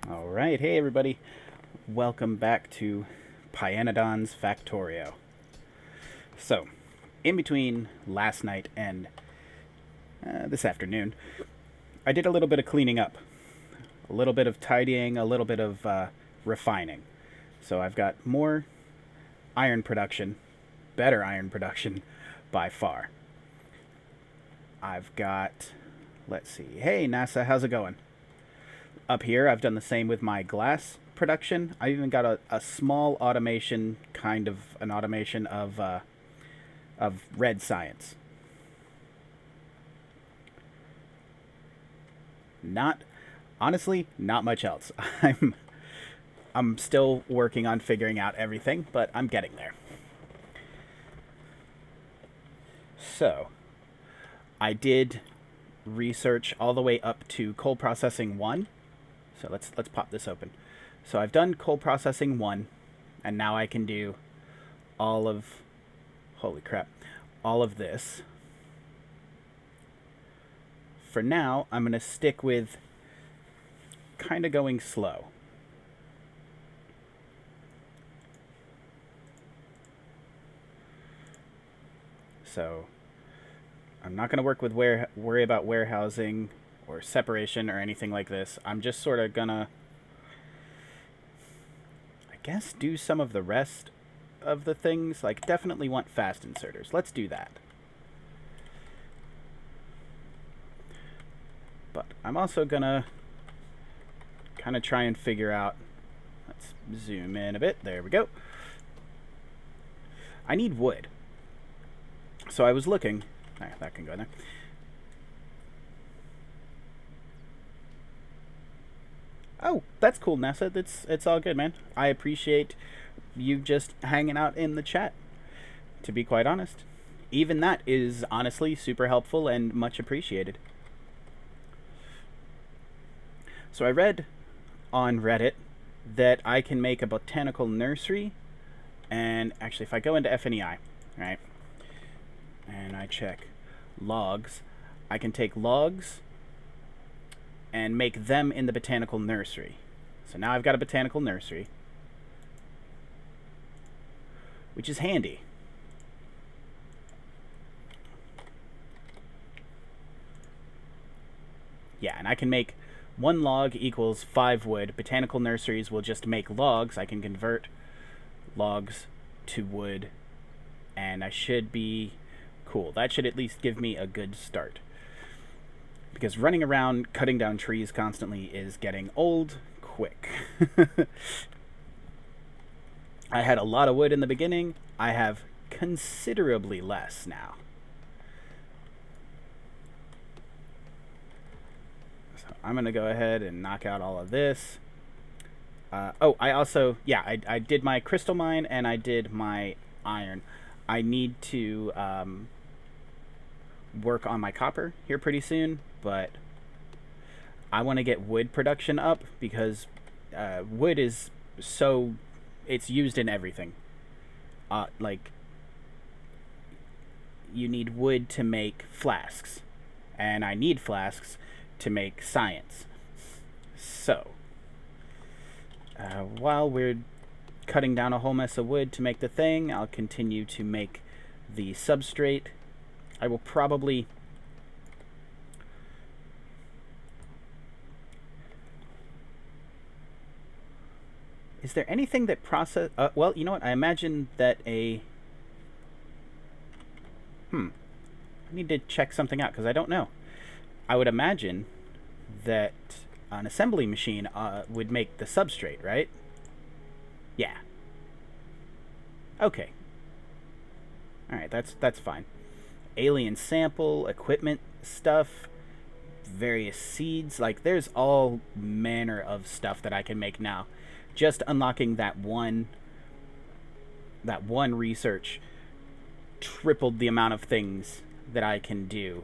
All right, hey everybody. Welcome back to Pyanodon's Factorio. So, in between last night and this afternoon, I did a little bit of cleaning up, a little bit of tidying, a little bit of refining. So, I've got more iron production, better iron production by far. I've got, let's see, hey NASA, how's it going? Up here, I've done the same with my glass production. I even got a small automation, kind of an automation of red science. Not honestly, not much else. I'm still working on figuring out everything, but I'm getting there. So, I did research all the way up to cold processing 1. So let's pop this open. So I've done cold processing 1, and now I can do all of, holy crap, all of this. For now, I'm going to stick with kind of going slow. So I'm not going to worry about warehousing or separation or anything like this. I'm just sort of going to, I guess, do some of the rest of the things. Like, definitely want fast inserters. Let's do that. But I'm also going to kind of try and figure out, let's zoom in a bit. There we go. I need wood. So I was looking, that can go in there. Oh, that's cool, NASA. It's all good, man. I appreciate you just hanging out in the chat, to be quite honest. Even that is honestly super helpful and much appreciated. So I read on Reddit that I can make a botanical nursery, and actually if I go into FNEI, right, and I check logs, I can take logs and make them in the botanical nursery. So now I've got a botanical nursery, which is handy. Yeah, and I can make 1 log equals 5 wood. Botanical nurseries will just make logs. I can convert logs to wood, and I should be cool. That should at least give me a good start. Because running around cutting down trees constantly is getting old quick. I had a lot of wood in the beginning. I have considerably less now. So I'm going to go ahead and knock out all of this. I also, yeah, I did my crystal mine and I did my iron. I need to work on my copper here pretty soon, but I want to get wood production up because wood is so, it's used in everything. Like, you need wood to make flasks, and I need flasks to make science. So, while we're cutting down a whole mess of wood to make the thing, I'll continue to make the substrate. I will probably is there anything that process well, you know what, I imagine that I need to check something out because I don't know. I would imagine that an assembly machine would make the substrate, right? Yeah. Okay. All right, that's fine. Alien sample, equipment stuff, various seeds. Like, there's all manner of stuff that I can make now. Just unlocking that one research tripled the amount of things that I can do,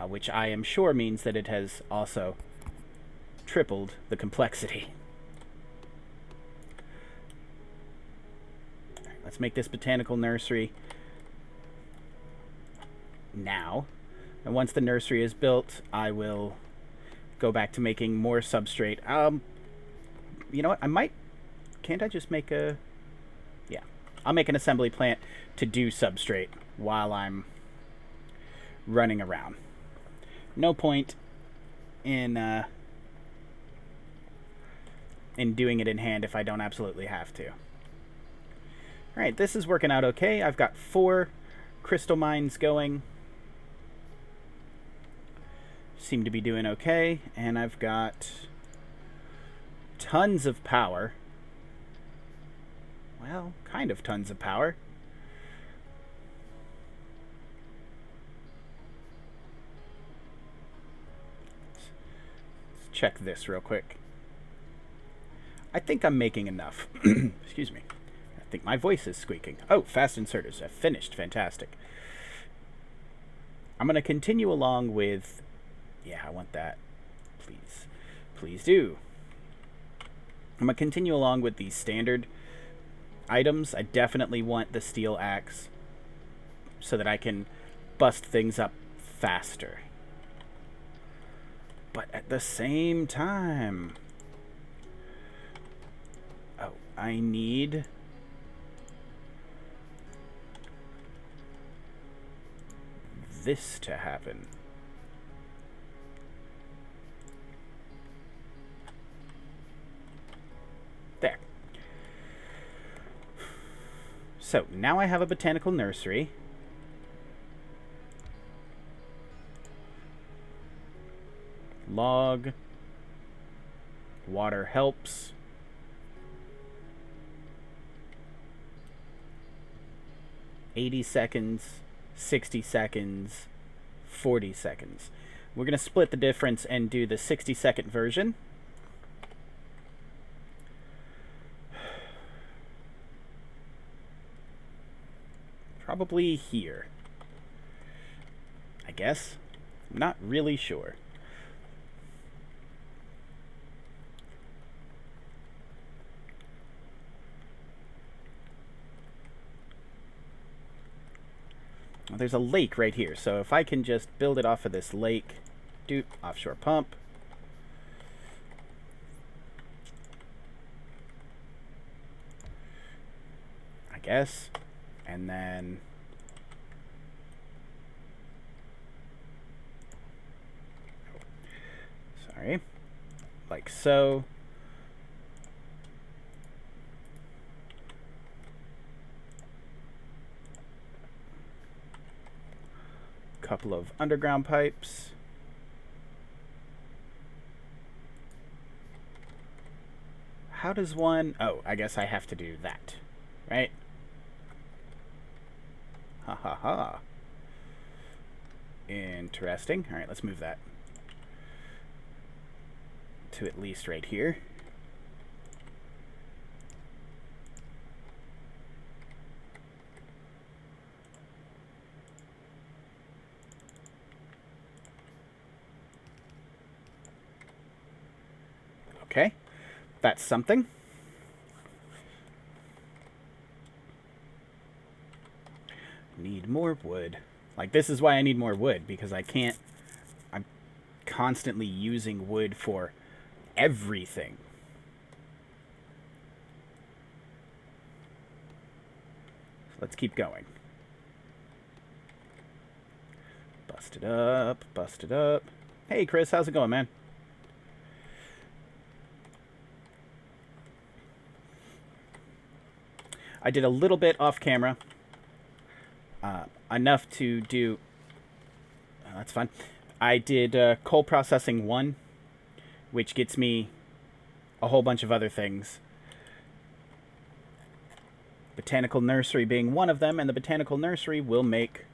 which I am sure means that it has also tripled the complexity. All right, let's make this botanical nursery now. And once the nursery is built, I will go back to making more substrate. You know what? I might... Can't I just make a... Yeah. I'll make an assembly plant to do substrate while I'm running around. No point in doing it in hand if I don't absolutely have to. Alright, this is working out okay. I've got 4 crystal mines going. Seem to be doing okay. And I've got tons of power. Well, kind of tons of power. Let's check this real quick. I think I'm making enough. Excuse me. I think my voice is squeaking. Oh, fast inserters. I've finished. Fantastic. I'm going to continue along with... Yeah, I want that. Please. Please do. I'm going to continue along with the standard items. I definitely want the steel axe so that I can bust things up faster. But at the same time... Oh, I need... this to happen. There. So, now I have a botanical nursery. Log. Water helps. $80, 60 seconds, 40 seconds. We're going to split the difference and do the 60-second version. Probably here. I guess. I'm not really sure. Well, there's a lake right here, so if I can just build it off of this lake, do offshore pump. I guess. And then sorry, like so. Couple of underground pipes. How does one... Oh, I guess I have to do that, right? Ha ha ha. Interesting. All right, let's move that to at least right here. Okay, that's something. Need more wood. Like, this is why I need more wood, because I'm constantly using wood for everything. So let's keep going. Bust it up, bust it up. Hey, Chris, how's it going, man? I did a little bit off camera, enough to do, that's fun. I did coal processing 1, which gets me a whole bunch of other things. Botanical nursery being one of them, and the botanical nursery will make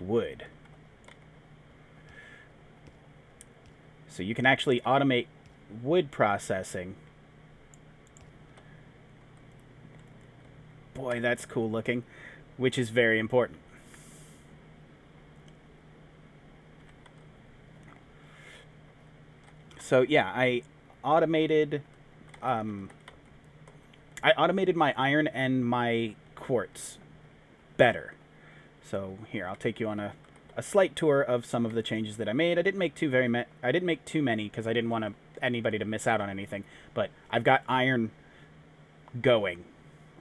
wood. So you can actually automate wood processing. Boy, that's cool looking, which is very important. So yeah, I automated my iron and my quartz better. So here, I'll take you on a slight tour of some of the changes that I made. I didn't make too many because I didn't want to anybody to miss out on anything. But I've got iron going.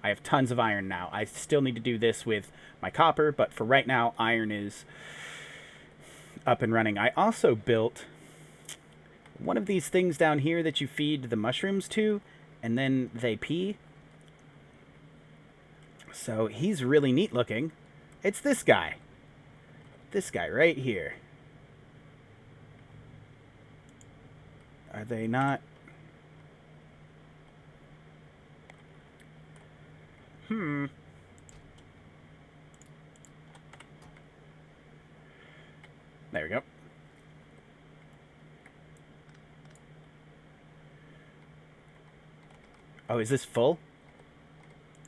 I have tons of iron now. I still need to do this with my copper, but for right now, iron is up and running. I also built one of these things down here that you feed the mushrooms to, and then they pee. So he's really neat looking. It's this guy. This guy right here. Are they not? There we go. Oh, is this full?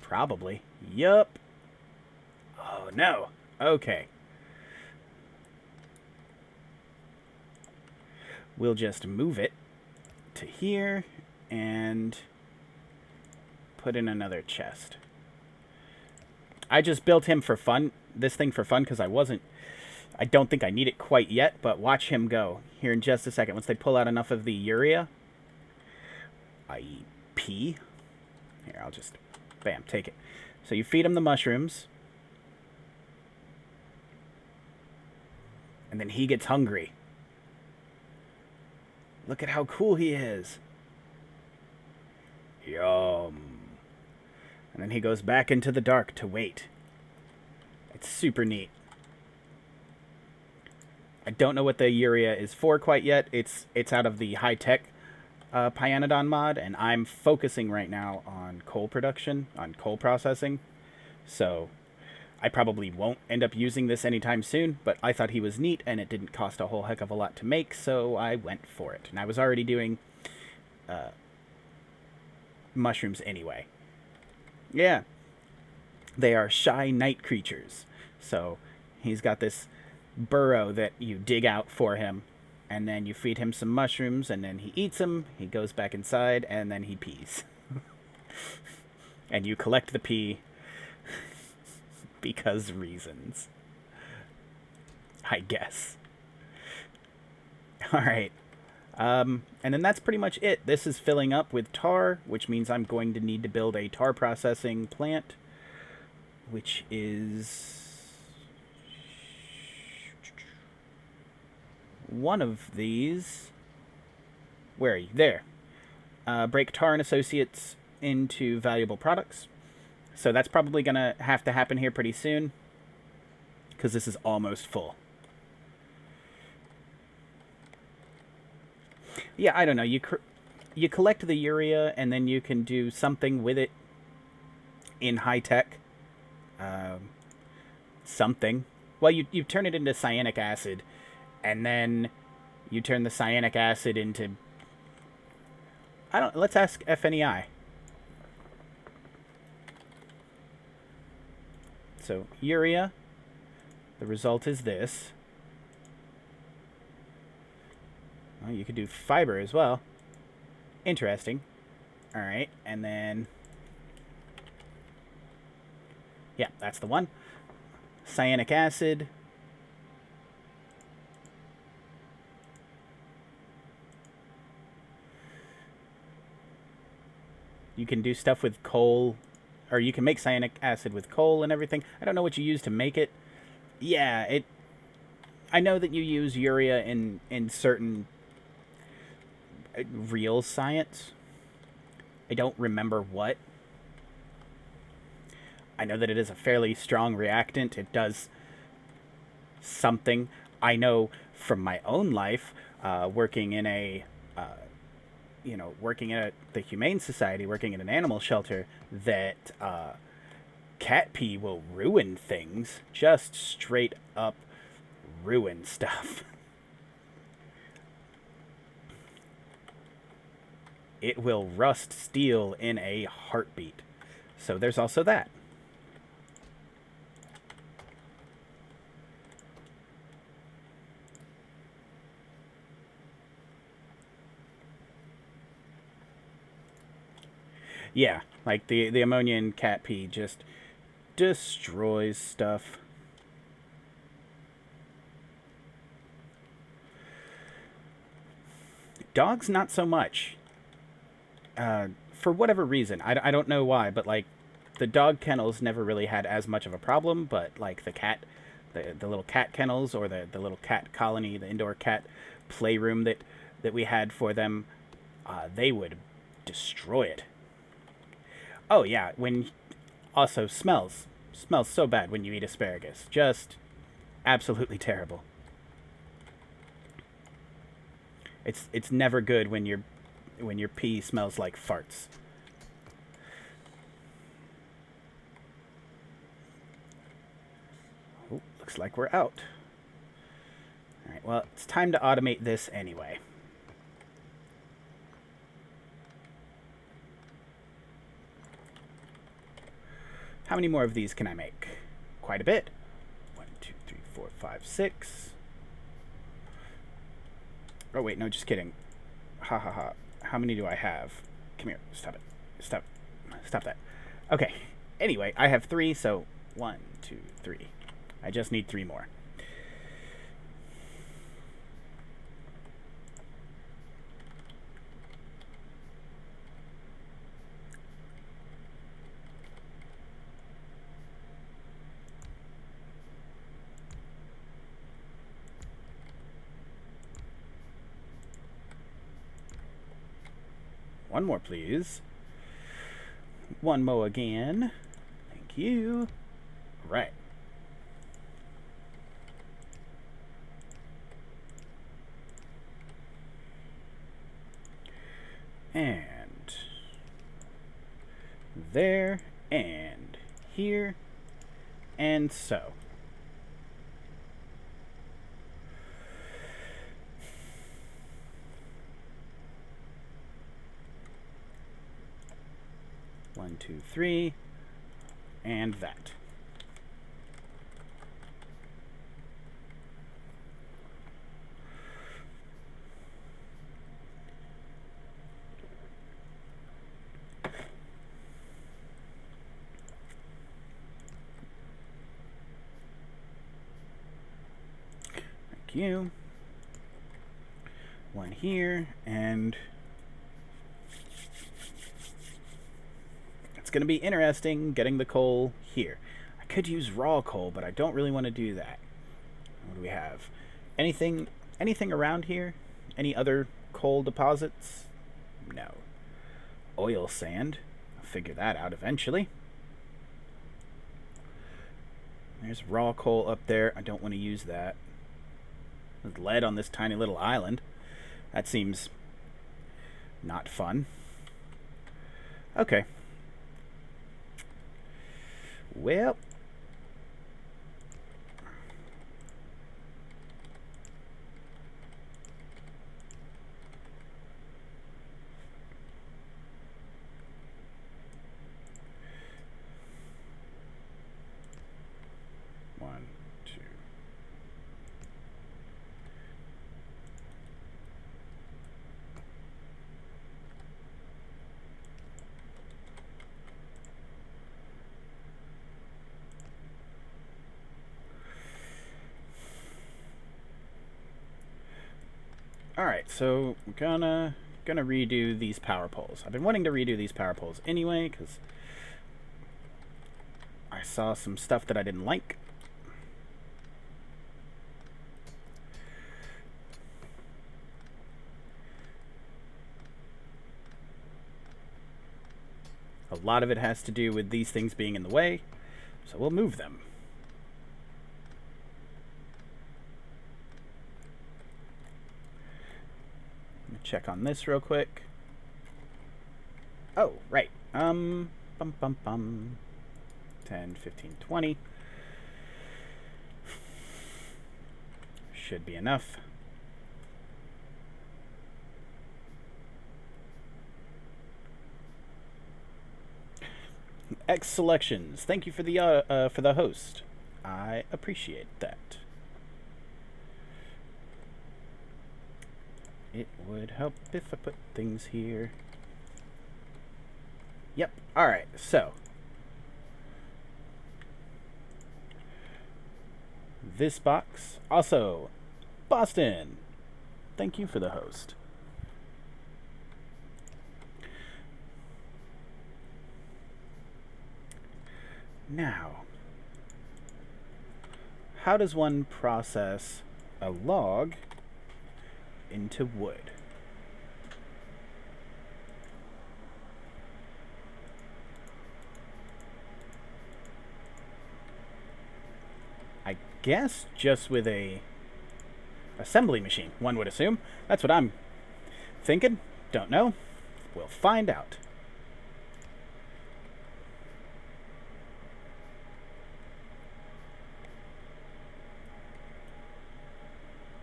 Probably. Yup. Oh, no. Okay. We'll just move it to here and put in another chest. I just built him for fun, this thing for fun, because I don't think I need it quite yet, but watch him go here in just a second. Once they pull out enough of the urea, i.e. pee, here, I'll just, bam, take it. So you feed him the mushrooms, and then he gets hungry. Look at how cool he is. Yum. And then he goes back into the dark to wait. It's super neat. I don't know what the urea is for quite yet. It's out of the high-tech Pyanodon mod, and I'm focusing right now on coal production, on coal processing. So I probably won't end up using this anytime soon, but I thought he was neat, and it didn't cost a whole heck of a lot to make, so I went for it. And I was already doing mushrooms anyway. Yeah. They are shy night creatures. So he's got this burrow that you dig out for him, and then you feed him some mushrooms, and then he eats them, he goes back inside, and then he pees. And you collect the pee because reasons. I guess. Alright. And then that's pretty much it. This is filling up with tar, which means I'm going to need to build a tar processing plant, which is one of these. Where are you? There. Break Tar and Associates into valuable products. So that's probably going to have to happen here pretty soon, because this is almost full. Yeah, I don't know. You collect the urea, and then you can do something with it in high-tech. Something. Well, you turn it into cyanic acid, and then you turn the cyanic acid into... Let's ask FNEI. So, urea. The result is this. Well, you could do fiber as well. Interesting. Alright, and then... Yeah, that's the one. Cyanic acid. You can do stuff with coal, or you can make cyanic acid with coal and everything. I don't know what you use to make it. Yeah, I know that you use urea in certain real science. I don't remember what. I know that it is a fairly strong reactant. It does something. I know from my own life, working in working at the Humane Society, working in an animal shelter, that cat pee will ruin things. Just straight up ruin stuff. It will rust steel in a heartbeat. So there's also that. Yeah, like the ammonia in cat pee just destroys stuff. Dogs, not so much. For whatever reason. I don't know why, but, like, the dog kennels never really had as much of a problem, but, like, the little cat kennels, or the little cat colony, the indoor cat playroom that we had for them, they would destroy it. Oh, yeah, also, smells so bad when you eat asparagus. Just absolutely terrible. It's never good when your pee smells like farts. Oh, looks like we're out. All right, well, it's time to automate this anyway. How many more of these can I make? Quite a bit. 1, 2, 3, 4, 5, 6. Oh, wait, no, just kidding. Ha ha ha. How many do I have? Come here. Stop it. Stop that. Okay. Anyway, I have 3, so 1, 2, 3. I just need 3 more. One more, please. One more again. Thank you. All right. And there, and here, and so. One, two, three, and that. Thank you. One here, and it's going to be interesting getting the coal here. I could use raw coal, but I don't really want to do that. What do we have? Anything around here? Any other coal deposits? No. Oil sand. I'll figure that out eventually. There's raw coal up there. I don't want to use that. There's lead on this tiny little island. That seems not fun. Okay. Well, one, two. Alright, so we're gonna redo these power poles. I've been wanting to redo these power poles anyway, because I saw some stuff that I didn't like. A lot of it has to do with these things being in the way, so we'll move them. Check on this real quick. Oh, right. 10, 15, 20. Should be enough. X selections. Thank you for the host. I appreciate that. It would help if I put things here. Yep. Alright, so. This box. Also, Boston. Thank you for the host. Now, how does one process a log into wood? I guess just with a assembly machine, one would assume. That's what I'm thinking. Don't know. We'll find out.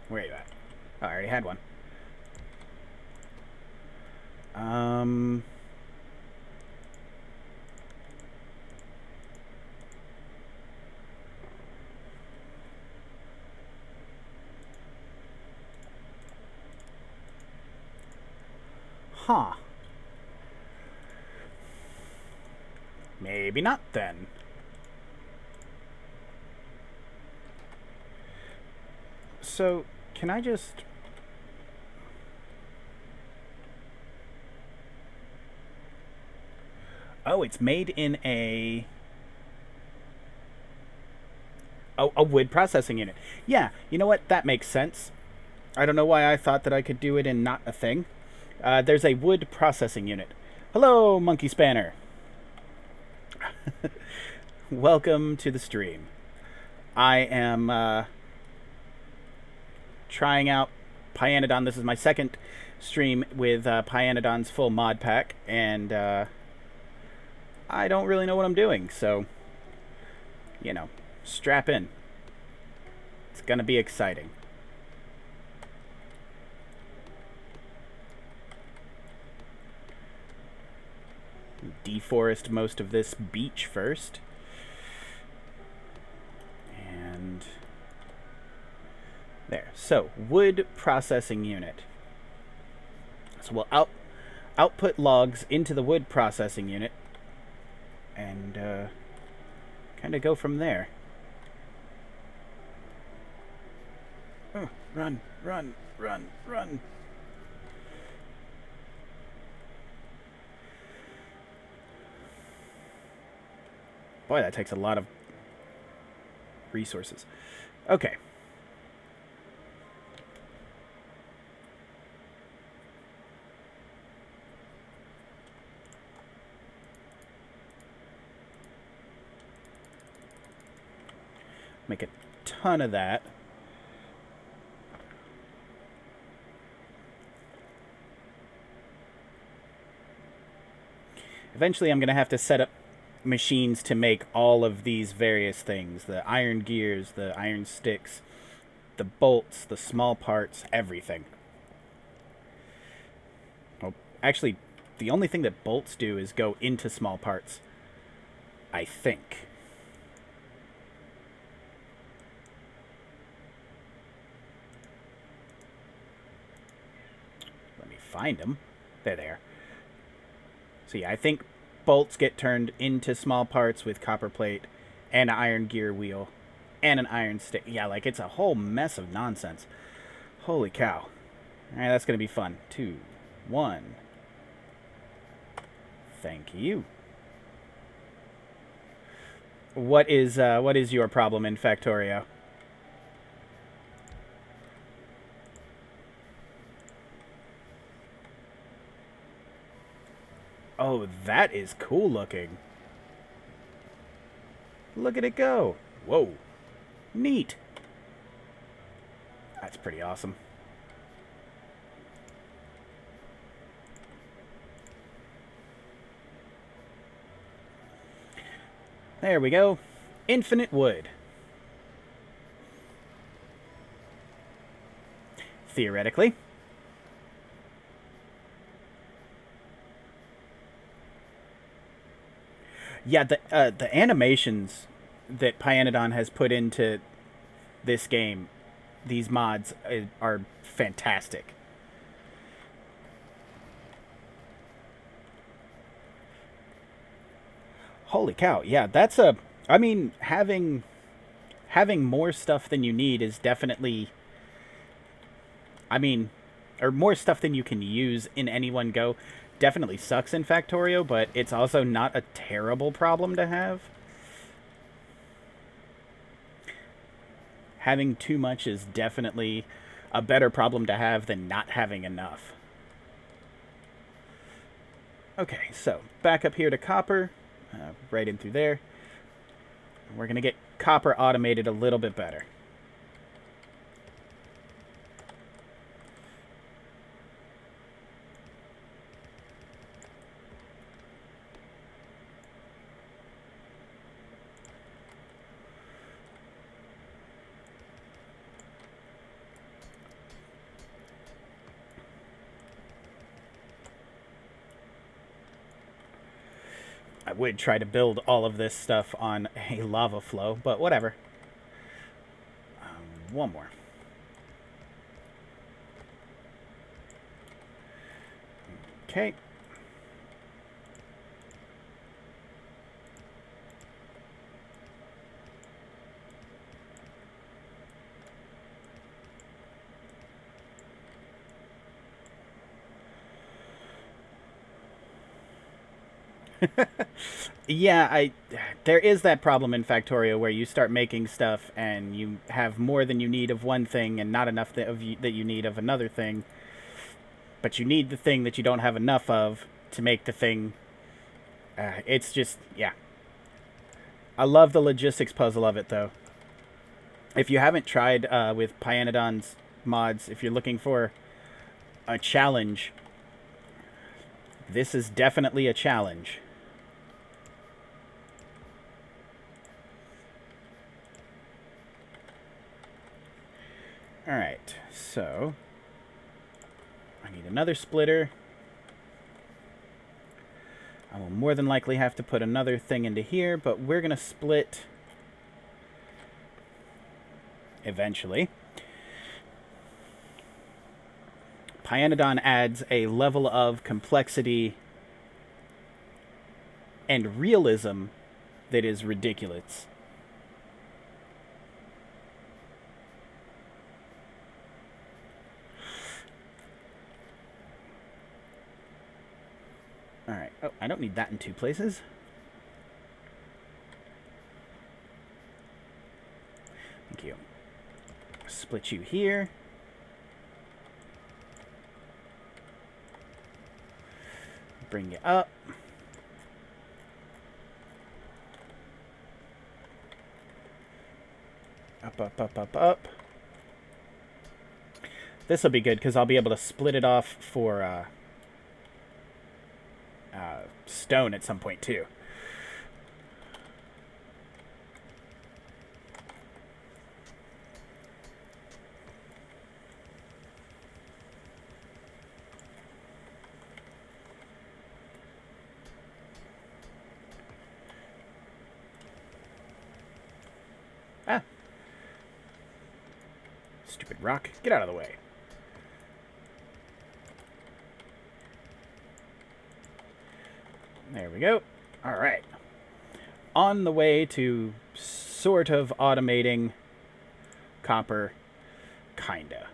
Where are you at? Oh, I already had one. Huh. Maybe not then. So, can I just... Oh, it's made in a wood processing unit. Yeah, you know what? That makes sense. I don't know why I thought that I could do it in not a thing. There's a wood processing unit. Hello, Monkey Spanner. Welcome to the stream. I am trying out Pyanodon. This is my second stream with Pyanodon's full mod pack, and I don't really know what I'm doing, so, you know, strap in. It's gonna be exciting. Deforest most of this beach first. And there. So, wood processing unit. So we'll output logs into the wood processing unit and kind of go from there. Oh, run, run, run, run. Boy, that takes a lot of resources. Okay. Make a ton of that. Eventually I'm going to have to set up machines to make all of these various things. The iron gears, the iron sticks, the bolts, the small parts, everything. Well, actually, the only thing that bolts do is go into small parts, I think. Let me find them. There they are. So yeah, I think bolts get turned into small parts with copper plate and an iron gear wheel and an iron stick. Yeah, like it's a whole mess of nonsense. Holy cow. Alright, that's going to be fun. 2, 1. Thank you. What is your problem in Factorio? Oh, that is cool looking. Look at it go. Whoa. Neat. That's pretty awesome. There we go. Infinite wood. Theoretically. Yeah, the animations that Pyanodon has put into this game, these mods, are fantastic. Holy cow! Yeah, that's a. I mean, having more stuff than you need is definitely. I mean, or more stuff than you can use in any one go definitely sucks in Factorio, but it's also not a terrible problem to have. Having too much is definitely a better problem to have than not having enough. Okay, so back up here to copper, right in through there. We're going to get copper automated a little bit better. I would try to build all of this stuff on a lava flow, but whatever. One more. Okay. Yeah, there is that problem in Factorio where you start making stuff and you have more than you need of one thing and not enough that you need of another thing, but you need the thing that you don't have enough of to make the thing. It's just, yeah. I love the logistics puzzle of it, though. If you haven't tried with Pyanodon's mods, if you're looking for a challenge, this is definitely a challenge. Alright, so I need another splitter. I will more than likely have to put another thing into here, but we're going to split eventually. Pyanodon adds a level of complexity and realism that is ridiculous. Alright. Oh, I don't need that in two places. Thank you. Split you here. Bring you up. Up, up, up, up, up. This will be good because I'll be able to split it off for stone at some point too. Ah. Stupid rock. Get out of the way. There we go. All right. On the way to sort of automating copper, kinda.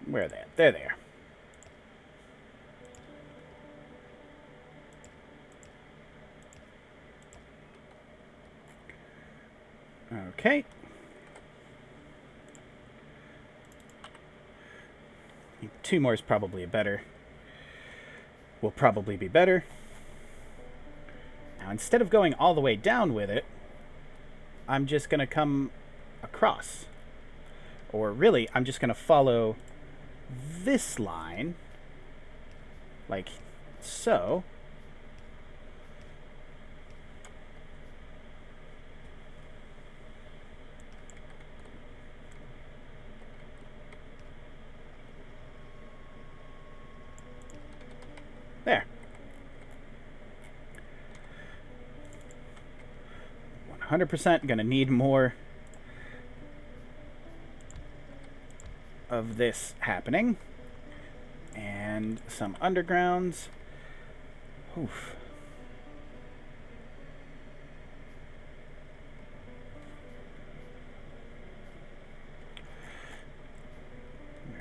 Where are they? They're there. Okay. Two more is probably better. Will probably be better. Now, instead of going all the way down with it, I'm just going to come across. Or really, I'm just going to follow this line, like so. There. 100% gonna need more of this happening. And some undergrounds. Oof.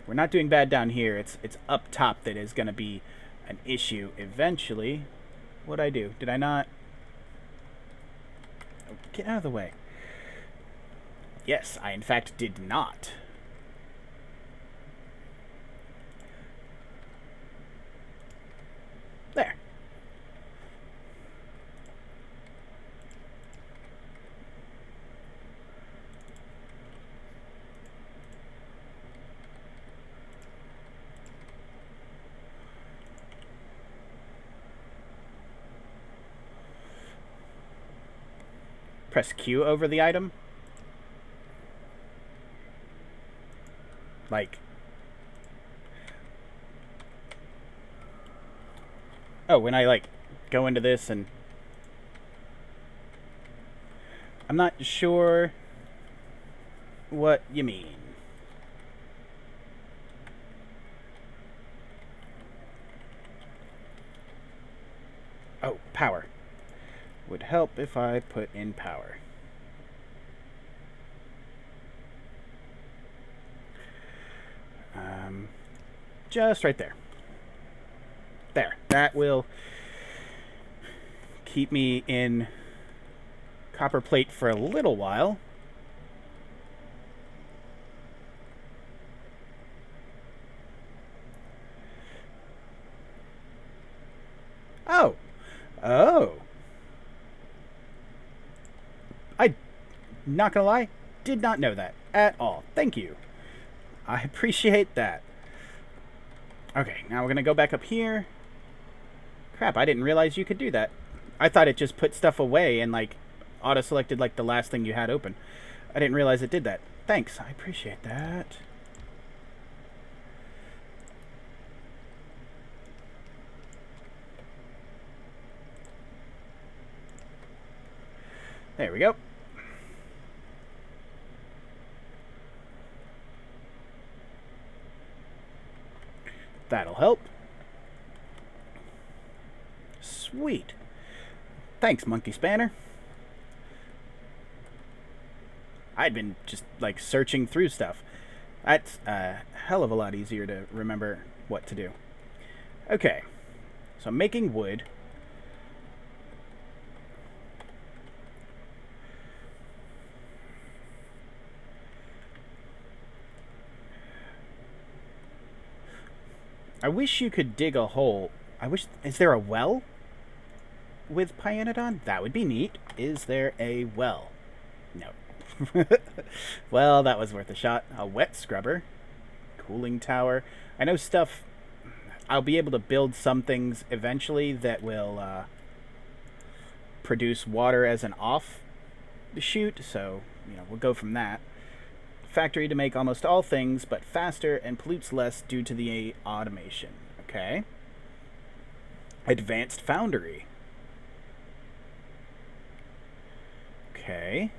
We're not doing bad down here. It's up top that is going to be an issue eventually. What'd I do? Did I not? Oh, get out of the way. Yes, I in fact did not. There. Press Q over the item. Like... Oh, when I, like, go into this and... I'm not sure what you mean. Oh, power. Would help if I put in power. Just right there. There. That will keep me in copper plate for a little while. Oh. Oh. I'm not gonna lie, did not know that at all. Thank you. I appreciate that. Okay, now we're gonna go back up here. Crap, I didn't realize you could do that. I thought it just put stuff away and, like, auto-selected, like, the last thing you had open. I didn't realize it did that. Thanks, I appreciate that. There we go. That'll help. Sweet. Thanks, Monkey Spanner. I'd been just, like, searching through stuff. That's a hell of a lot easier to remember what to do. Okay. So I'm making wood. I wish you could dig a hole. I wish... Is there a well with Pyanodon? That would be neat. Is there a well? No. Well, that was worth a shot. A wet scrubber. Cooling tower. I know stuff... I'll be able to build some things eventually that will produce water as an offshoot. So, you know, we'll go from that. Factory to make almost all things, but faster and pollutes less due to the automation. Okay. Advanced foundry. Okay.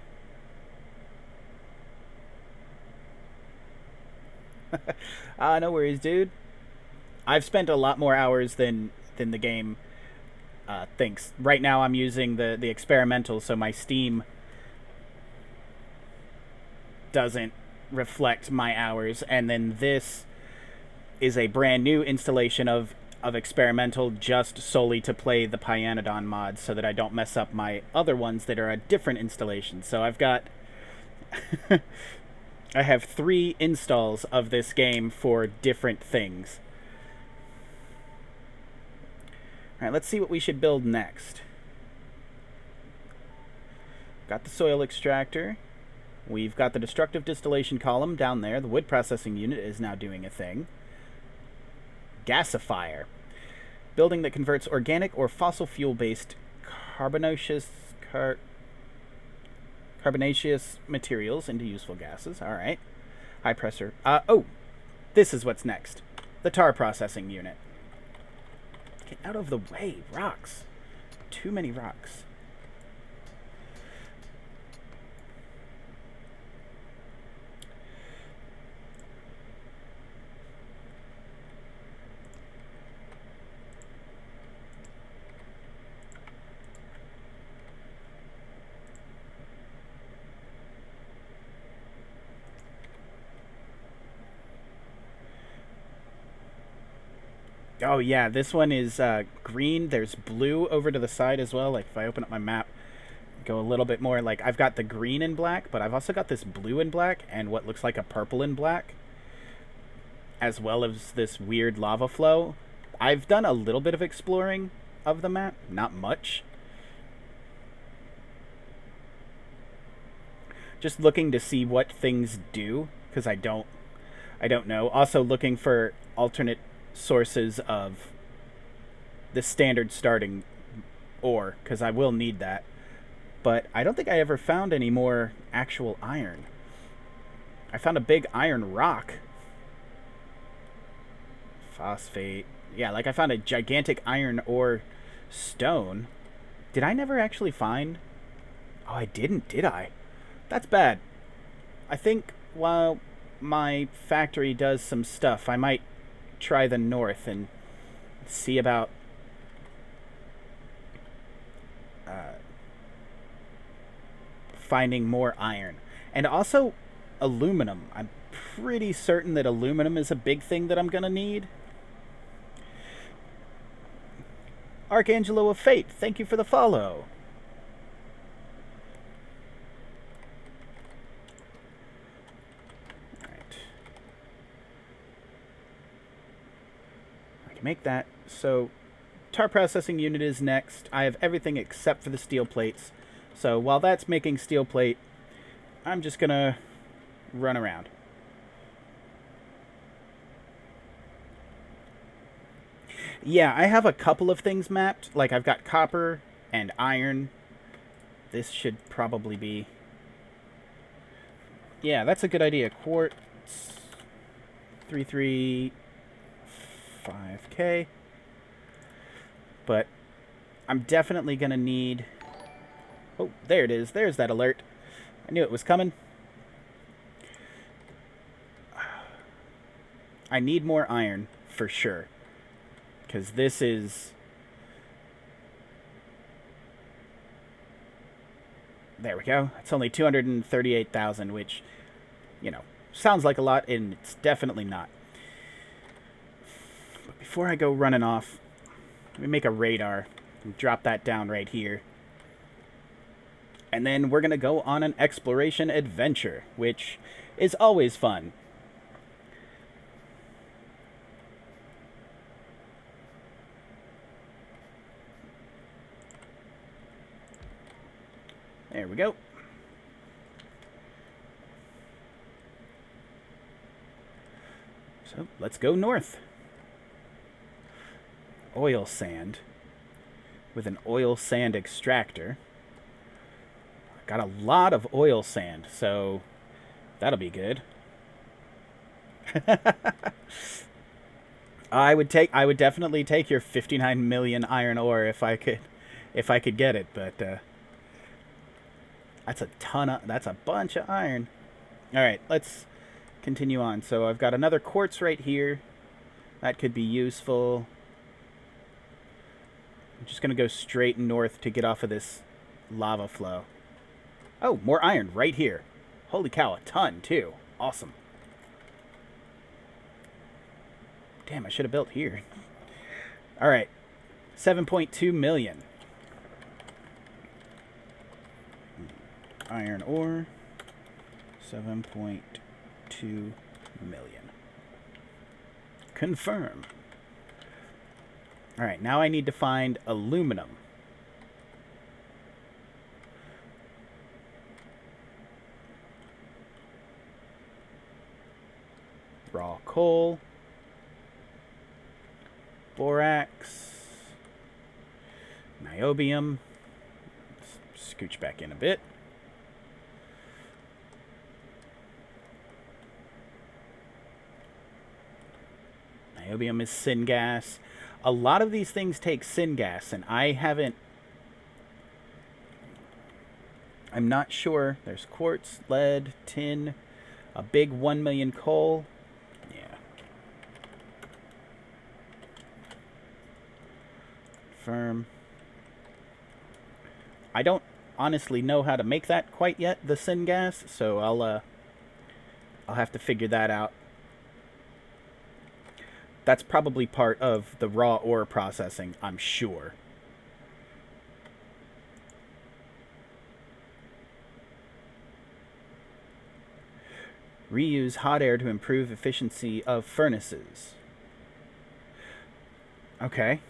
No worries, dude. I've spent a lot more hours than the game thinks. Right now I'm using the experimental, so my Steam doesn't reflect my hours, and then this is a brand new installation of experimental just solely to play the Pyanodon mod so that I don't mess up my other ones that are a different installation. So I've got I have 3 installs of this game for different things. Alright, let's see what we should build next. Got the soil extractor. We've got the destructive distillation column down there. The wood processing unit is now doing a thing. Gasifier. Building that converts organic or fossil fuel-based carbonaceous materials into useful gases. All right. High pressure. Oh, this is what's next. The tar processing unit. Get out of the way. Rocks. Too many rocks. Oh yeah, this one is green. There's blue over to the side as well. Like if I open up my map, go a little bit more, like I've got the green and black, but I've also got this blue and black and what looks like a purple and black, as well as this weird lava flow. I've done a little bit of exploring of the map, not much. Just looking to see what things do, because I don't know. Also looking for alternate sources of the standard starting ore, because I will need that. But I don't think I ever found any more actual iron. I found a big iron rock. Phosphate. Yeah, like I found a gigantic iron ore stone. Did I never actually find... Oh, I didn't, did I? That's bad. I think while my factory does some stuff, I might try the north and see about finding more iron. And also aluminum. I'm pretty certain that aluminum is a big thing that I'm going to need. Archangelo of Fate, thank you for the follow. Alright. I can make that. So, tar processing unit is next. I have everything except for the steel plates. So, while that's making steel plate, I'm just going to run around. Yeah, I have a couple of things mapped. Like, I've got copper and iron. This should probably be... Yeah, that's a good idea. Quartz... 335K. But I'm definitely going to need... Oh, there it is. There's that alert. I knew it was coming. I need more iron, for sure. Because this is... There we go. It's only 238,000, which, you know, sounds like a lot, and it's definitely not. But before I go running off, let me make a radar and drop that down right here. And then we're going to go on an exploration adventure, which is always fun. There we go. So, let's go north. Oil sand. With an oil sand extractor. Got a lot of oil sand, so that'll be good. I would definitely take your 59 million iron ore if I could get it, but that's a bunch of iron. All right, let's continue on. So I've got another quartz right here. That could be useful. I'm just going to go straight north to get off of this lava flow. Oh, more iron right here. Holy cow, a ton too. Awesome. Damn, I should have built here. All right, 7.2 million. Iron ore, 7.2 million. Confirm. All right, now I need to find aluminum. Raw coal. Borax. Niobium. Let's scooch back in a bit. Niobium is syngas. A lot of these things take syngas, and I'm not sure. There's quartz, lead, tin, a big 1 million coal. Yeah. Firm. I don't honestly know how to make that quite yet, the syngas, so I'll have to figure that out. That's probably part of the raw ore processing, I'm sure. Reuse hot air to improve efficiency of furnaces. Okay.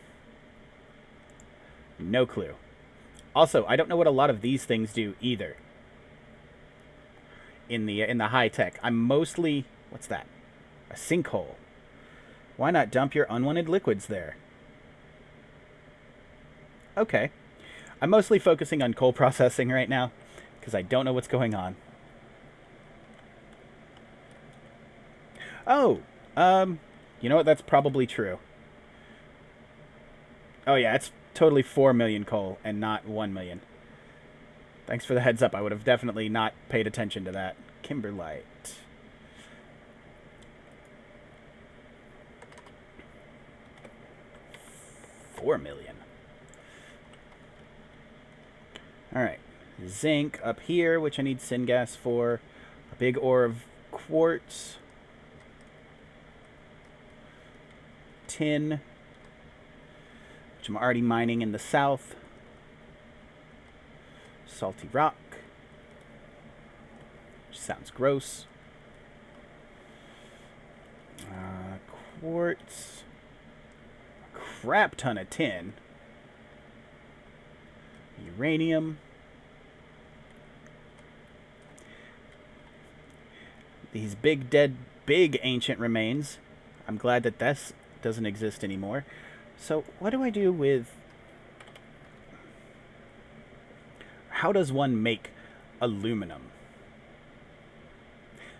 No clue. Also, I don't know what a lot of these things do either. In the high tech, I'm mostly, what's that? A sinkhole. Why not dump your unwanted liquids there? Okay. I'm mostly focusing on coal processing right now because I don't know what's going on. Oh, you know what? That's probably true. Oh yeah, it's totally 4 million coal and not 1 million. Thanks for the heads up. I would have definitely not paid attention to that. Kimberlite. $4 million. Alright. Zinc up here, which I need syngas for. A big ore of quartz. Tin, which I'm already mining in the south. Salty rock, which sounds gross. Quartz. A crap ton of tin. Uranium. These big ancient remains. I'm glad that this doesn't exist anymore. So what do I do with... How does one make aluminum?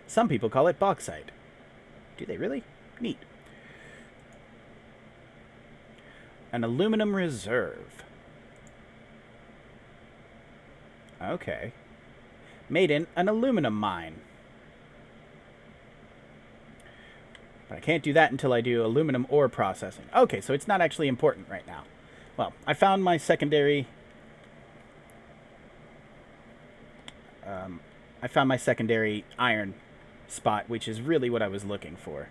Some people call it bauxite. Do they really? Neat. An aluminum reserve. Okay. Made in an aluminum mine. But I can't do that until I do aluminum ore processing. Okay, so it's not actually important right now. Well, I found my secondary... iron spot, which is really what I was looking for.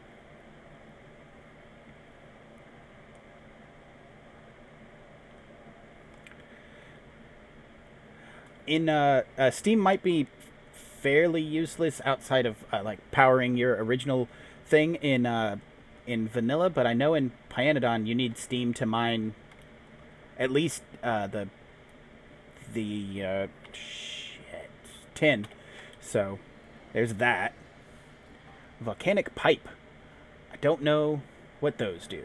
Steam might be fairly useless outside of like powering your original thing in vanilla, but I know in Pyanodon you need Steam to mine at least the tin. So there's that. Volcanic pipe. I don't know what those do,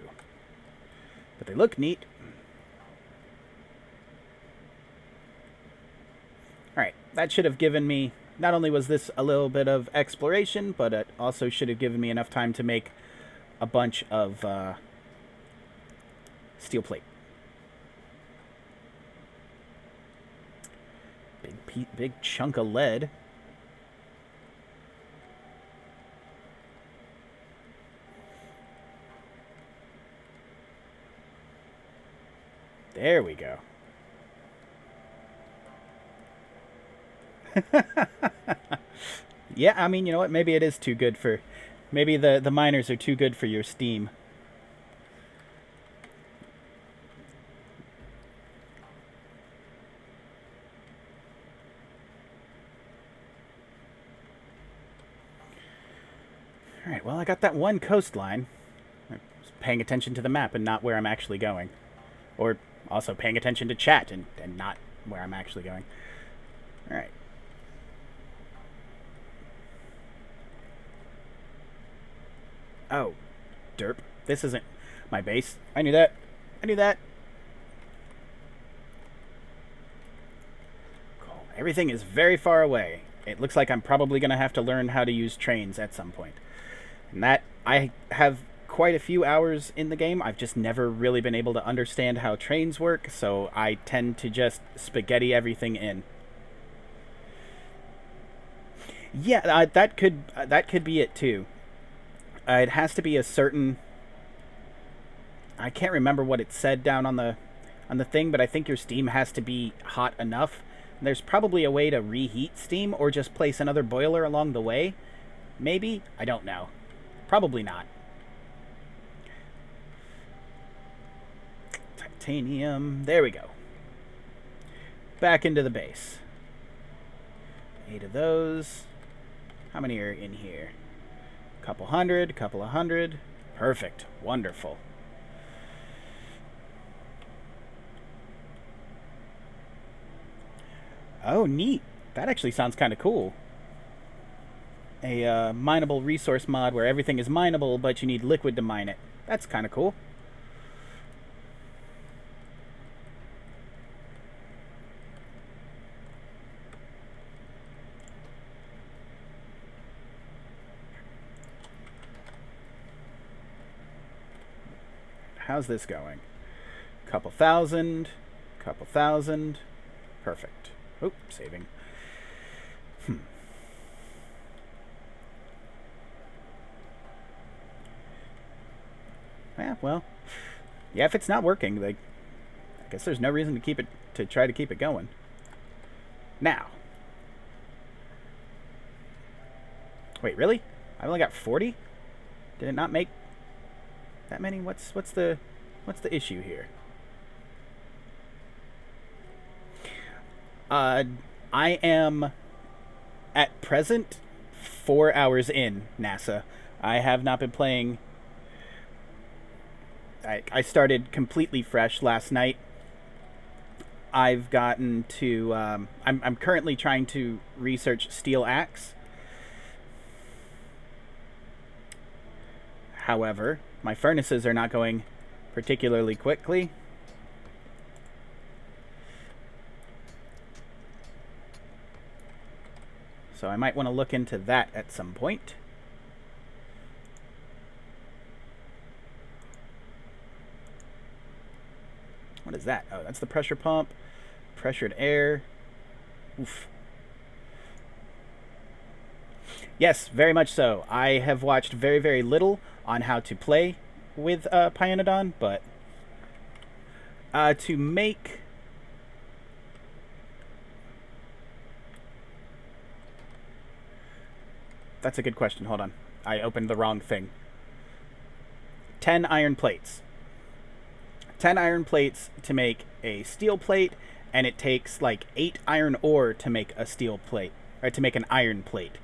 but they look neat. Alright, that should have given me... Not only was this a little bit of exploration, but it also should have given me enough time to make a bunch of steel plate. Big chunk of lead. There we go. Yeah, I mean, you know what? Maybe it is too good for... Maybe the miners are too good for your Steam. Alright, well, I got that one coastline. I was paying attention to the map and not where I'm actually going. Or also paying attention to chat and not where I'm actually going. Alright. Oh, derp. This isn't my base. I knew that. I knew that. Cool. Everything is very far away. It looks like I'm probably going to have to learn how to use trains at some point. And that, I have quite a few hours in the game. I've just never really been able to understand how trains work, so I tend to just spaghetti everything in. Yeah, that could be it too. It has to be a certain... I can't remember what it said down on the thing, but I think your steam has to be hot enough. There's probably a way to reheat steam or just place another boiler along the way. Maybe? I don't know. Probably not. titanium. There we go. Back into the base. 8 of those. How many are in here? Couple hundred, couple of hundred. Perfect. Wonderful. Oh, neat. That actually sounds kind of cool. A mineable resource mod where everything is mineable, but you need liquid to mine it. That's kind of cool. How's this going? Couple thousand. Perfect. Oh, saving. Yeah, well, yeah, if it's not working, like, I guess there's no reason to try to keep it going. Now. Wait, really? I only got 40? Did it not make that many? What's the issue here? I am at present 4 hours in NASA. I have not been playing. I started completely fresh last night. I've gotten to. I'm currently trying to research steel axe. However, my furnaces are not going particularly quickly. So I might want to look into that at some point. What is that? Oh, that's the pressure pump. Pressured air. Oof. Yes, very much so. I have watched very, very little on how to play with Pyanodon, but to make... That's a good question. Hold on. I opened the wrong thing. 10 iron plates. 10 iron plates to make a steel plate, and it takes like 8 iron ore to make a steel plate, or to make an iron plate.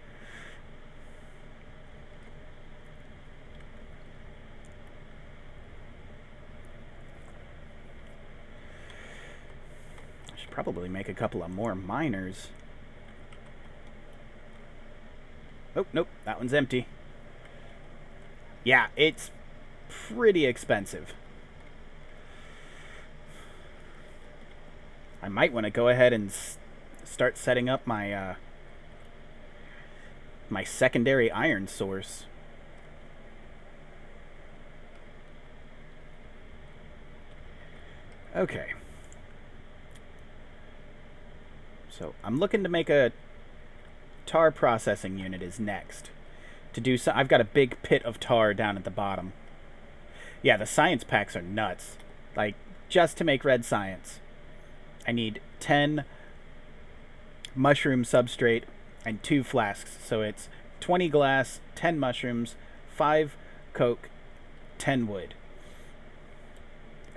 I should probably make a couple of more miners. Oh, nope, that one's empty. Yeah, it's pretty expensive. I might want to go ahead and start setting up my my secondary iron source. Okay. So I'm looking to make a tar processing unit is next. To do so, I've got a big pit of tar down at the bottom. Yeah, the science packs are nuts. Like, just to make red science, I need 10 mushroom substrate and 2 flasks. So it's 20 glass, 10 mushrooms, 5 coke, 10 wood.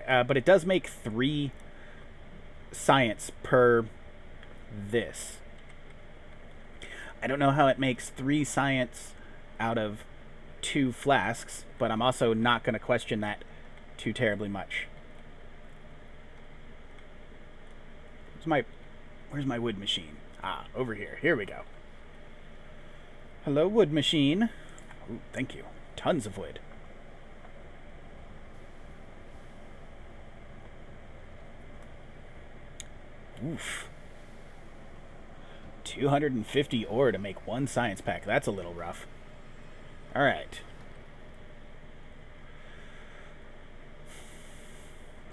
But it does make 3 science per this. I don't know how it makes 3 science out of 2 flasks, but I'm also not going to question that too terribly much. Where's my wood machine? Ah, over here. Here we go. Hello, wood machine. Ooh, thank you. Tons of wood. Oof. 250 ore to make 1 science pack. That's a little rough. Alright.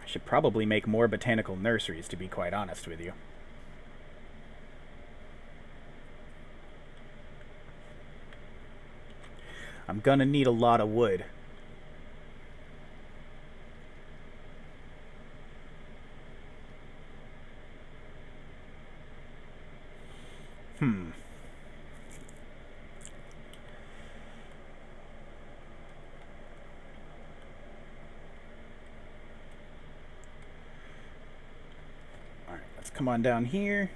I should probably make more botanical nurseries, to be quite honest with you. I'm gonna need a lot of wood. come on down here.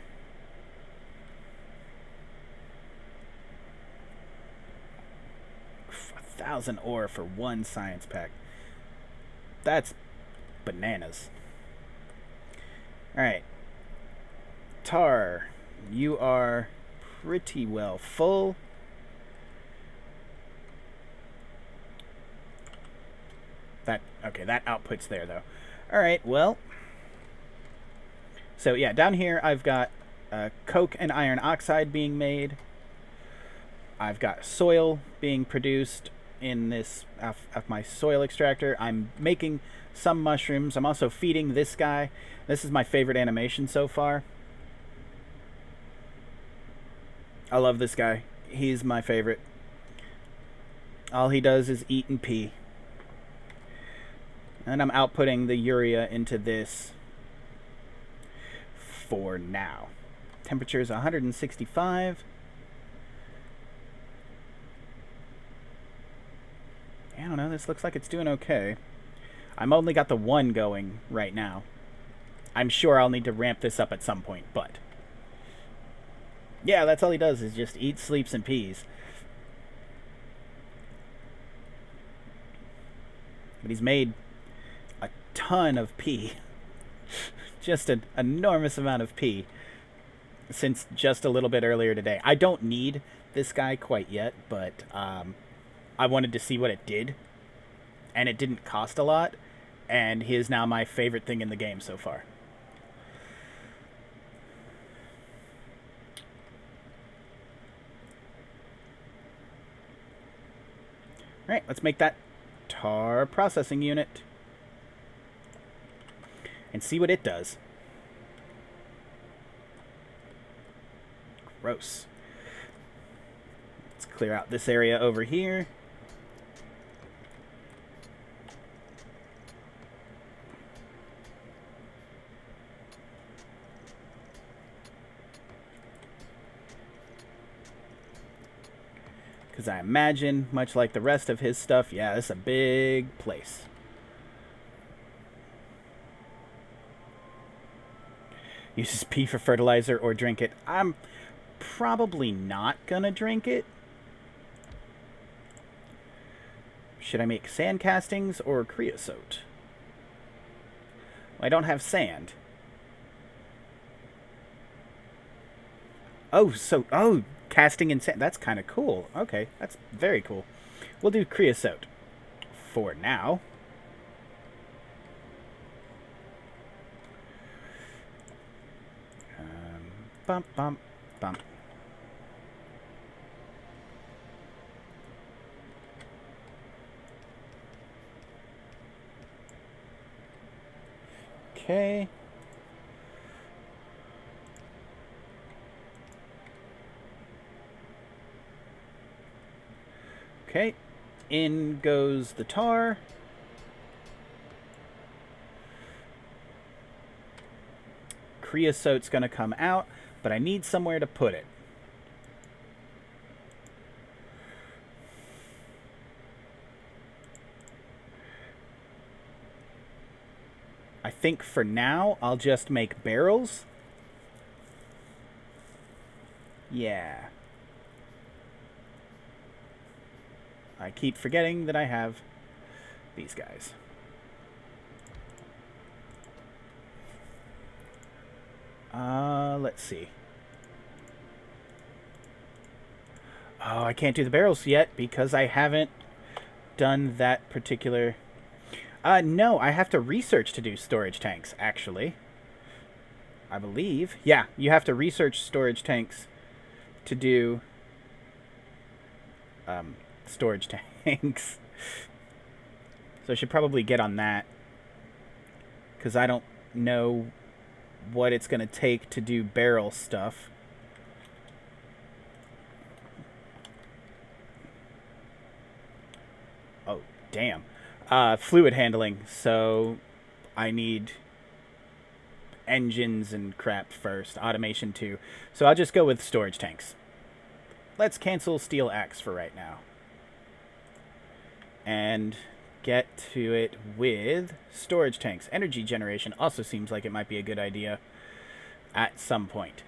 A 1,000 ore for one science pack. That's bananas. Alright. Tar, you are pretty well full. Okay, that output's there though. Alright, well. So yeah, down here I've got coke and iron oxide being made. I've got soil being produced in this of my soil extractor. I'm making some mushrooms. I'm also feeding this guy. This is my favorite animation so far. I love this guy. He's my favorite. All he does is eat and pee. And I'm outputting the urea into this for now. Temperature is 165. I don't know, this looks like it's doing okay. I'm only got the one going right now. I'm sure I'll need to ramp this up at some point, but... yeah, that's all he does, is just eats, sleeps, and pees. But he's made a ton of pee. Just an enormous amount of pee. Since just a little bit earlier today. I don't need this guy quite yet, but I wanted to see what it did. And it didn't cost a lot. And he is now my favorite thing in the game so far. Alright, let's make that tar processing unit. And see what it does. Gross. Let's clear out this area over here. Because I imagine, much like the rest of his stuff, yeah, this is a big place. Uses pee for fertilizer or drink it. I'm probably not gonna drink it. Should I make sand castings or creosote? Well, I don't have sand. Oh, casting and sand. That's kind of cool. Okay, that's very cool. We'll do creosote for now. Bump, bump, bump. Okay. Okay. In goes the tar. Creosote's gonna come out, but I need somewhere to put it. I think for now, I'll just make barrels. Yeah. I keep forgetting that I have these guys. Let's see. Oh, I can't do the barrels yet because I haven't done that particular... no, I have to research to do storage tanks, actually. I believe. Yeah, you have to research storage tanks to do... storage tanks. So I should probably get on that. Because I don't know what it's going to take to do barrel stuff. Oh, damn. Fluid handling. So I need engines and crap first. Automation too. So I'll just go with storage tanks. Let's cancel steel axe for right now. And get to it with storage tanks. Energy generation also seems like it might be a good idea. at some point.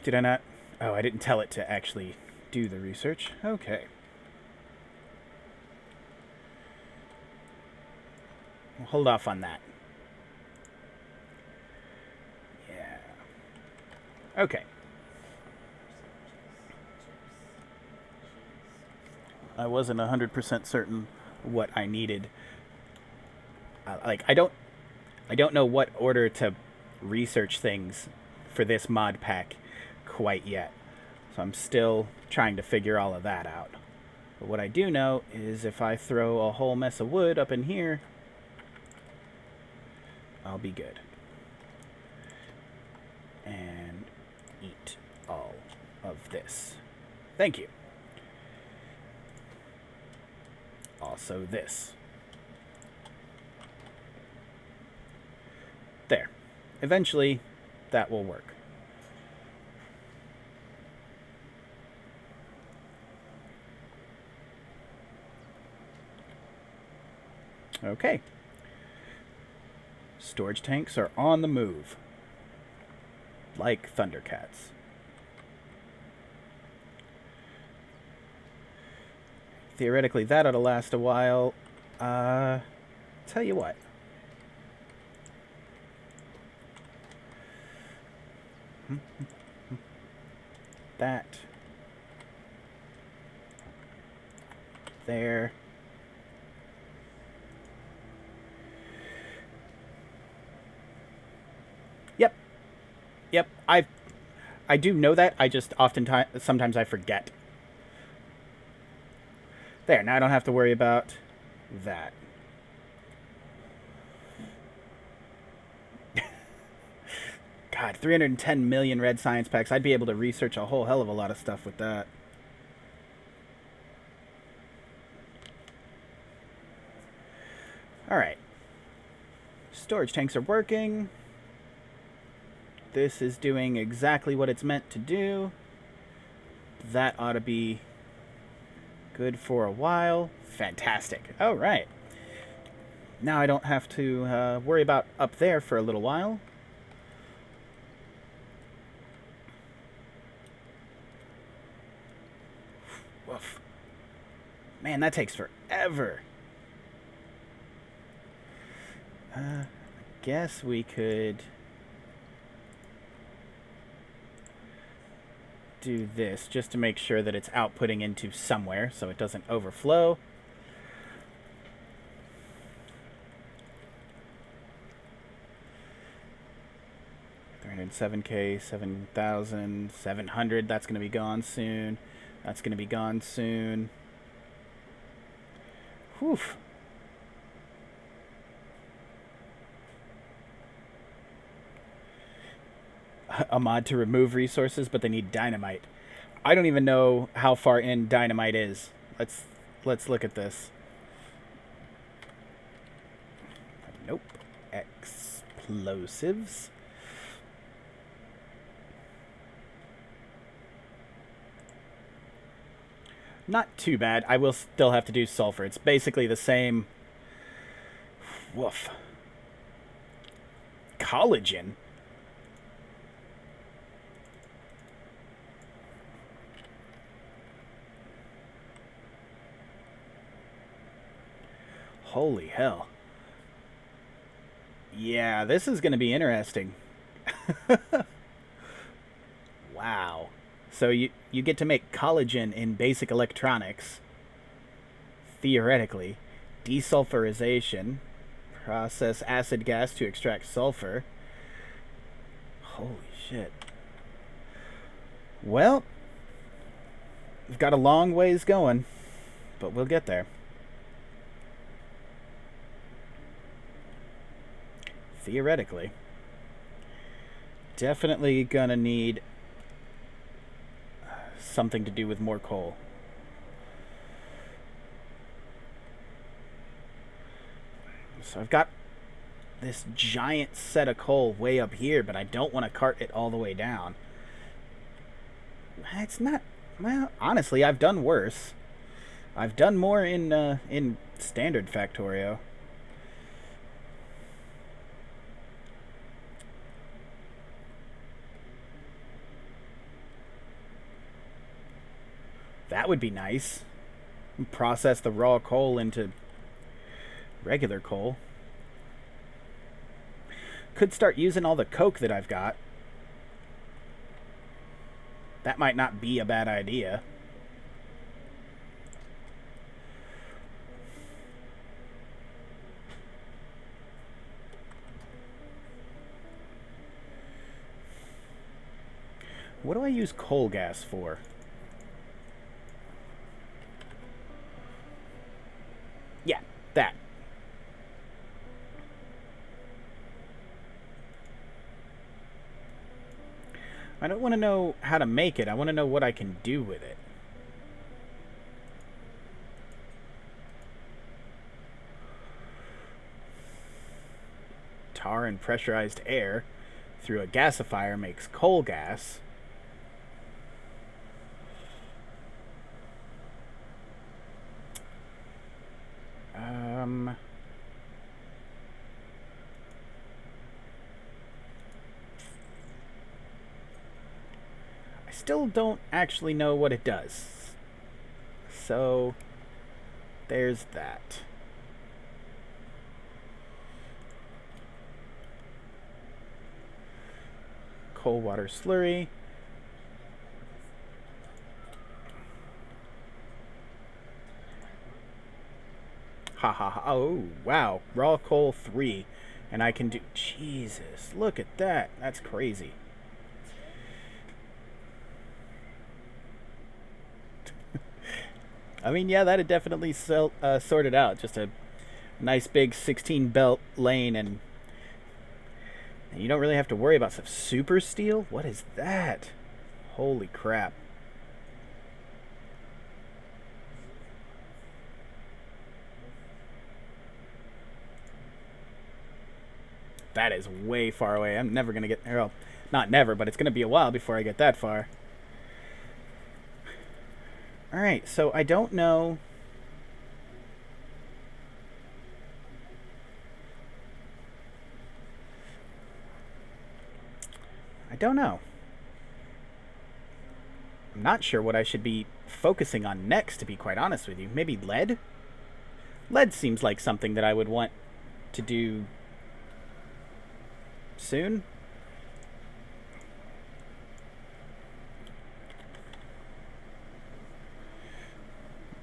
Did I not? Oh, I didn't tell it to actually do the research. Okay. We'll hold off on that. Yeah. Okay. I wasn't 100% certain what I needed. I don't know what order to research things for this mod pack quite yet. So I'm still trying to figure all of that out. But what I do know is if I throw a whole mess of wood up in here, I'll be good. And eat all of this. Thank you. Also this. There. Eventually, that will work. Okay. Storage tanks are on the move. Like Thundercats. Theoretically, that ought to last a while. Tell you what. That. There. Yep. Yep. I do know that. I just sometimes I forget. There. Now I don't have to worry about that. God, 310 million red science packs. I'd be able to research a whole hell of a lot of stuff with that. Alright. Storage tanks are working. This is doing exactly what it's meant to do. That ought to be good for a while. Fantastic. Alright. Now I don't have to worry about up there for a little while. Woof. Man, that takes forever. I guess we could do this just to make sure that it's outputting into somewhere so it doesn't overflow. $307K, 7,700. That's going to be gone soon. That's going to be gone soon. Whew. A mod to remove resources, but they need dynamite. I don't even know how far in dynamite is. Let's look at this. Nope. Explosives. Not too bad. I will still have to do sulfur. It's basically the same. Woof. Collagen? Holy hell. Yeah, this is going to be interesting. Wow. So you get to make collagen in basic electronics. Theoretically. Desulfurization. Process acid gas to extract sulfur. Holy shit. Well, we've got a long ways going, but we'll get there. Theoretically. Definitely gonna need something to do with more coal. So I've got this giant set of coal way up here, but I don't want to cart it all the way down. It's not... Well, honestly, I've done worse. I've done more in standard Factorio. That would be nice. Process the raw coal into regular coal. Could start using all the coke that I've got. That might not be a bad idea. What do I use coal gas for? Yeah, that. I don't want to know how to make it. I want to know what I can do with it. Tar and pressurized air through a gasifier makes coal gas. I still don't actually know what it does. So, there's that. Cold water slurry. Ha ha ha. Oh, wow. Raw coal 3. And I can do. Jesus, look at that. That's crazy. I mean, yeah, that'd definitely sort it out. Just a nice big 16 belt lane, and you don't really have to worry about stuff. Super steel? What is that? Holy crap. That is way far away. I'm never going to get... Well, not never, but it's going to be a while before I get that far. Alright, so I don't know... I don't know. I'm not sure what I should be focusing on next, to be quite honest with you. Maybe lead? Lead seems like something that I would want to do soon.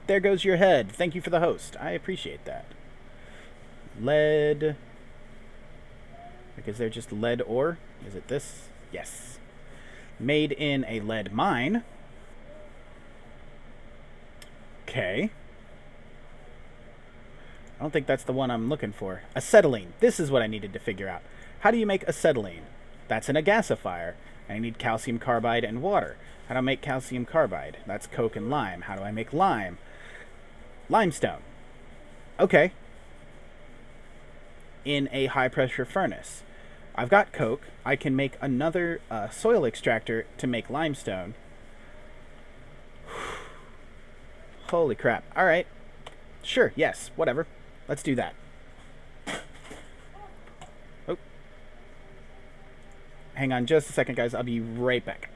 There goes your head. Thank you for the host. I appreciate that. Lead. Like, is there just lead ore? Is it this? Yes. Made in a lead mine. Okay. I don't think that's the one I'm looking for. Acetylene. This is what I needed to figure out. How do you make acetylene? That's in a gasifier. I need calcium carbide and water. How do I make calcium carbide? That's coke and lime. How do I make lime? Limestone. Okay. In a high pressure furnace. I've got coke. I can make another soil extractor to make limestone. Holy crap. Alright. Sure, yes, whatever. Let's do that. Oh. Hang on just a second, guys. I'll be right back.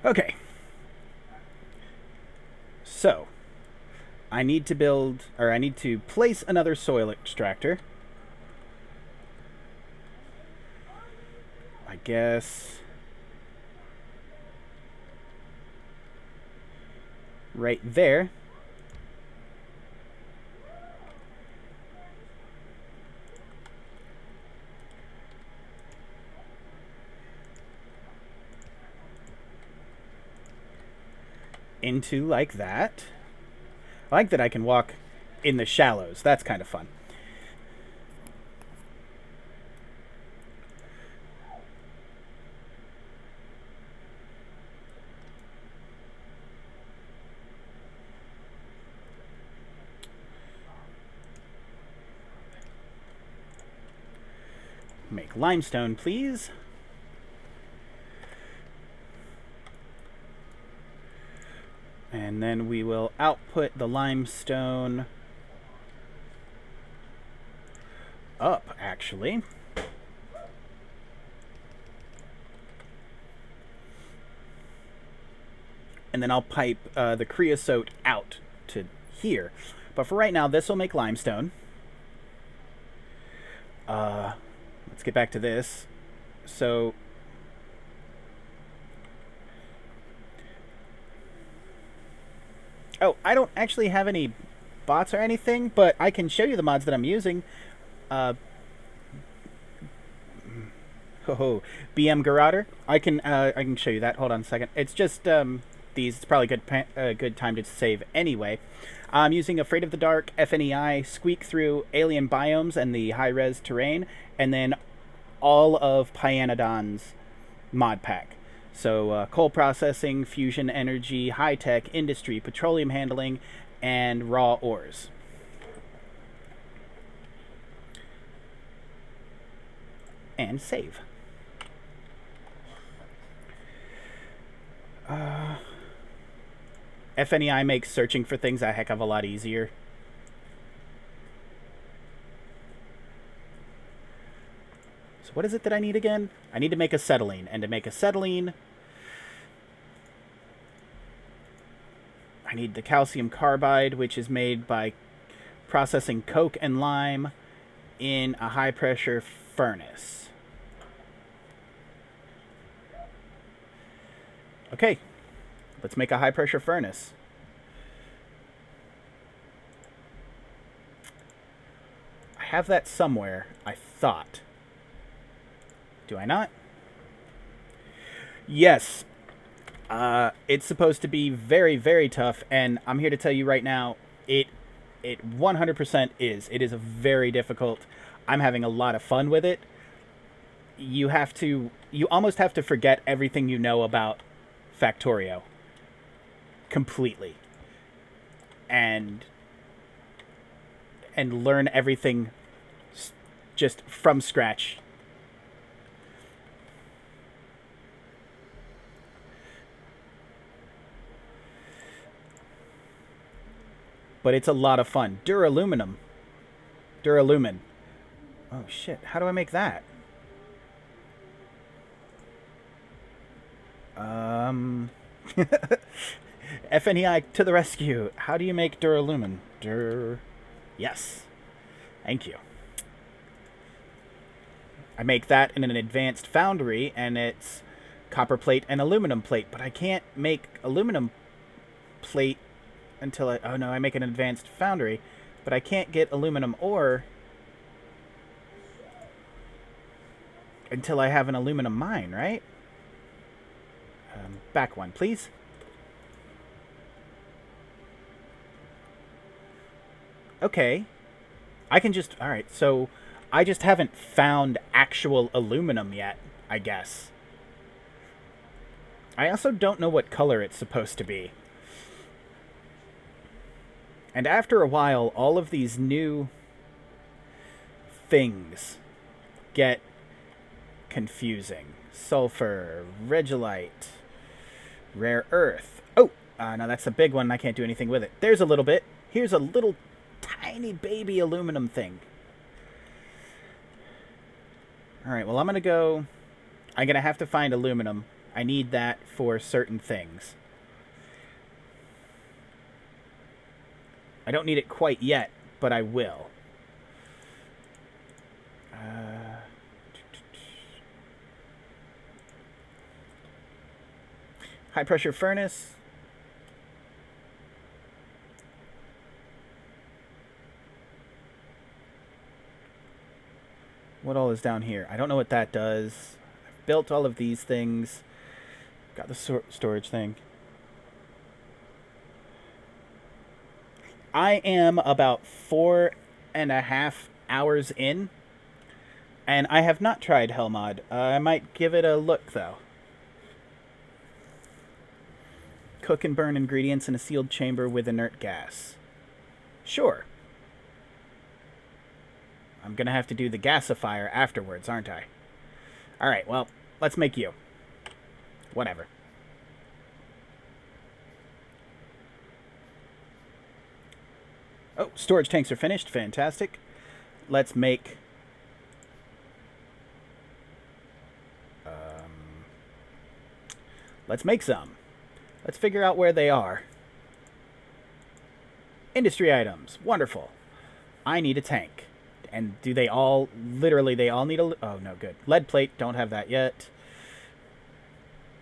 Okay. So, I need to place another soil extractor. I guess right there. Into like that. I like that I can walk in the shallows. That's kind of fun. Make limestone, please. And then we will output the limestone up, actually. And then I'll pipe the creosote out to here. But for right now, this will make limestone. Let's get back to this. So oh, I don't actually have any bots or anything, but I can show you the mods that I'm using. BM Garroter. I can show you that. Hold on a second. It's just these. It's probably good time to save anyway. I'm using Afraid of the Dark, FNEI, Squeak Through, Alien Biomes, and the high res terrain, and then all of Pyanodon's Modpack. So coal processing, fusion energy, high tech, industry, petroleum handling, and raw ores. And save. FNEI makes searching for things a heck of a lot easier. So what is it that I need again? I need to make acetylene. And to make acetylene, I need the calcium carbide, which is made by processing coke and lime in a high-pressure furnace. Okay, let's make a high-pressure furnace. I have that somewhere, I thought. Do I not? Yes. It's supposed to be very, very tough, and I'm here to tell you right now, it 100% is. It is very difficult. I'm having a lot of fun with it. You almost have to forget everything you know about Factorio completely, and learn everything just from scratch. But it's a lot of fun. Duralumin. Oh shit, how do I make that? FNEI to the rescue. How do you make duralumin? Yes. Thank you. I make that in an advanced foundry, and it's copper plate and aluminum plate, but I can't make aluminum plate until I make an advanced foundry, but I can't get aluminum ore until I have an aluminum mine, right? Back one, please. Okay. I can just... Alright, so I just haven't found actual aluminum yet, I guess. I also don't know what color it's supposed to be. And after a while, all of these new things get confusing. Sulfur, regolite, rare earth. Oh, no, that's a big one. I can't do anything with it. There's a little bit. Here's a little tiny baby aluminum thing. All right, well, I'm going to have to find aluminum. I need that for certain things. I don't need it quite yet, but I will. High pressure furnace. What all is down here? I don't know what that does. I've built all of these things. Got the storage thing. I am about 4.5 hours in, and I have not tried Hellmod. I might give it a look, though. Cook and burn ingredients in a sealed chamber with inert gas. Sure. I'm going to have to do the gasifier afterwards, aren't I? Alright, well, let's make you. Whatever. Oh, storage tanks are finished. Fantastic. Let's make... let's make some. Let's figure out where they are. Industry items. Wonderful. I need a tank. And do they all... literally, they all need a... oh, no, good. Lead plate. Don't have that yet.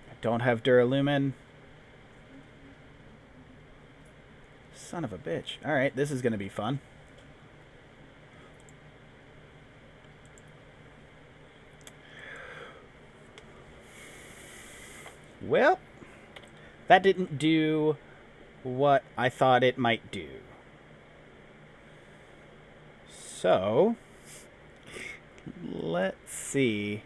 I don't have Duralumin. Son of a bitch. Alright, this is going to be fun. Well, that didn't do what I thought it might do. So, let's see.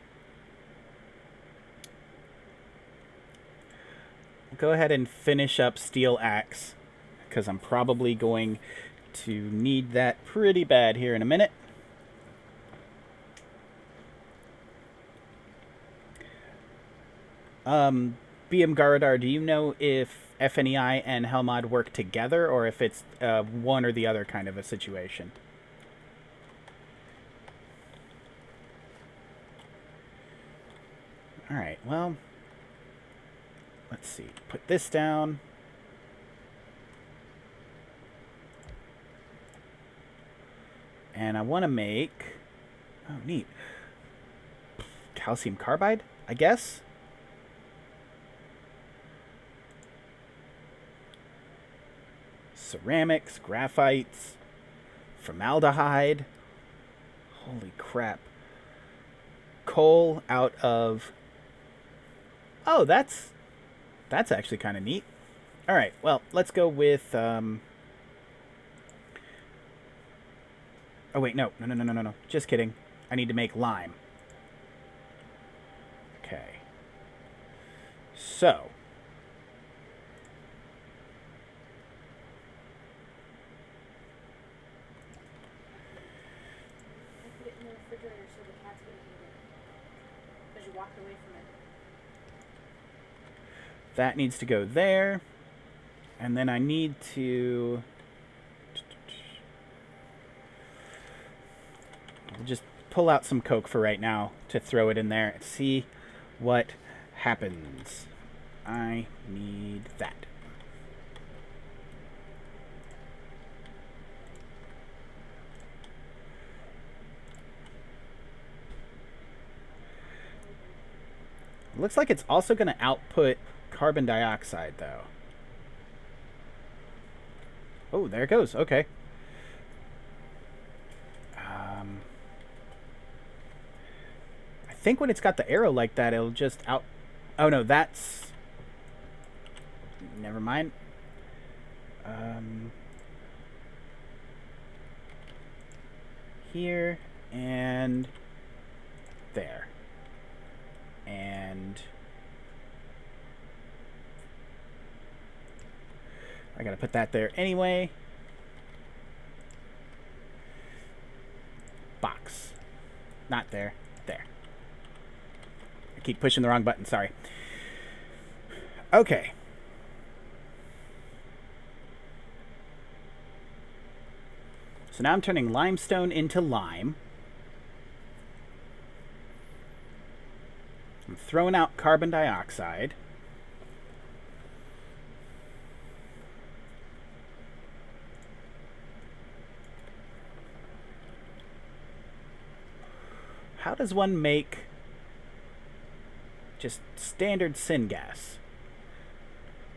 Go ahead and finish up Steel Axe, because I'm probably going to need that pretty bad here in a minute. BM Garadar, do you know if FNEI and Hellmod work together, or if it's one or the other kind of a situation? Alright, well, let's see. Put this down. And I want to make... oh, neat. Calcium carbide, I guess? Ceramics, graphites, formaldehyde. Holy crap. Coal out of... oh, that's actually kind of neat. Alright, well, let's go with... oh, wait, no. Just kidding. I need to make lime. Okay. So. I put it in the refrigerator so the cats wouldn't eat it. Because you walked away from it. That needs to go there. And then I need to... just pull out some Coke for right now to throw it in there and see what happens. I need that. Looks like it's also going to output carbon dioxide, though. Oh, there it goes. Okay. I think when it's got the arrow like that, it'll just out... oh, no, that's... never mind. Here and there. And... I gotta put that there anyway. Box. Not there. There. I keep pushing the wrong button, sorry. Okay. So now I'm turning limestone into lime. I'm thrown out carbon dioxide. How does one make just standard syngas?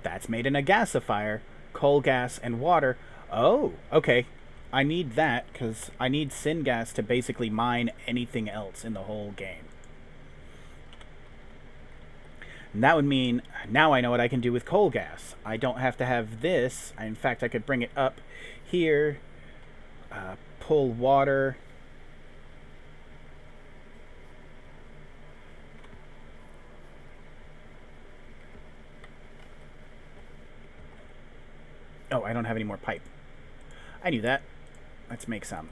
That's made in a gasifier, coal gas and water. Oh, okay. I need that because I need syngas to basically mine anything else in the whole game. And that would mean now I know what I can do with coal gas. I don't have to have this. In fact, I could bring it up here, pull water. Oh, I don't have any more pipe. I knew that. Let's make some.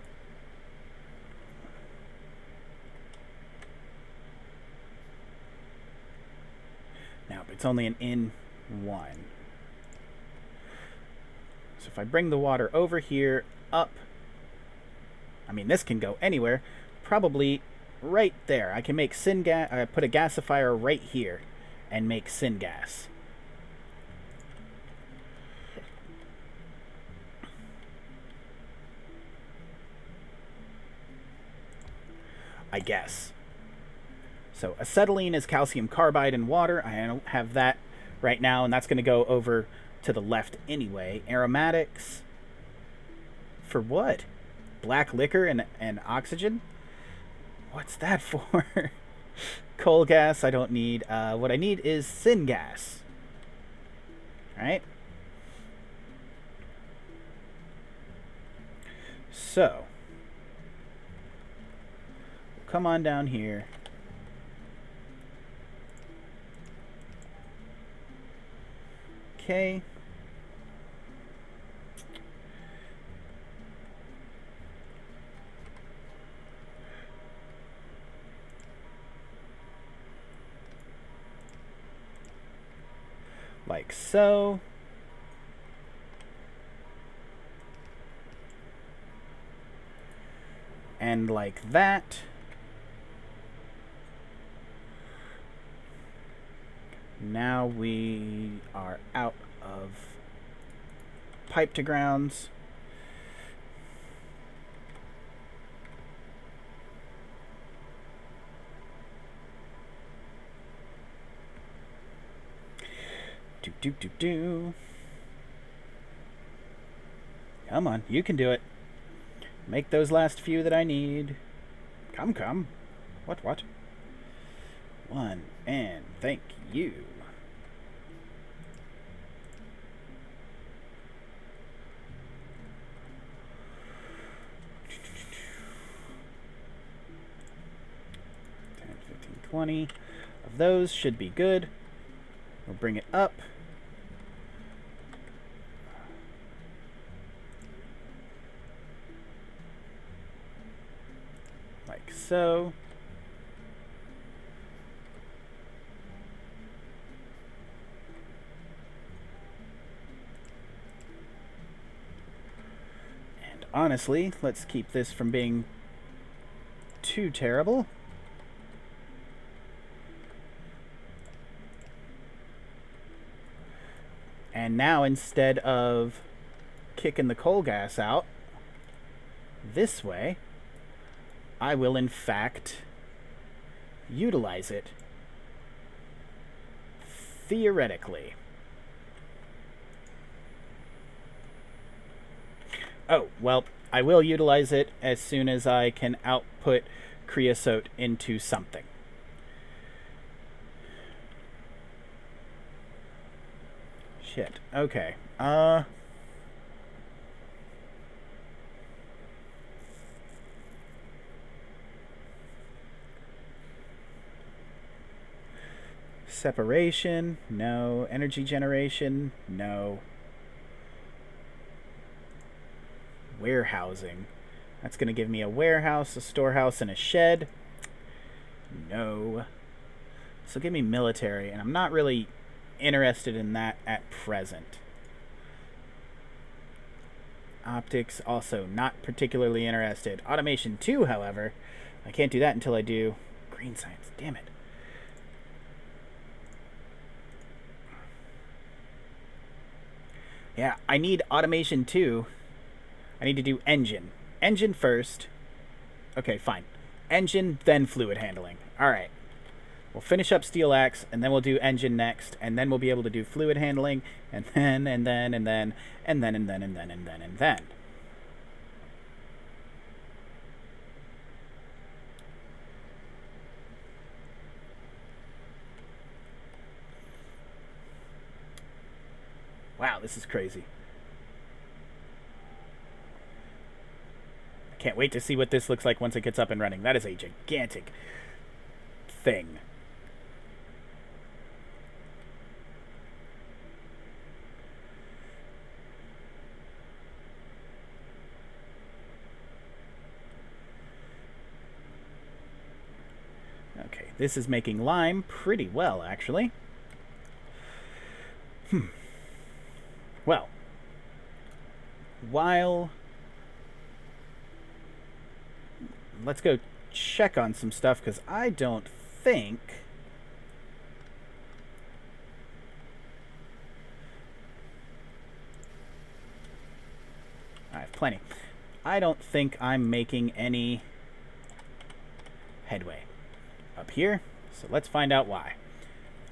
Now, it's only an in one. So if I bring the water over here, up, I mean, this can go anywhere. Probably right there. I can make syngas. Put a gasifier right here and make syngas. I guess. So acetylene is calcium carbide and water. I don't have that right now, and that's going to go over to the left anyway. Aromatics. For what? Black liquor and oxygen? What's that for? Coal gas I don't need. What I need is syngas. Alright? So, come on down here. Okay. Like so. And like that. Now we are out of pipe to grounds. Do. Come on, you can do it. Make those last few that I need. Come. What? One, and thank you. $10, $15, $20 of those should be good. We'll bring it up. Like so. And honestly, let's keep this from being too terrible. And now, instead of kicking the coal gas out this way, I will in fact utilize it. Theoretically. Oh, well, I will utilize it as soon as I can output creosote into something. Shit. Okay. Separation, no. Energy generation, no. Warehousing. That's going to give me a warehouse, a storehouse, and a shed. No. So give me military, and I'm not really interested in that at present. Optics, also not particularly interested. Automation 2, however, I can't do that until I do green science. Damn it. Yeah, I need automation too. I need to do engine. Engine first. Okay, fine. Engine, then fluid handling. All right. We'll finish up steel axe, and then we'll do engine next, and then we'll be able to do fluid handling, and then, and then, and then, and then, and then, and then, and then, and then. Wow, this is crazy. I can't wait to see what this looks like once it gets up and running. That is a gigantic thing. Okay, this is making lime pretty well, actually. Well, while... let's go check on some stuff, because I don't think... I have plenty. I don't think I'm making any headway up here, so let's find out why.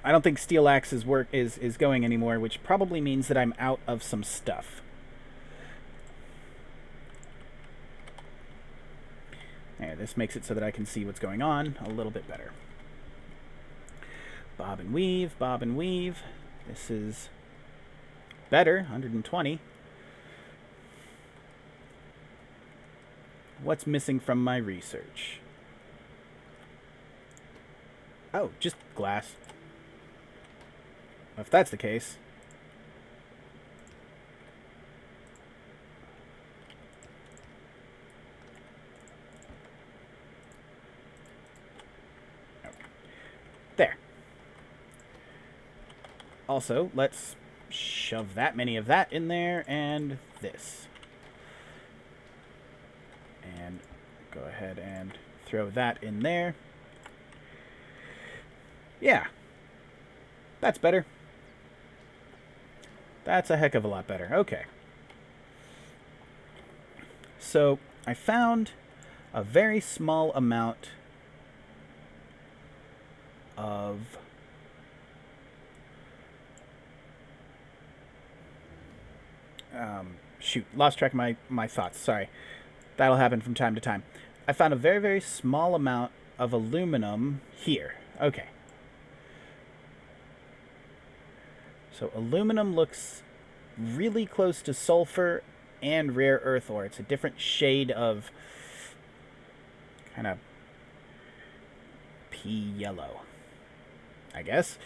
I don't think steel axe's work is going anymore, which probably means that I'm out of some stuff. There, this makes it so that I can see what's going on a little bit better. Bob and weave, bob and weave. This is better, 120. What's missing from my research? Oh, just glass. If that's the case... there. Also, let's shove that many of that in there, and this. And go ahead and throw that in there. Yeah. That's better. That's a heck of a lot better. Okay. So, I found a very small amount of shoot, lost track of my thoughts. Sorry. That'll happen from time to time. I found a very, very small amount of aluminum here. Okay. So aluminum looks really close to sulfur and rare earth ore. It's a different shade of kind of pea yellow, I guess.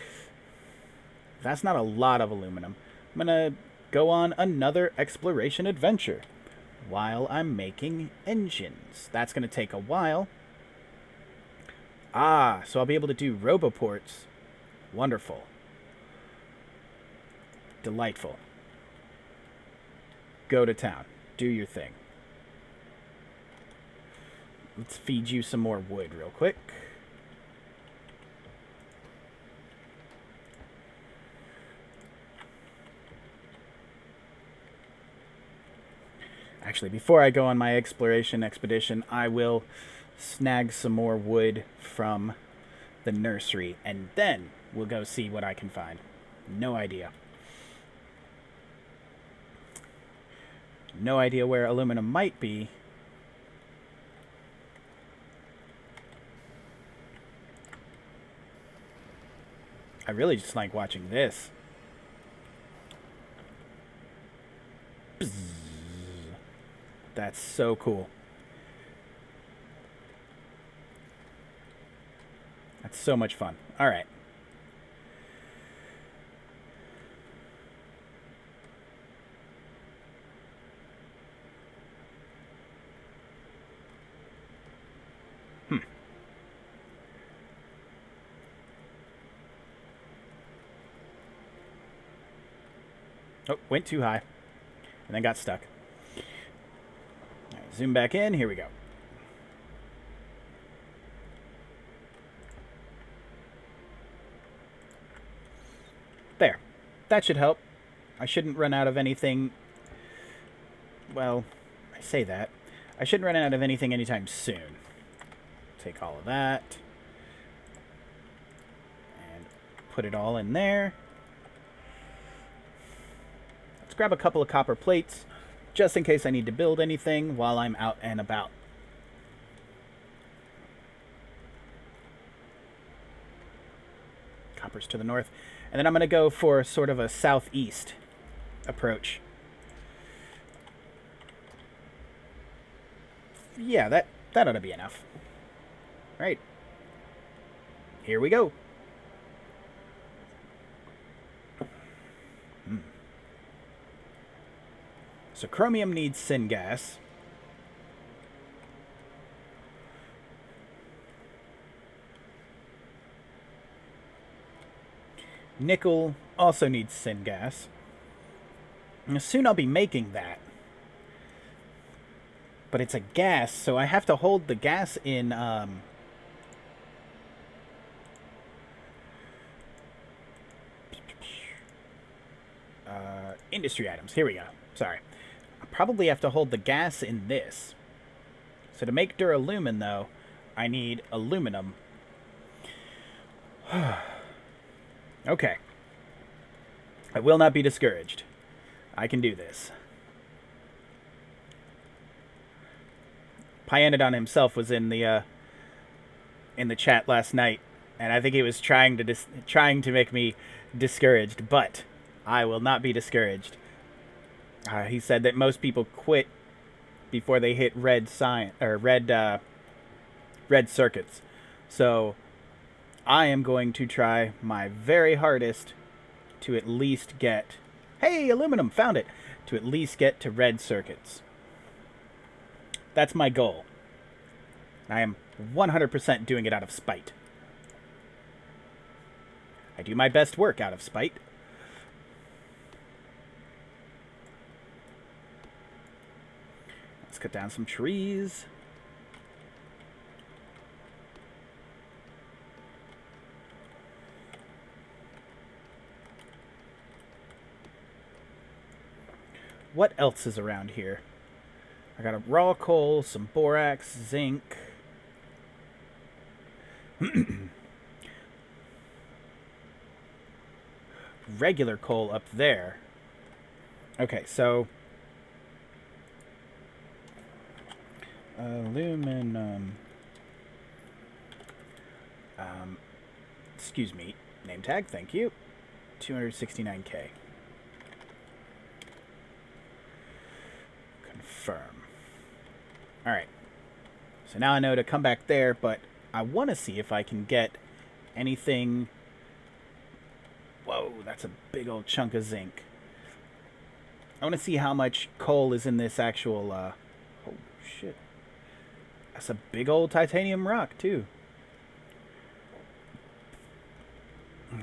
That's not a lot of aluminum. I'm going to go on another exploration adventure while I'm making engines. That's going to take a while. Ah, so I'll be able to do roboports. Wonderful. Delightful. Go to town. Do your thing. Let's feed you some more wood real quick. Actually, before I go on my exploration expedition, I will snag some more wood from the nursery, and then we'll go see what I can find. No idea. No idea where aluminum might be. I really just like watching this. Bzzz. That's so cool. That's so much fun. All right. Oh, went too high. And then got stuck. All right, zoom back in. Here we go. There. That should help. I shouldn't run out of anything. Well, I say that. I shouldn't run out of anything anytime soon. Take all of that. And put it all in there. Let's grab a couple of copper plates, just in case I need to build anything while I'm out and about. Copper's to the north. And then I'm going to go for sort of a southeast approach. Yeah, that ought to be enough. All right. Here we go. So chromium needs syngas. Nickel also needs syngas. And soon I'll be making that. But it's a gas, so I have to hold the gas in industry items. Here we go. Sorry. I probably have to hold the gas in this. So to make duralumin, though, I need aluminum. Okay. I will not be discouraged. I can do this. Pyanodon himself was in the chat last night, and I think he was trying to make me discouraged, but I will not be discouraged. He said that most people quit before they hit red circuits. So I am going to try my very hardest to at least get... Hey, aluminum, found it! To at least get to red circuits. That's my goal. I am 100% doing it out of spite. I do my best work out of spite. Let's cut down some trees. What else is around here? I got a raw coal, some borax, zinc. Regular coal up there. Okay, so aluminum. Excuse me. Name tag, thank you. 269K. Confirm. Alright. So now I know to come back there, but I want to see if I can get anything... Whoa, that's a big old chunk of zinc. I want to see how much coal is in this actual... Oh, shit. That's a big old titanium rock, too.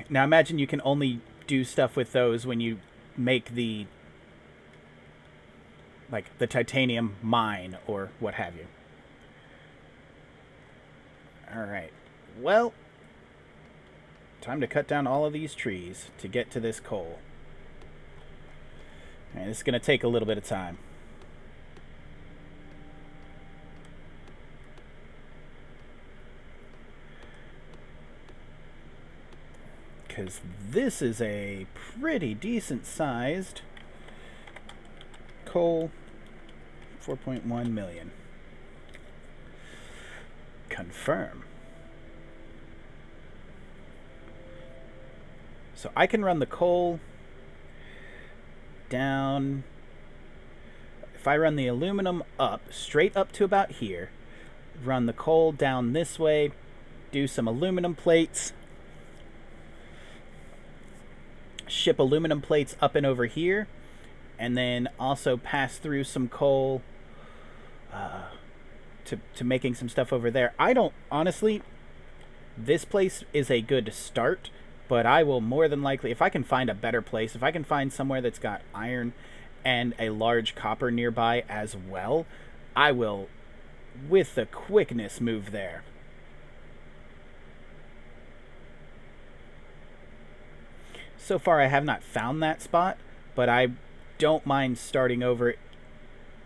Now imagine you can only do stuff with those when you make the... like, the titanium mine, or what have you. Alright. Well, time to cut down all of these trees to get to this coal. And this is going to take a little bit of time. Because this is a pretty decent sized coal. 4.1 million. Confirm. So I can run the coal down. If I run the aluminum up, straight up to about here, run the coal down this way, do some aluminum plates, ship aluminum plates up and over here, and then also pass through some coal to making some stuff over there. I don't, honestly, this place is a good start, but I will more than likely, if I can find a better place, if I can find somewhere that's got iron and a large copper nearby as well, I will, with the quickness, move there. So far I have not found that spot, but I don't mind starting over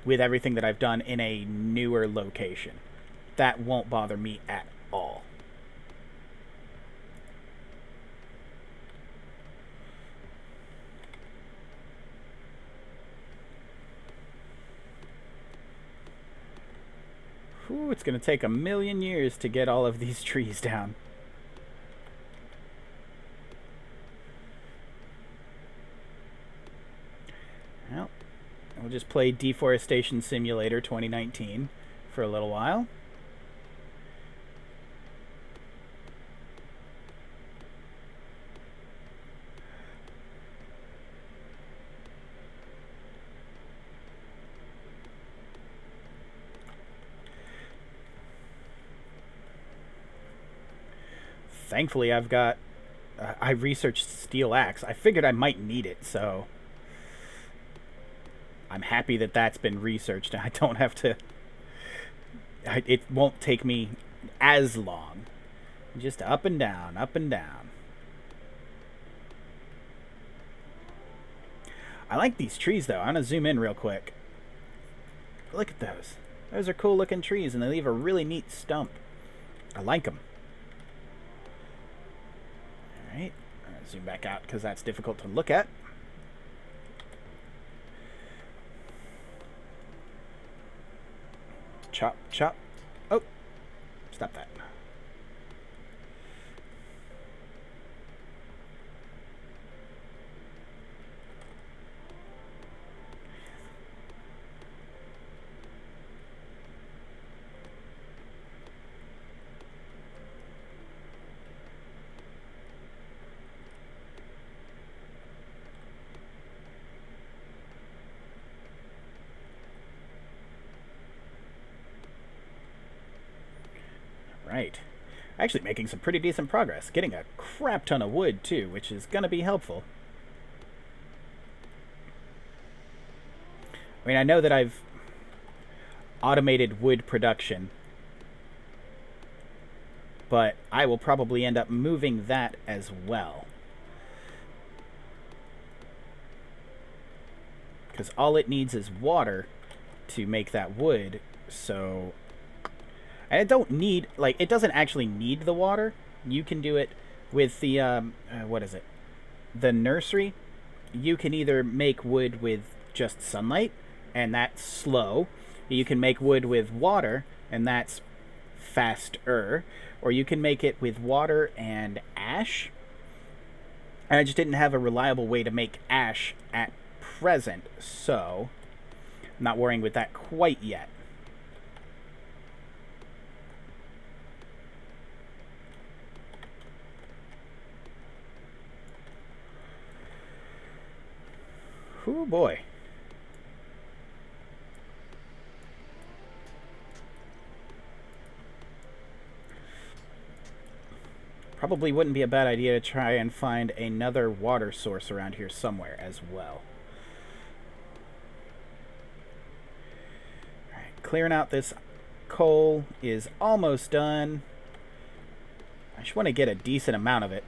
with everything that I've done in a newer location. That won't bother me at all. Whew, it's going to take 1,000,000 years to get all of these trees down. Well, we'll just play Deforestation Simulator 2019 for a little while. Thankfully, I've got. I researched steel axe. I figured I might need it, so I'm happy that that's been researched. I don't have to. It won't take me as long. Just up and down, up and down. I like these trees, though. I'm going to zoom in real quick. Look at those. Those are cool looking trees, and they leave a really neat stump. I like them. Alright, I'm going to zoom back out because that's difficult to look at. Chop, chop. Oh, stop that. Right. Actually making some pretty decent progress. Getting a crap ton of wood, too, which is going to be helpful. I mean, I know that I've automated wood production, but I will probably end up moving that as well. Because all it needs is water to make that wood, so... And it don't need, like, it doesn't actually need the water. You can do it with the, what is it? The nursery. You can either make wood with just sunlight, and that's slow. You can make wood with water, and that's faster. Or you can make it with water and ash. And I just didn't have a reliable way to make ash at present, so I'm not worrying with that quite yet. Oh boy. Probably wouldn't be a bad idea to try and find another water source around here somewhere as well. Alright, clearing out this coal is almost done. I just want to get a decent amount of it.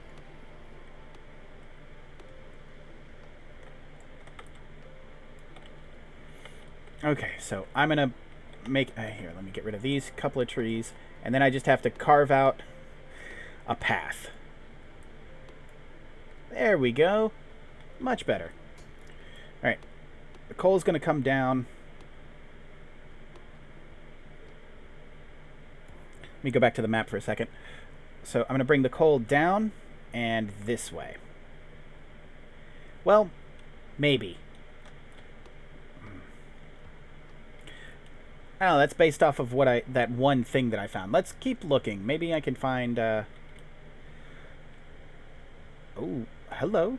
Okay, so I'm going to make... here, let me get rid of these couple of trees. And then I just have to carve out a path. There we go. Much better. Alright, the coal is going to come down. Let me go back to the map for a second. So I'm going to bring the coal down and this way. Well, maybe. Oh, that's based off of what that one thing that I found. Let's keep looking. Maybe I can find, Oh, hello.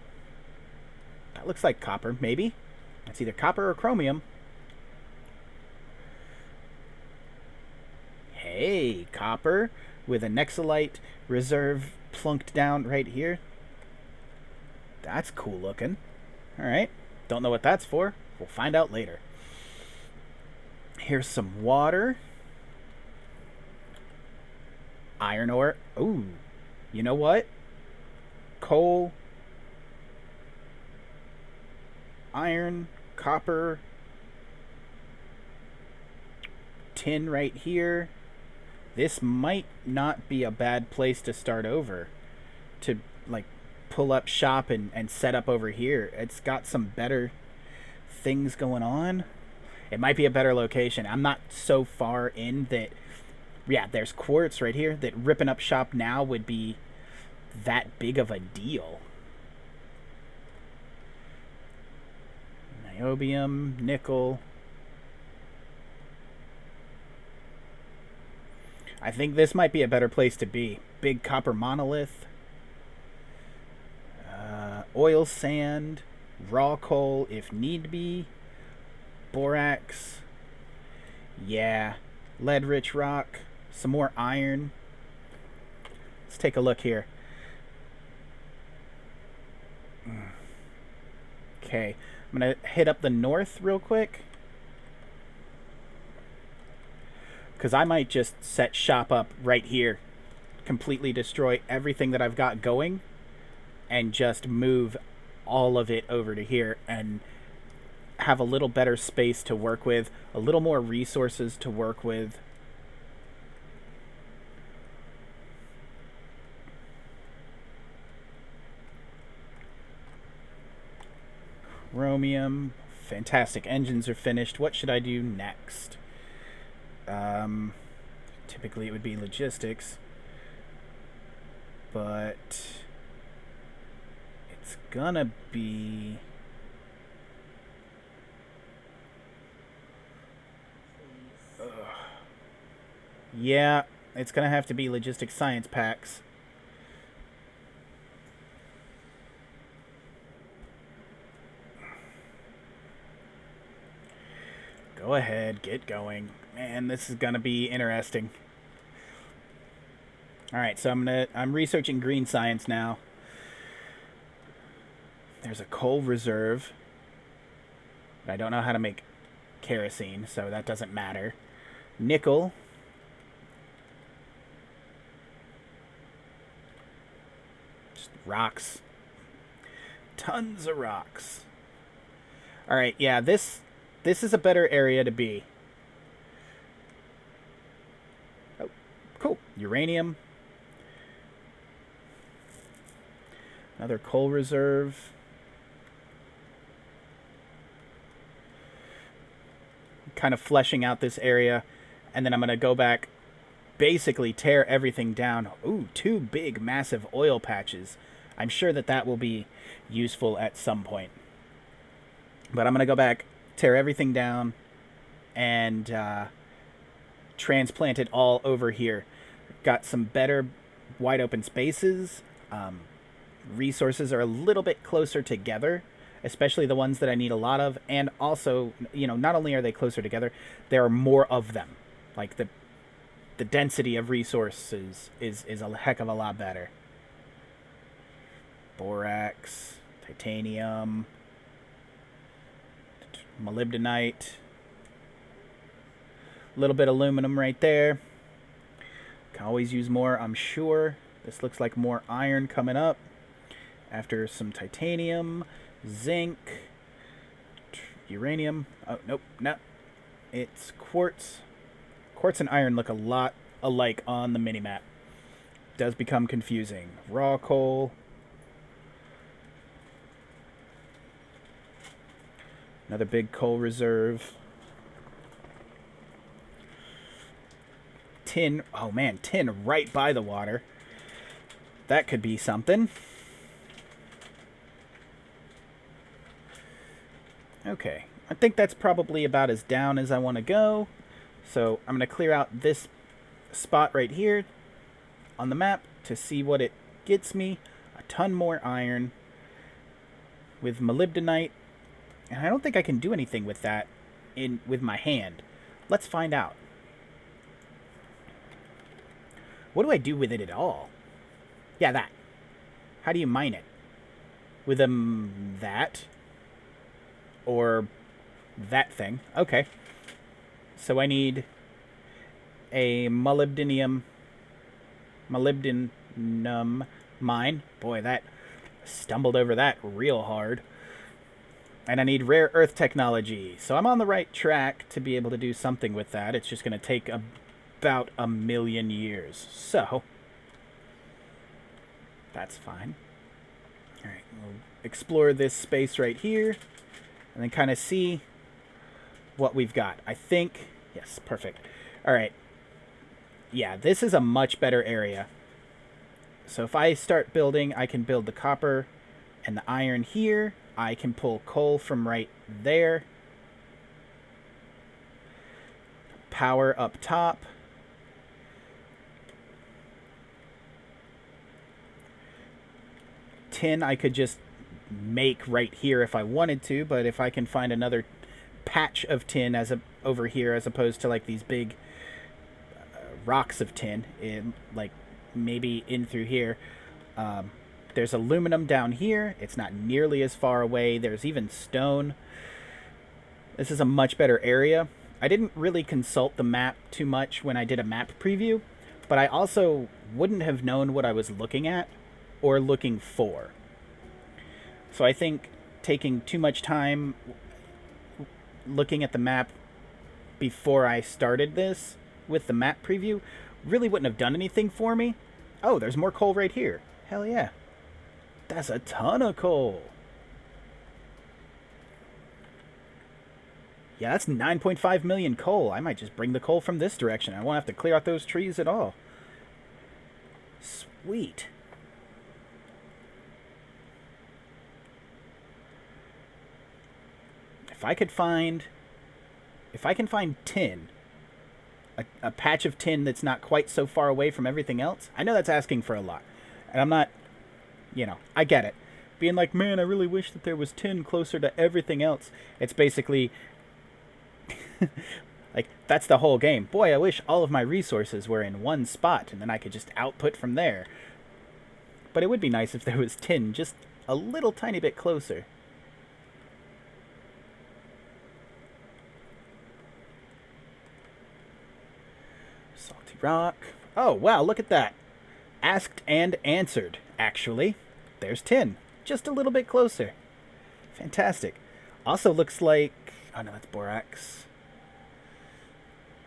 That looks like copper, maybe. It's either copper or chromium. Hey, copper with a Nexolite reserve plunked down right here. That's cool looking. Alright. Don't know what that's for. We'll find out later. Here's some water. Iron ore. Ooh. You know what? Coal. iron, copper, tin right here. This might not be a bad place to start over. To, like, pull up shop and set up over here. It's got some better things going on. It might be a better location. I'm not so far in that. Yeah, there's quartz right here. That ripping up shop now would be that big of a deal. Niobium, nickel. I think this might be a better place to be. Big copper monolith. Oil sand. Raw coal if need be. Borax. Yeah. Lead rich rock. Some more iron. Let's take a look here. Okay. I'm going to hit up the north real quick. Because I might just set shop up right here. Completely destroy everything that I've got going. And just move all of it over to here. And have a little better space to work with. A little more resources to work with. Chromium. Fantastic. Engines are finished. What should I do next? Typically it would be logistics. But it's gonna be... Yeah, it's gonna have to be logistics science packs. Go ahead, get going. Man, this is gonna be interesting. Alright, so I'm researching green science now. There's a coal reserve. But I don't know how to make kerosene, so that doesn't matter. Nickel. Just rocks. Tons of rocks. Alright, yeah, this is a better area to be. Oh, cool. Uranium. Another coal reserve. Kind of fleshing out this area. And then I'm going to go back, basically tear everything down. Ooh, 2 big, massive oil patches. I'm sure that will be useful at some point. But I'm going to go back, tear everything down, and transplant it all over here. Got some better wide open spaces. Resources are a little bit closer together, especially the ones that I need a lot of. And also, you know, not only are they closer together, there are more of them. Like the density of resources is a heck of a lot better. Borax, titanium, molybdenite, a little bit of aluminum right there. Can always use more, I'm sure. This looks like more iron coming up after some titanium, zinc, uranium. Oh, nope, no. It's quartz. Quartz and iron look a lot alike on the minimap. Does become confusing. Raw coal. Another big coal reserve. Tin. Oh man, tin right by the water. That could be something. Okay. I think that's probably about as down as I want to go. So I'm going to clear out this spot right here on the map to see what it gets me. A ton more iron with molybdenite. And I don't think I can do anything with that with my hand. Let's find out. What do I do with it at all? Yeah, that. How do you mine it? With that? Or that thing. Okay. So I need a molybdenum mine. Boy, that stumbled over that real hard. And I need rare earth technology. So I'm on the right track to be able to do something with that. It's just going to take about 1,000,000 years. So, that's fine. Alright, we'll explore this space right here. And then kind of see what we've got. I think... Yes, perfect. Alright. Yeah, this is a much better area. So if I start building, I can build the copper and the iron here. I can pull coal from right there. Power up top. Tin I could just make right here if I wanted to, but if I can find another patch of tin over here as opposed to like these big rocks of tin, like maybe in through here. There's aluminum down here. It's not nearly as far away. There's even stone. This is a much better area. I didn't really consult the map too much when I did a map preview, but I also wouldn't have known what I was looking at or looking for. So I think taking too much time looking at the map before I started this with the map preview really wouldn't have done anything for me. Oh, there's more coal right here. Hell yeah. That's a ton of coal. Yeah, that's 9.5 million coal. I might just bring the coal from this direction. I won't have to clear out those trees at all. Sweet. If I can find tin, a patch of tin that's not quite so far away from everything else, I know that's asking for a lot. And I'm not, I get it. Being like, man, I really wish that there was tin closer to everything else. It's basically, like, that's the whole game. Boy, I wish all of my resources were in one spot, and then I could just output from there. But it would be nice if there was tin just a little tiny bit closer. Salty rock. Oh, wow, look at that. Asked and answered, actually. There's tin. Just a little bit closer. Fantastic. Also looks like... Oh, no, that's borax.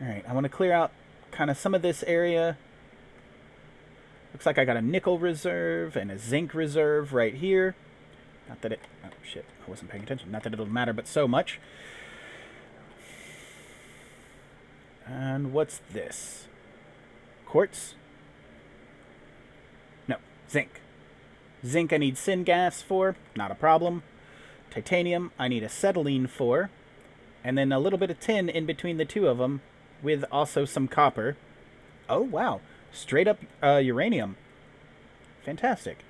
Alright, I want to clear out kind of some of this area. Looks like I got a nickel reserve and a zinc reserve right here. Not that it... Oh, shit. I wasn't paying attention. Not that it'll matter, but so much. And what's this? Quartz? No, zinc. Zinc I need syngas for, not a problem. Titanium I need acetylene for. And then a little bit of tin in between the two of them with also some copper. Oh, wow. Straight up uranium. Fantastic.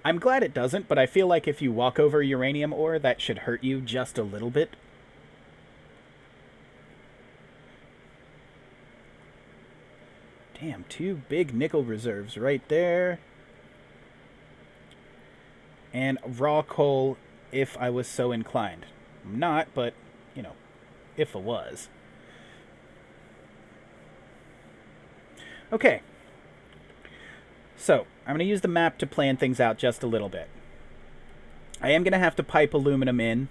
I'm glad it doesn't, but I feel like if you walk over uranium ore, that should hurt you just a little bit. Damn, 2 big nickel reserves right there. And raw coal if I was so inclined. I'm not, but, if I was. Okay. So, I'm going to use the map to plan things out just a little bit. I am going to have to pipe aluminum in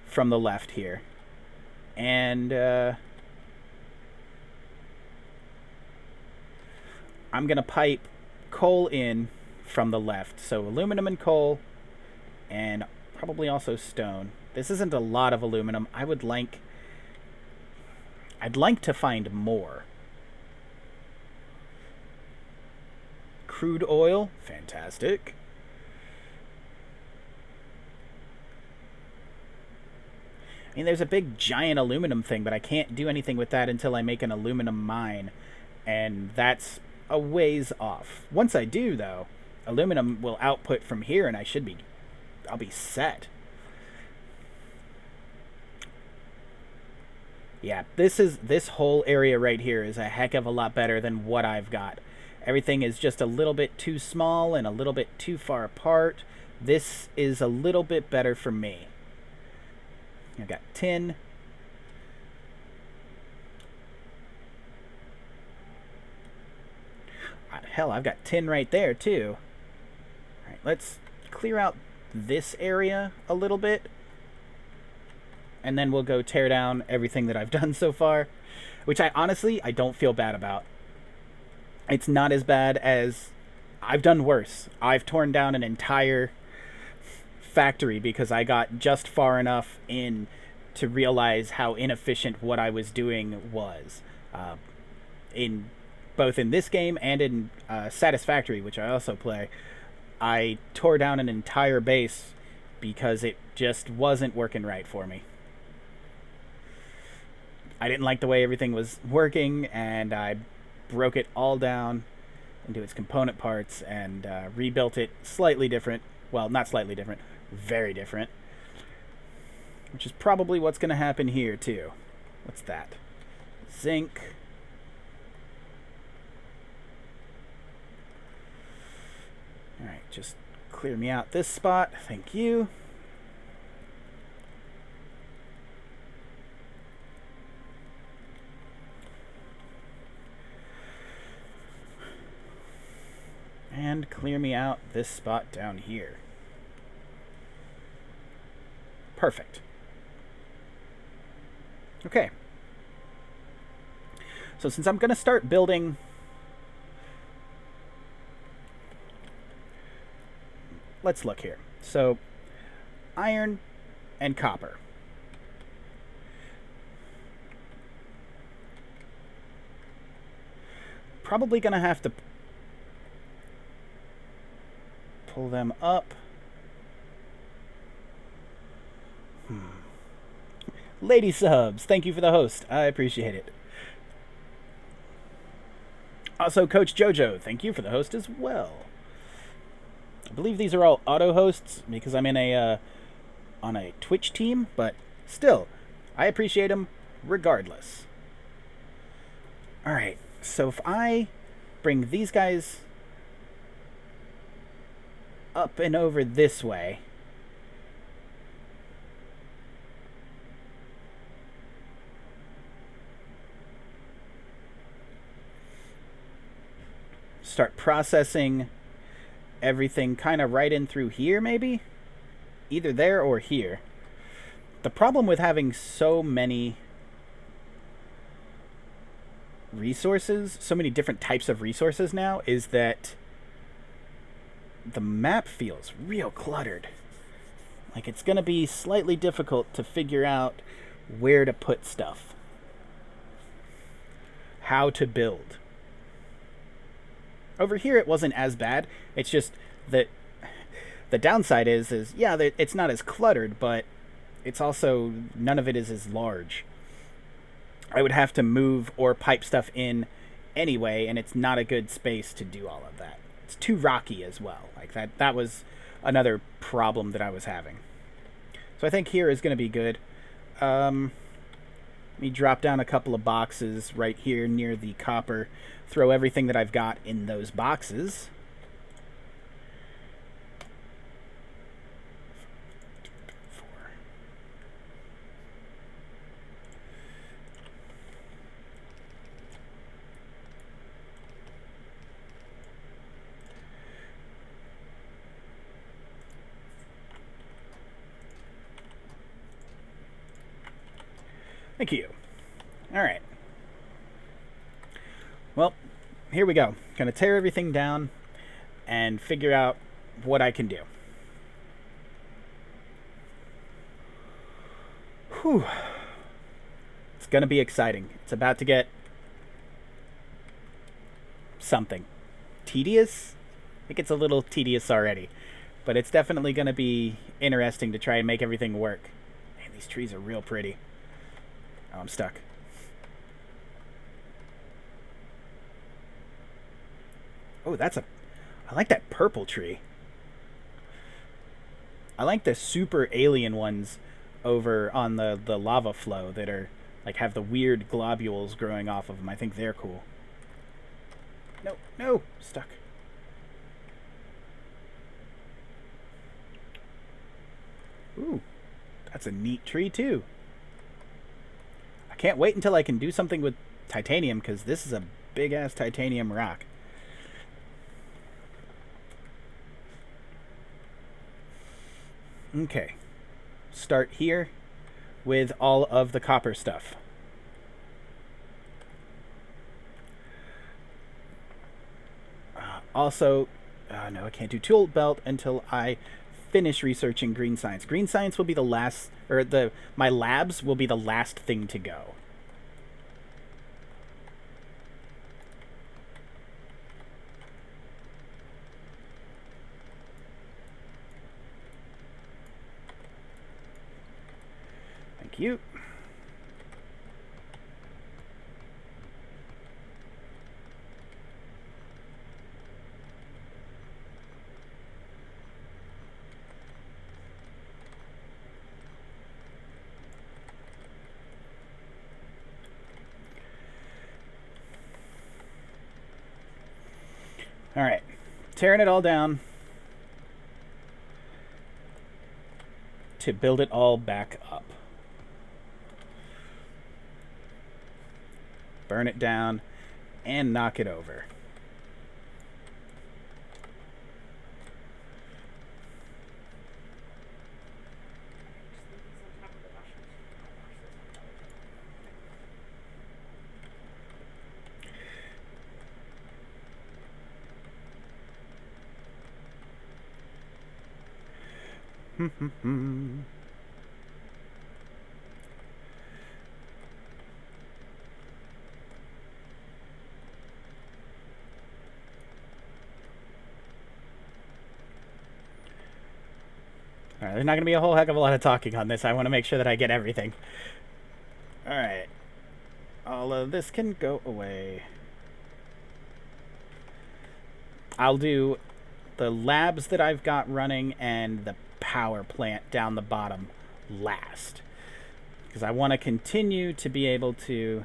from the left here. And, I'm going to pipe coal in from the left. So aluminum and coal, and probably also stone. This isn't a lot of aluminum. I'd like to find more. Crude oil, fantastic. I mean, there's a big giant aluminum thing, but I can't do anything with that until I make an aluminum mine. And that's a ways off. Once I do, though, aluminum will output from here, and I'll be set. Yeah, this whole area right here is a heck of a lot better than what I've got. Everything is just a little bit too small and a little bit too far apart. This is a little bit better for me. I've got tin. Hell, I've got tin right there, too. Alright, let's clear out this area a little bit, and then we'll go tear down everything that I've done so far, which I don't feel bad about. It's not as bad as I've done worse. I've torn down an entire factory because I got just far enough in to realize how inefficient what I was doing was. In both in this game and in Satisfactory, which I also play, I tore down an entire base because it just wasn't working right for me. I didn't like the way everything was working, and I broke it all down into its component parts and rebuilt it slightly different. Well, not slightly different, very different. Which is probably what's going to happen here, too. What's that? Zinc. Alright, just clear me out this spot. Thank you. And clear me out this spot down here. Perfect. Okay. So since I'm going to start building... Let's look here. So, iron and copper. Probably going to have to pull them up. Lady Subs, thank you for the host. I appreciate it. Also, Coach Jojo, thank you for the host as well. I believe these are all auto hosts because I'm in on a Twitch team, but still, I appreciate them regardless. All right, so if I bring these guys up and over this way, start processing everything kind of right in through here, maybe? Either there or here. The problem with having so many resources, so many different types of resources now, is that the map feels real cluttered. Like it's going to be slightly difficult to figure out where to put stuff. How to build. Over here, it wasn't as bad. It's just that the downside is yeah, it's not as cluttered, but it's also, none of it is as large. I would have to move or pipe stuff in anyway, and it's not a good space to do all of that. It's too rocky as well. Like that was another problem that I was having. So I think here is going to be good. Let me drop down a couple of boxes right here near the copper. Throw everything that I've got in those boxes. Thank you. All right. Well, here we go. Gonna tear everything down and figure out what I can do. Whew. It's gonna be exciting. It's about to get something. Tedious? I think it's a little tedious already. But it's definitely gonna be interesting to try and make everything work. Man, these trees are real pretty. Oh, I'm stuck. Oh, I like that purple tree. I like the super alien ones over on the lava flow that are, like, have the weird globules growing off of them. I think they're cool. No, stuck. Ooh, that's a neat tree, too. I can't wait until I can do something with titanium, because this is a big-ass titanium rock. Okay. Start here with all of the copper stuff. Also, no, I can't do tool belt until I finish researching green science. Green science will be the last, or my labs will be the last thing to go. Thank you. All right, tearing it all down to build it all back up. Burn it down and knock it over. Alright, there's not going to be a whole heck of a lot of talking on this. I want to make sure that I get everything. Alright. All of this can go away. I'll do the labs that I've got running and the power plant down the bottom last. Because I want to continue to be able to...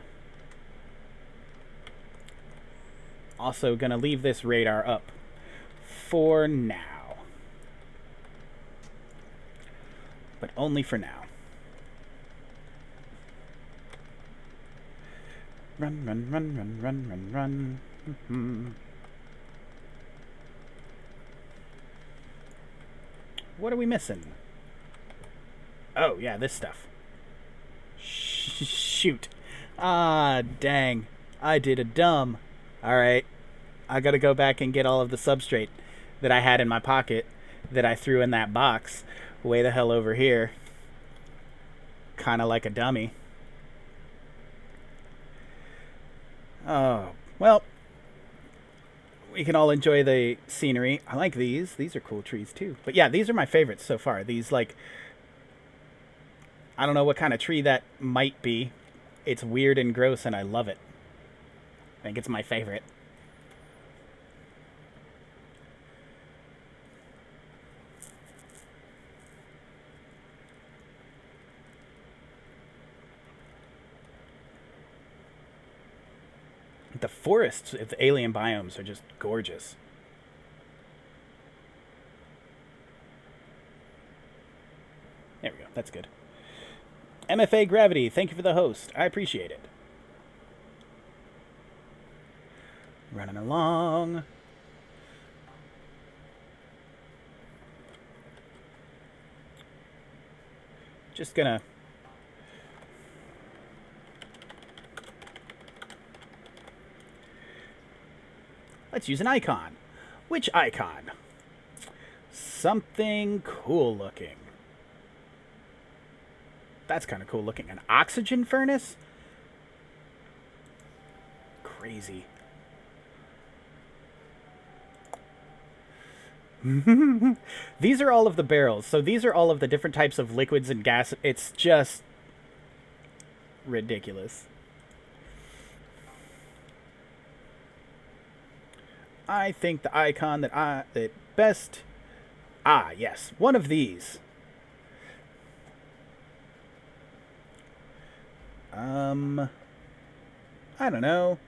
Also going to leave this radar up for now. But only for now. Run, run, run, run, run, run, run. Mm-hmm. What are we missing? Oh, yeah, this stuff. Shoot. Ah, dang. I did a dumb. Alright. I gotta go back and get all of the substrate that I had in my pocket that I threw in that box. Way the hell over here. Kind of like a dummy. Oh, well, we can all enjoy the scenery. I like these. These are cool trees too. But yeah, these are my favorites so far. These, like, I don't know what kind of tree that might be. It's weird and gross and I love it. I think it's my favorite. The forests of the alien biomes are just gorgeous. There we go. That's good. MFA Gravity, thank you for the host. I appreciate it. Running along. Just gonna... Let's use an icon. Which icon? Something cool looking. That's kind of cool looking. An oxygen furnace? Crazy. These are all of the barrels. So these are all of the different types of liquids and gas. It's just ridiculous. I think the icon that best... Ah, yes. One of these. I don't know.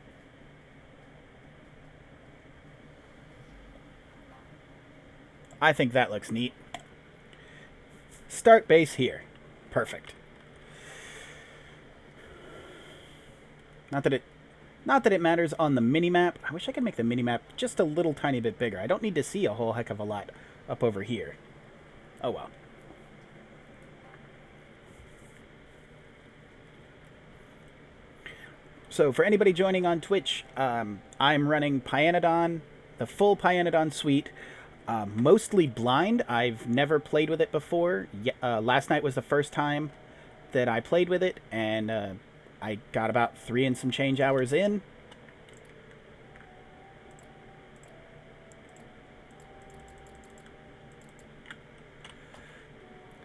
I think that looks neat. Start base here. Perfect. Not that it matters on the mini-map. I wish I could make the mini-map just a little tiny bit bigger. I don't need to see a whole heck of a lot up over here. Oh well. So for anybody joining on Twitch, I'm running Pyanodon, the full Pyanodon suite, mostly blind. I've never played with it before. Last night was the first time that I played with it, and I got about 3 and some change hours in.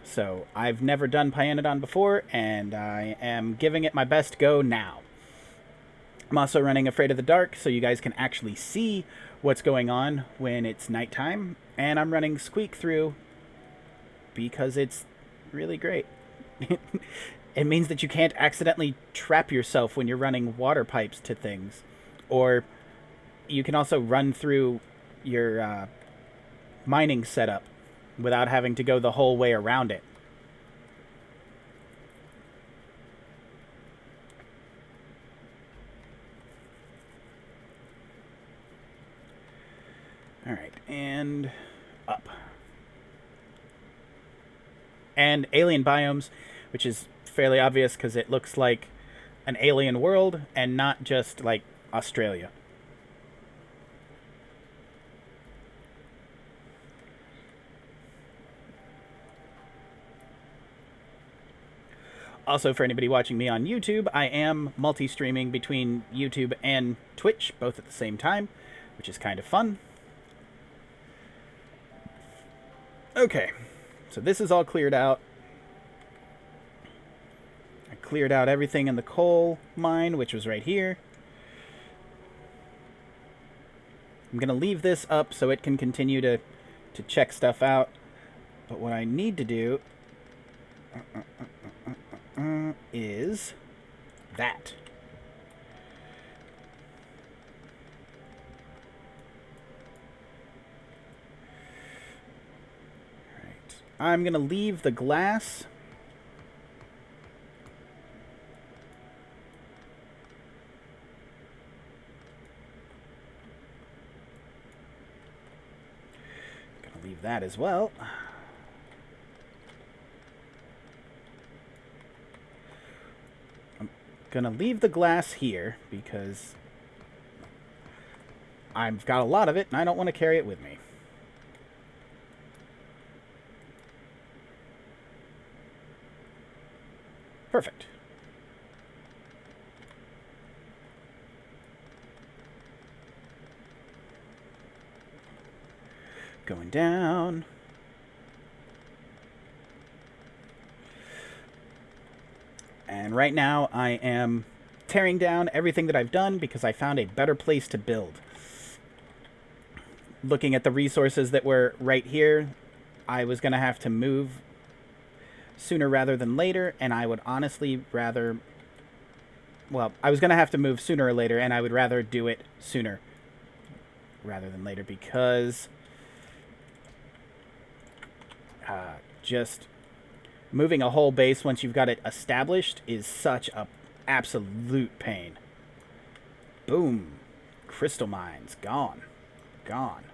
So I've never done Pyanodon before, and I am giving it my best go now. I'm also running Afraid of the Dark, so you guys can actually see what's going on when it's nighttime. And I'm running Squeak Through because it's really great. It means that you can't accidentally trap yourself when you're running water pipes to things. Or you can also run through your mining setup without having to go the whole way around it. Alright, and up. And alien biomes, which is fairly obvious because it looks like an alien world and not just like Australia. Also, for anybody watching me on YouTube, I am multi-streaming between YouTube and Twitch, both at the same time, which is kind of fun. Okay, so this is all cleared out. I cleared out everything in the coal mine, which was right here. I'm going to leave this up so it can continue to check stuff out. But what I need to do is that. Right. I'm going to leave the glass. Going to leave that as well. Gonna leave the glass here because I've got a lot of it and I don't want to carry it with me. Perfect. Going down. And right now I am tearing down everything that I've done because I found a better place to build. Looking at the resources that were right here, I was going to have to move sooner rather than later, and I would honestly rather... Well, I was going to have to move sooner or later, and I would rather do it sooner rather than later because... just... moving a whole base once you've got it established is such a absolute pain. Boom. Crystal mines. Gone. Gone.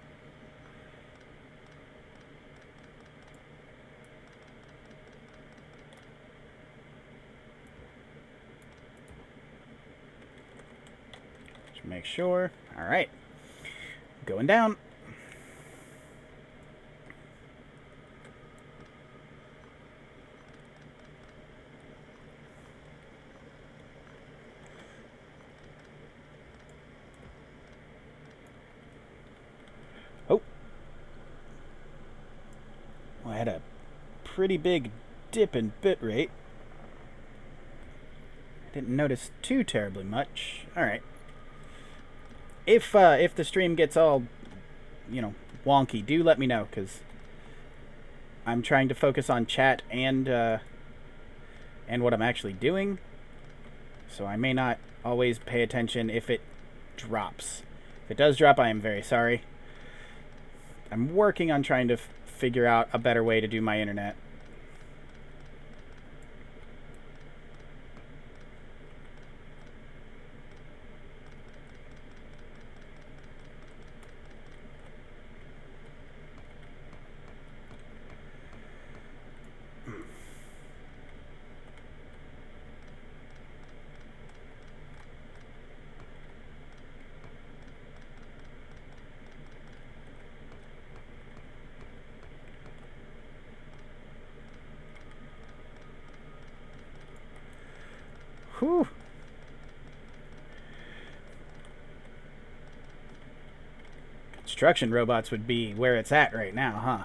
Just make sure. Alright. Going down. I had a pretty big dip in bitrate. Didn't notice too terribly much. Alright. If the stream gets all, wonky, do let me know, because I'm trying to focus on chat and what I'm actually doing. So I may not always pay attention if it drops. If it does drop, I am very sorry. I'm working on trying to figure out a better way to do my internet. Whew. Construction robots would be where it's at right now, huh?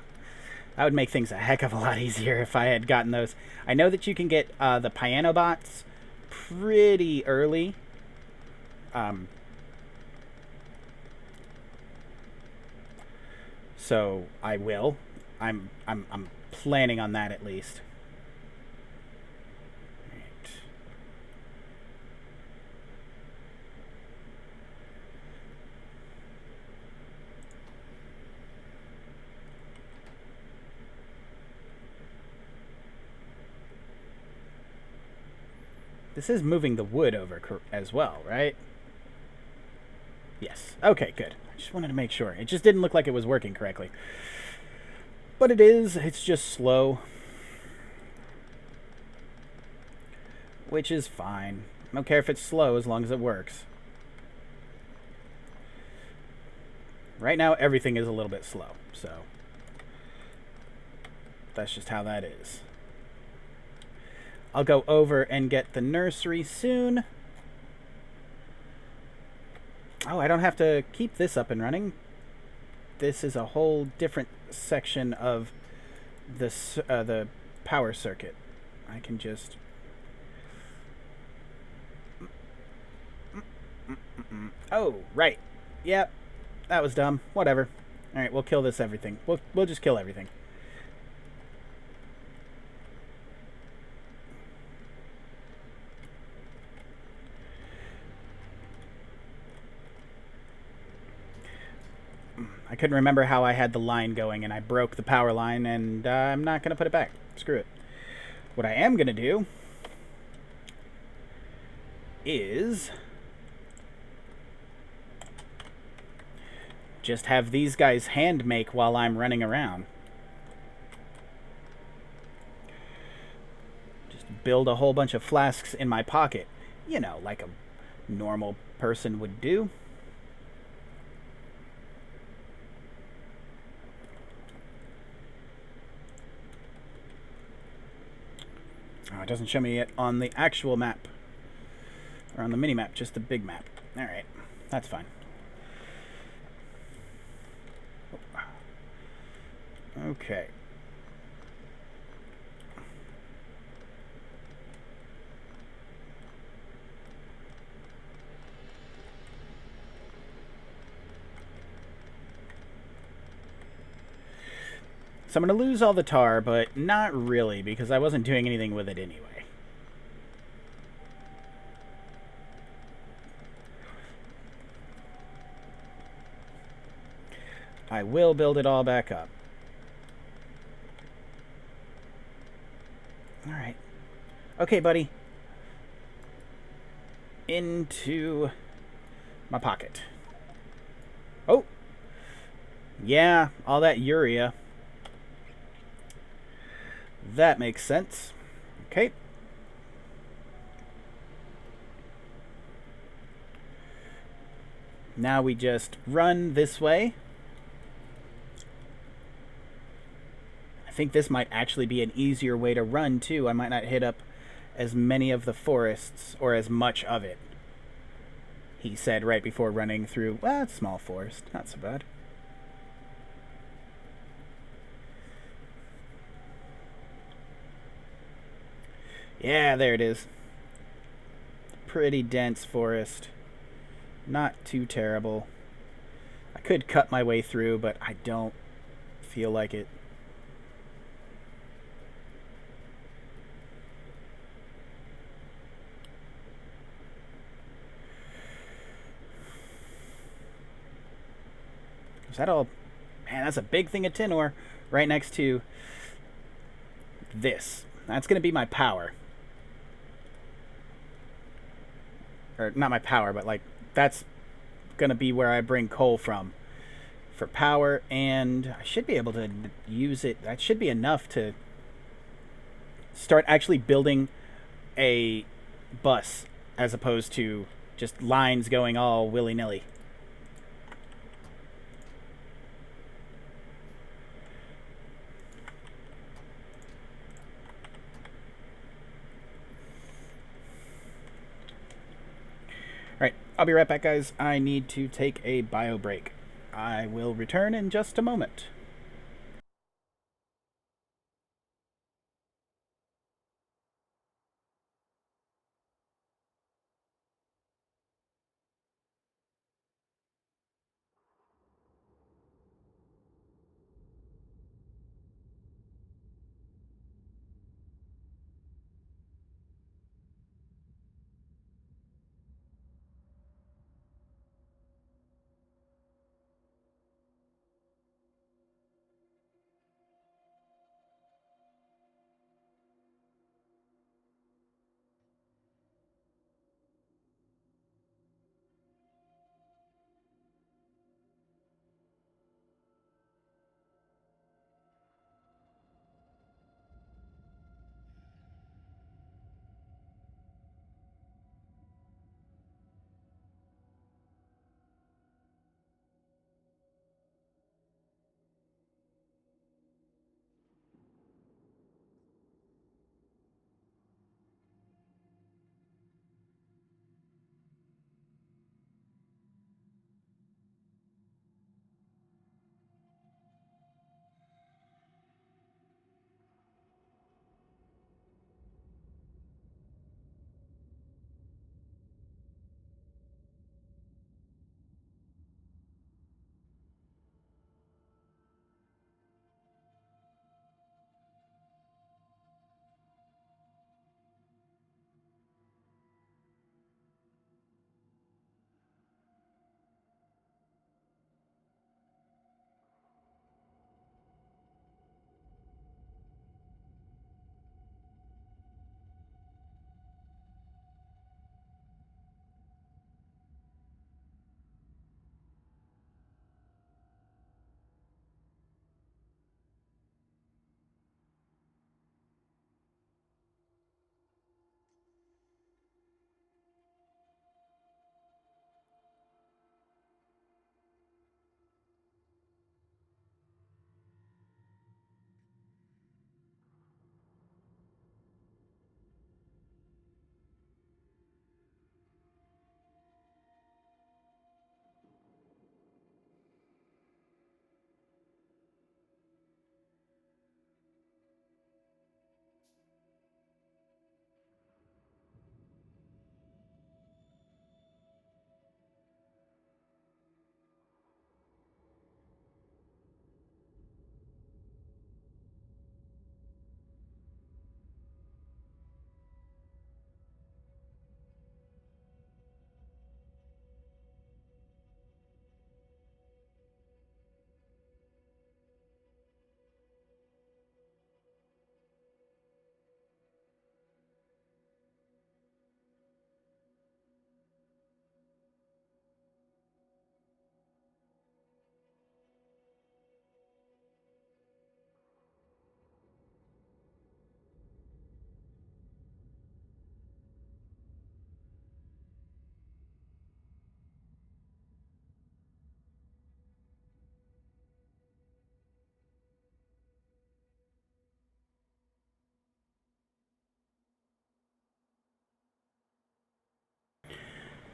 That would make things a heck of a lot easier if I had gotten those. I know that you can get the Pyanobots pretty early. So I will. I'm planning on that at least. Right. This is moving the wood over as well, right? Yes. Okay, good. I just wanted to make sure. It just didn't look like it was working correctly. But it is. It's just slow. Which is fine. I don't care if it's slow as long as it works. Right now, everything is a little bit slow, so that's just how that is. I'll go over and get the nursery soon. Oh, I don't have to keep this up and running. This is a whole different section of the power circuit. I can just... Oh, right. Yep. That was dumb. Whatever. Alright, we'll kill this everything. We'll just kill everything. I couldn't remember how I had the line going, and I broke the power line, and I'm not going to put it back. Screw it. What I am going to do is just have these guys hand make while I'm running around. Just build a whole bunch of flasks in my pocket. You know, like a normal person would do. Oh, it doesn't show me it on the actual map. Or on the mini map, just the big map. Alright, that's fine. Okay. So I'm going to lose all the tar, but not really, because I wasn't doing anything with it anyway. I will build it all back up. Alright. Okay, buddy. Into my pocket. Oh! Yeah, all that urea. That makes sense. Okay. Now we just run this way. I think this might actually be an easier way to run, too. I might not hit up as many of the forests, or as much of it. He said right before running through, well, it's a small forest. Not so bad. Yeah, there it is. Pretty dense forest. Not too terrible. I could cut my way through, but I don't feel like it. Is that all? Man, that's a big thing of tin ore right next to this. That's going to be my power. Or not my power, but like that's going to be where I bring coal from for power, and I should be able to use it. That should be enough to start actually building a bus as opposed to just lines going all willy-nilly. Alright, I'll be right back, guys. I need to take a bio break. I will return in just a moment.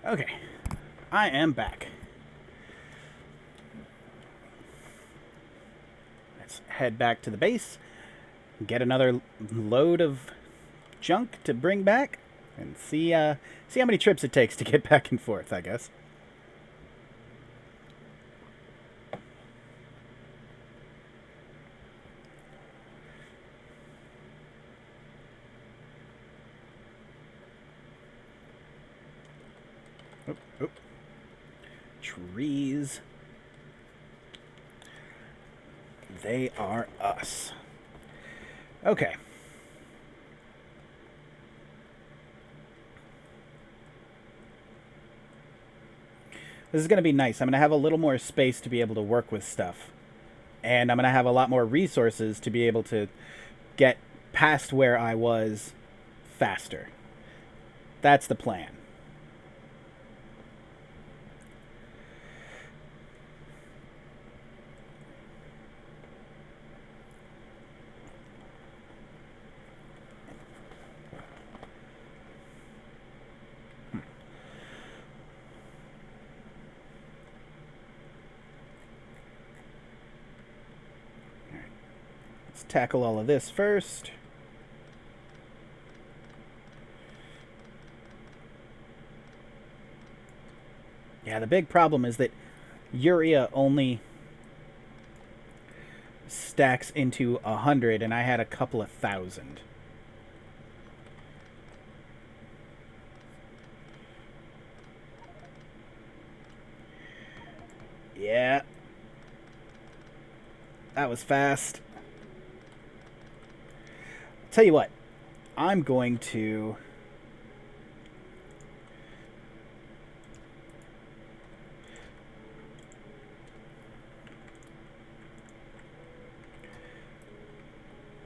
Okay, I am back. Let's head back to the base, get another load of junk to bring back, and see how many trips it takes to get back and forth, I guess. Oop, oop. Trees. They are us. Okay. This is going to be nice. I'm going to have a little more space to be able to work with stuff. And I'm going to have a lot more resources to be able to get past where I was faster. That's the plan. Let's tackle all of this first. Yeah, the big problem is that urea only stacks into 100, and I had a couple of thousand. Yeah. That was fast. Tell you what, I'm going to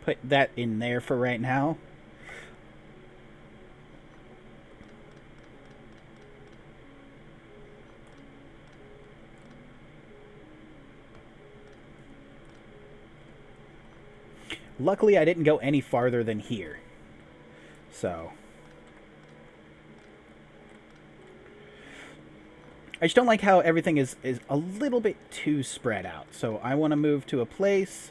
put that in there for right now. Luckily, I didn't go any farther than here. So I just don't like how everything is a little bit too spread out. So I want to move to a place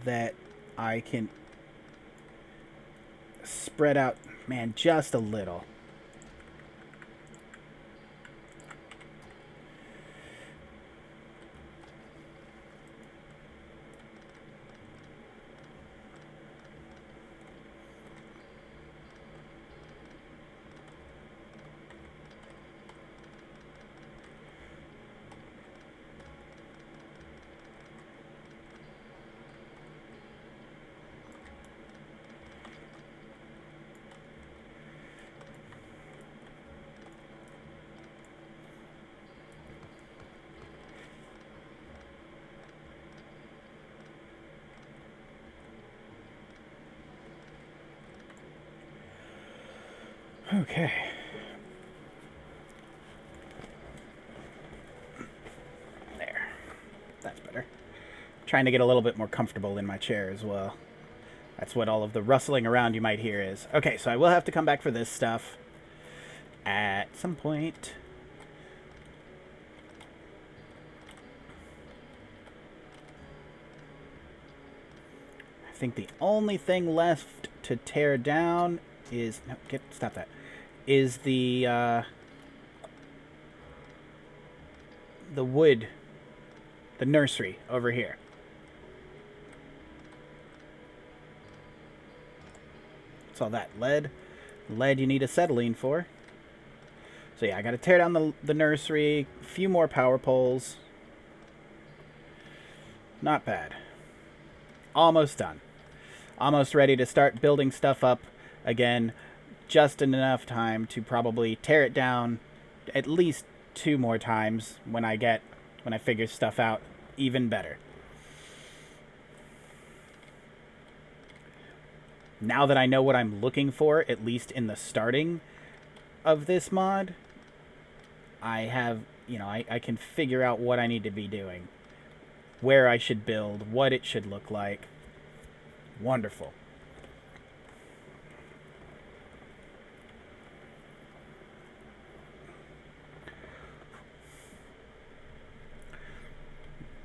that I can spread out, man, just a little. Okay. There. That's better. Trying to get a little bit more comfortable in my chair as well. That's what all of the rustling around you might hear is. Okay, so I will have to come back for this stuff at some point. I think the only thing left to tear down is... No, stop that. Is the wood, the nursery over here. What's all that? Lead? Lead you need acetylene for. So yeah, I gotta tear down the nursery, a few more power poles. Not bad. Almost done. Almost ready to start building stuff up again. Just enough time to probably tear it down at least 2 more times when I figure stuff out even better. Now that I know what I'm looking for, at least in the starting of this mod, I have, I can figure out what I need to be doing, where I should build, what it should look like. Wonderful.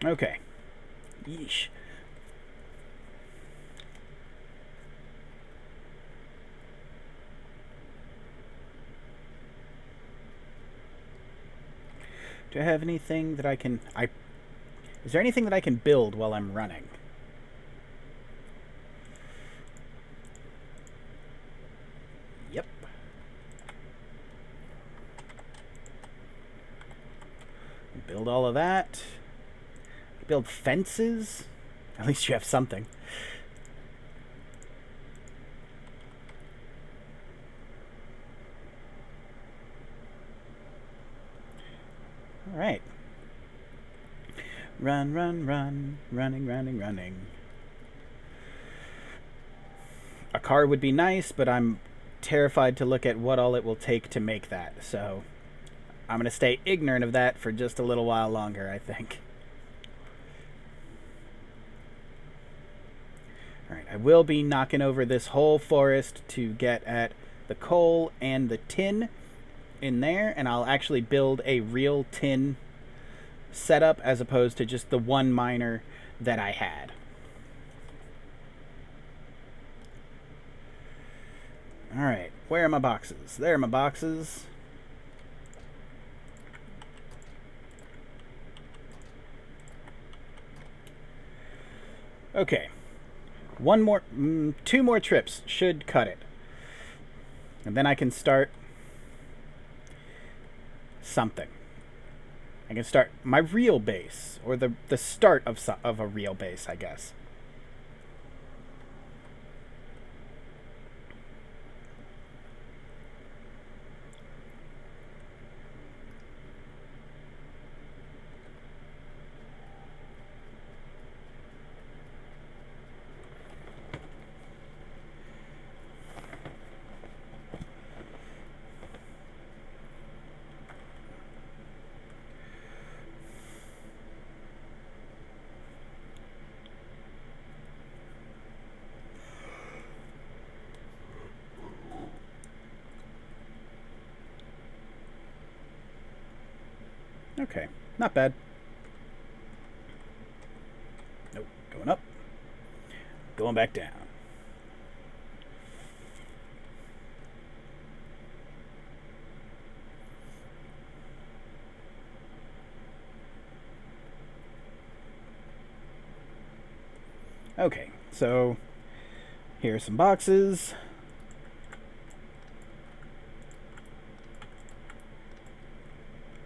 Okay. Yeesh. Do I have anything that I can... Is there anything that I can build while I'm running? Yep. Build all of that. Build fences? At least you have something. Alright. Run, run, run. Running, running, running. A car would be nice, but I'm terrified to look at what all it will take to make that. So I'm going to stay ignorant of that for just a little while longer, I think. Alright, I will be knocking over this whole forest to get at the coal and the tin in there, and I'll actually build a real tin setup as opposed to just the one miner that I had. Alright, where are my boxes? There are my boxes. Okay. Two more trips should cut it. And then I can start something. I can start my real base, or the start of a real base, I guess. Okay, not bad. Nope, going up. Going back down. Okay, so here are some boxes.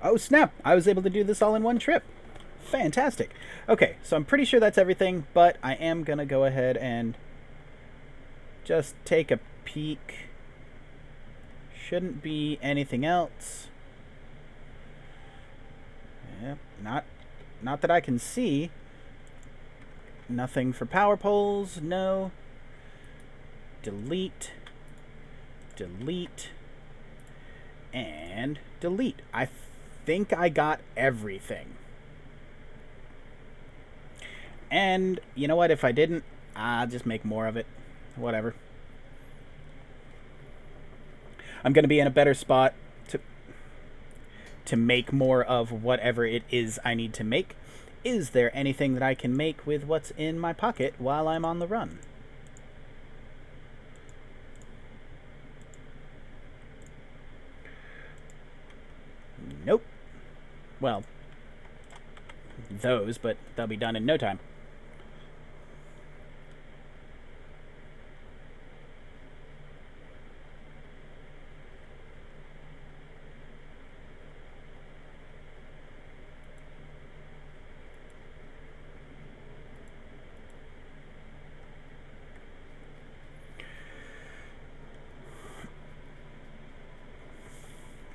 Oh snap, I was able to do this all in one trip. Fantastic. Okay, so I'm pretty sure that's everything, but I am going to go ahead and just take a peek. Shouldn't be anything else. Yep, not that I can see. Nothing for power poles, no. Delete. Delete. And delete. I think I got everything. And you know what? If I didn't, I'll just make more of it. Whatever. I'm going to be in a better spot to make more of whatever it is I need to make. Is there anything that I can make with what's in my pocket while I'm on the run? Nope. Well, those, but they'll be done in no time.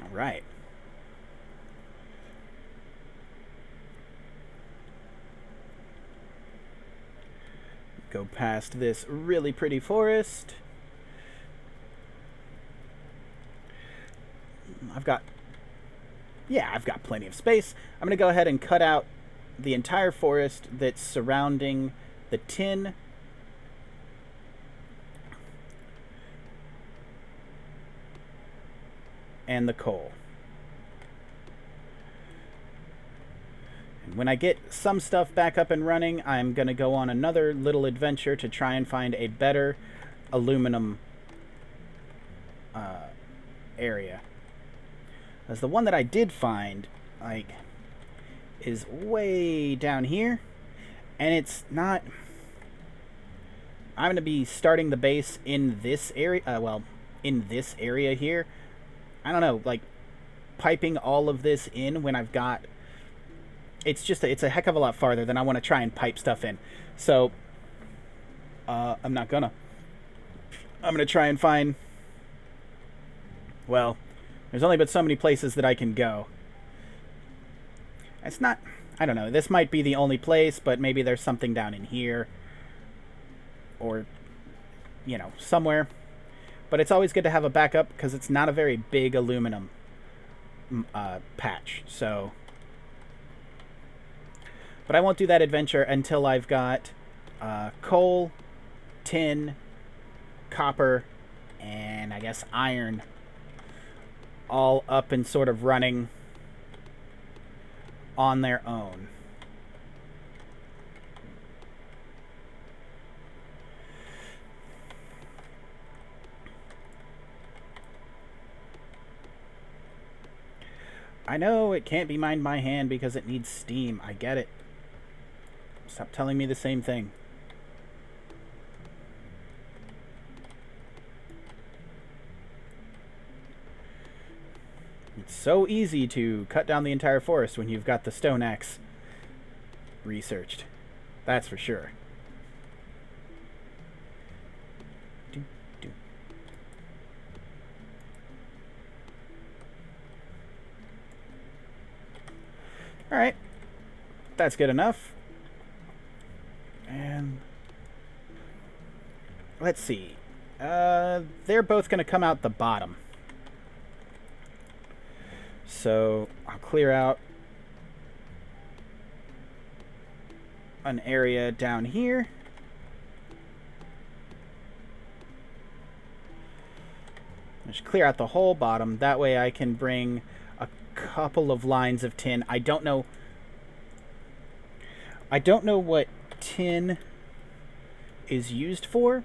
All right. Go past this really pretty forest. I've got plenty of space. I'm going to go ahead and cut out the entire forest that's surrounding the tin. And the coal. And when I get some stuff back up and running, I'm going to go on another little adventure to try and find a better aluminum area. As the one that I did find, like, is way down here, and it's not. I'm going to be starting the base in this area. In this area here. I don't know, like, piping all of this in when I've got. It's a heck of a lot farther than I want to try and pipe stuff in. So, I'm not gonna. I'm gonna try and find. Well, there's only but so many places that I can go. It's not. I don't know. This might be the only place, but maybe there's something down in here. Or, somewhere. But it's always good to have a backup because it's not a very big aluminum patch. So. But I won't do that adventure until I've got coal, tin, copper, and I guess iron all up and sort of running on their own. I know it can't be mined by hand because it needs steam. I get it. Stop telling me the same thing. It's so easy to cut down the entire forest when you've got the stone axe researched. That's for sure. Alright. That's good enough. And let's see. They're both going to come out the bottom. So I'll clear out an area down here. Just clear out the whole bottom. That way I can bring a couple of lines of tin. I don't know what tin is used for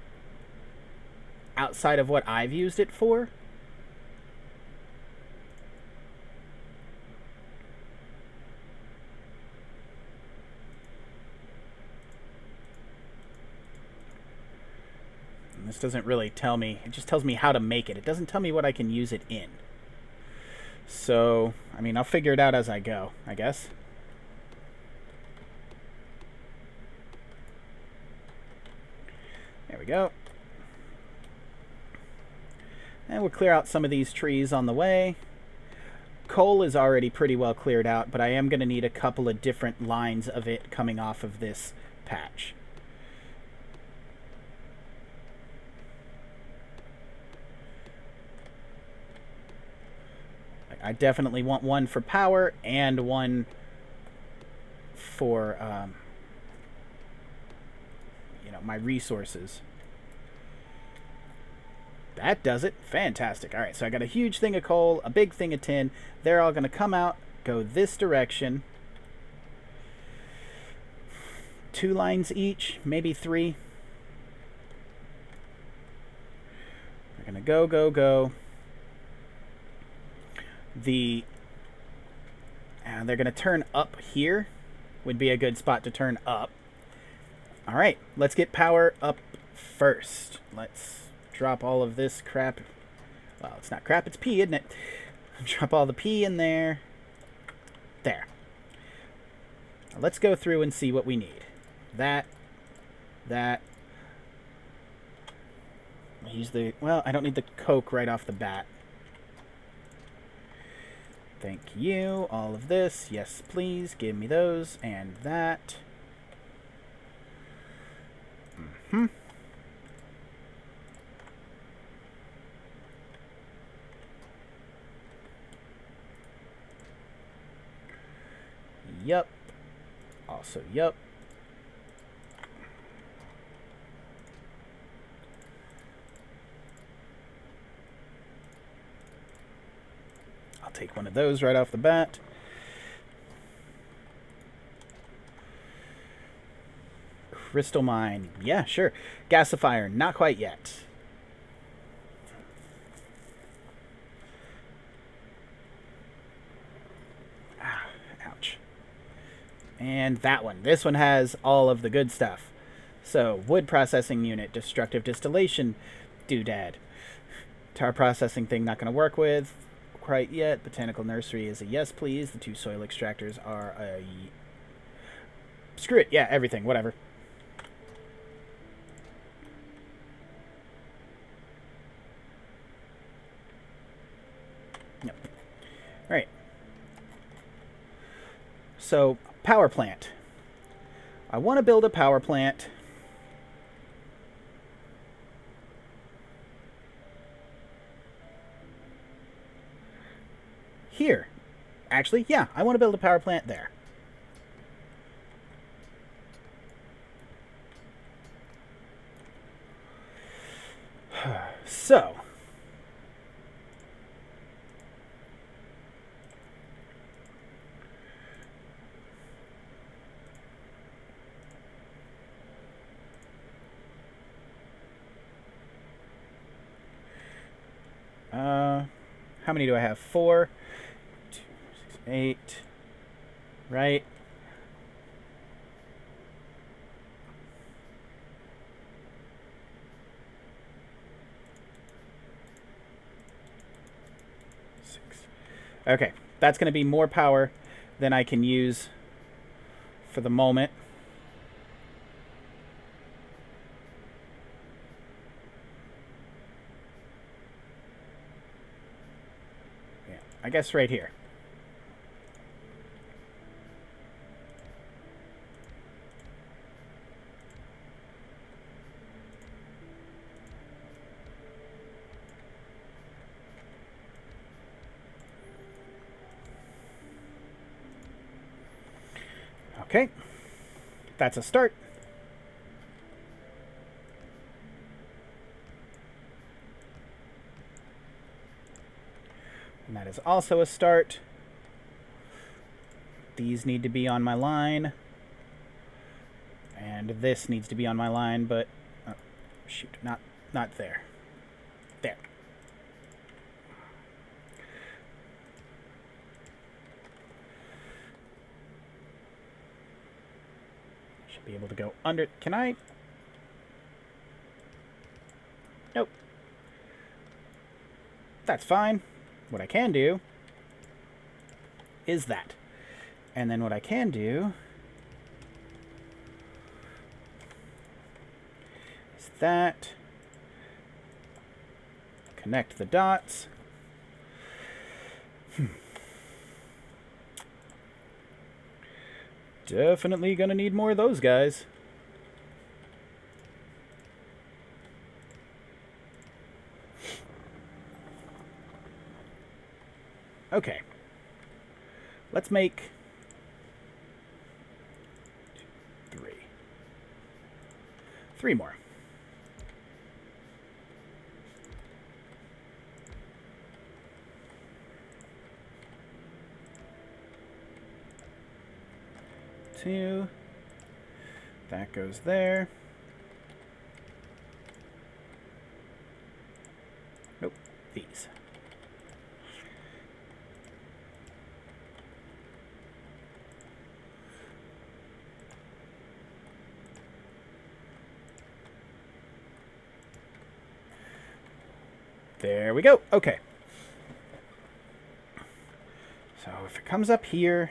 outside of what I've used it for. And this doesn't really tell me. It just tells me how to make it. It doesn't tell me what I can use it in. So, I mean, I'll figure it out as I go, I guess. There we go. And we'll clear out some of these trees on the way. Coal is already pretty well cleared out, but I am going to need a couple of different lines of it coming off of this patch. I definitely want one for power and one for, my resources. That does it. Fantastic. All right, so I got a huge thing of coal, a big thing of tin. They're all going to come out, go this direction. 2 lines each, maybe 3. We're going to go, go, go. They're going to turn up here. Would be a good spot to turn up. All right, let's get power up first. Let's drop all of this crap. Well, it's not crap, it's pee, isn't it? Drop all the pee in there. There. Now let's go through and see what we need. That. Well, I don't need the coke right off the bat. Thank you. All of this. Yes, please. Give me those. And that. Yup. Also, yup. I'll take one of those right off the bat. Crystal mine. Yeah, sure. Gasifier. Not quite yet. Ouch. And that one. This one has all of the good stuff. So, wood processing unit, destructive distillation doodad. Tar processing thing not going to work with quite yet. Botanical nursery is a yes, please. The 2 soil extractors are a... Screw it. Yeah, everything. Whatever. Yep. All right. So, power plant. I want to build a power plant. Here. Actually, yeah, I want to build a power plant there. So, How many do I have? 4, 2, 6, 8. Right. Okay, that's going to be more power than I can use for the moment. Yeah, I guess right here. Okay, that's a start. And that is also a start. These need to be on my line. And this needs to be on my line, but oh, shoot, not there. There. Should be able to go under. Can I? Nope. That's fine. What I can do is that. And then what I can do is that. Connect the dots. Definitely gonna need more of those guys. Okay. Let's make 3. 3 more. Two. That goes there. Nope. These. There we go. Okay. So if it comes up here,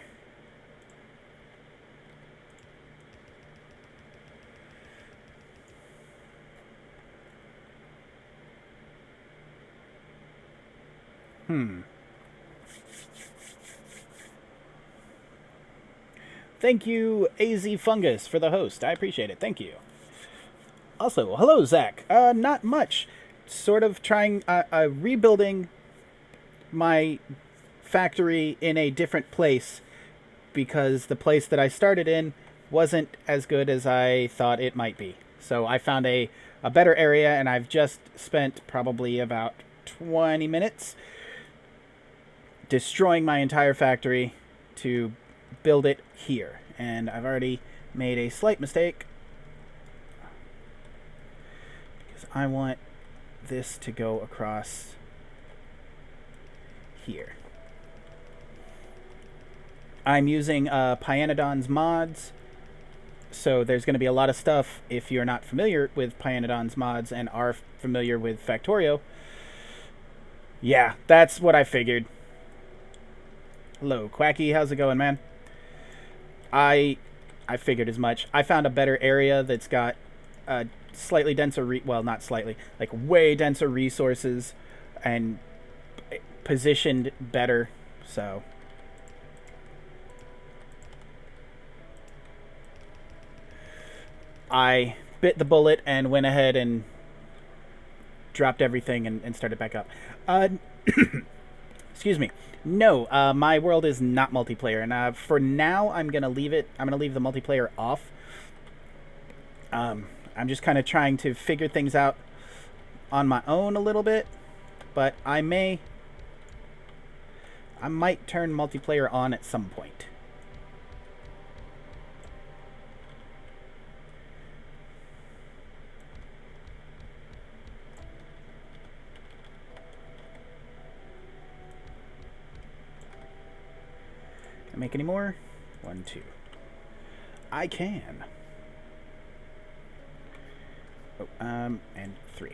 Thank you, AZ Fungus, for the host. I appreciate it. Thank you. Also, hello, Zach. Not much. Sort of trying, rebuilding my factory in a different place because the place that I started in wasn't as good as I thought it might be. So I found a better area, and I've just spent probably about 20 minutes destroying my entire factory to build it here. And I've already made a slight mistake because I want this to go across here. I'm using Pyanodon's mods, so there's going to be a lot of stuff. If you're not familiar with Pyanodon's mods and are familiar with Factorio, yeah, that's what I figured. Hello, Quacky. How's it going, man? I figured as much. I found a better area that's got slightly denser, well, not slightly, like way denser resources and positioned better. So I bit the bullet and went ahead and dropped everything and started back up. Excuse me. No, my world is not multiplayer, and for now, I'm gonna leave it. I'm gonna leave the multiplayer off. I'm just kind of trying to figure things out on my own a little bit, but I might turn multiplayer on at some point. I make any more? 1, 2. I can. Oh, and 3.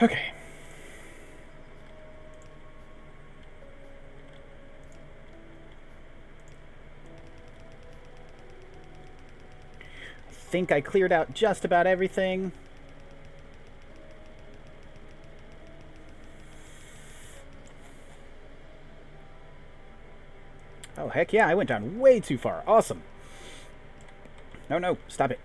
Okay. I think I cleared out just about everything. Oh, heck yeah, I went down way too far. Awesome. No, no, stop it.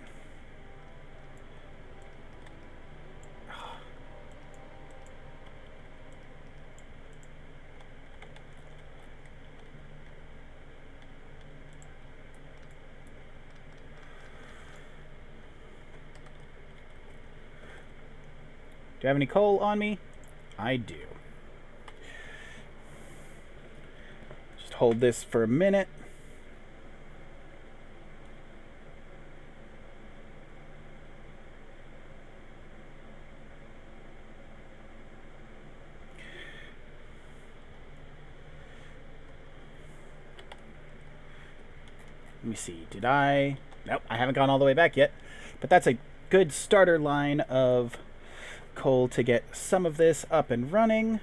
Do I have any coal on me? I do. Just hold this for a minute. Let me see. Did I? Nope, I haven't gone all the way back yet. But that's a good starter line of coal to get some of this up and running.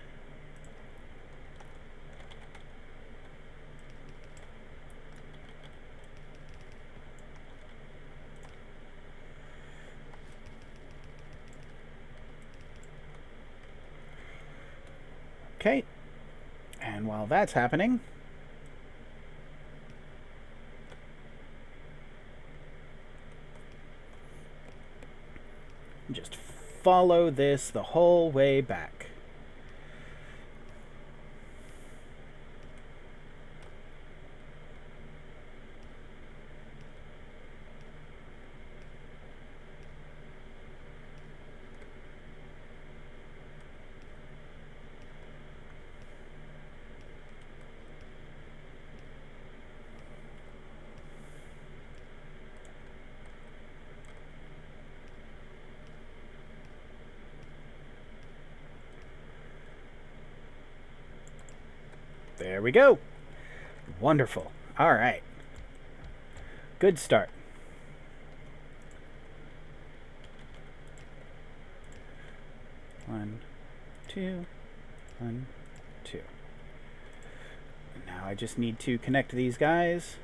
Okay. And while that's happening, just follow this the whole way back. There we go. Wonderful. All right. Good start. One, two, 1, 2. Now I just need to connect these guys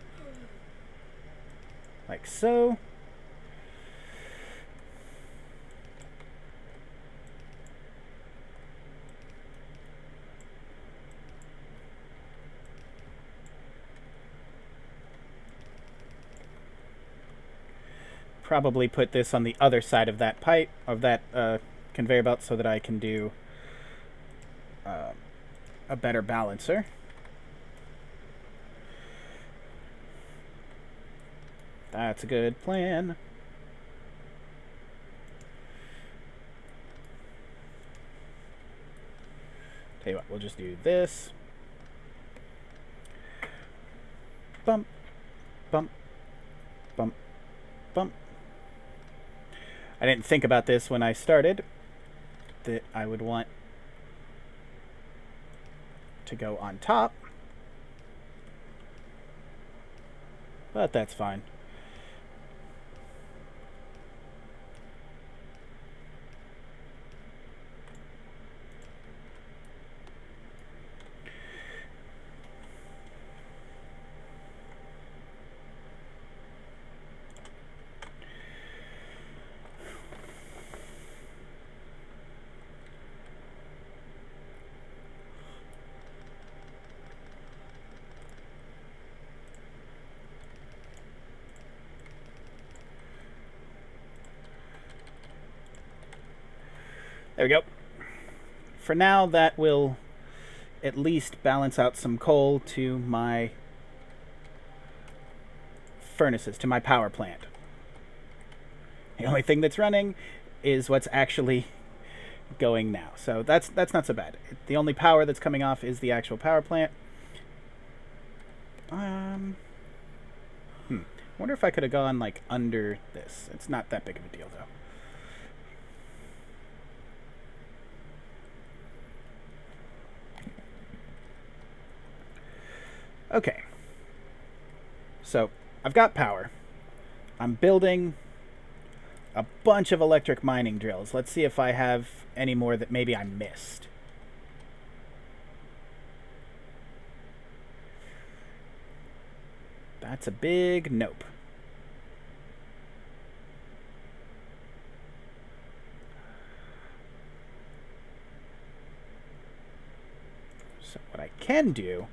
like so. Probably put this on the other side of that pipe, of that conveyor belt, so that I can do a better balancer. That's a good plan. Tell you what, we'll just do this. Bump, bump, bump, bump. I didn't think about this when I started, that I would want to go on top, but that's fine. There we go. For now, that will at least balance out some coal to my furnaces, to my power plant. The only thing that's running is what's actually going now. So that's not so bad. The only power that's coming off is the actual power plant. Wonder if I could have gone like under this. It's not that big of a deal though. Okay. So I've got power. I'm building a bunch of electric mining drills. Let's see if I have any more that maybe I missed. That's a big nope. So what I can do,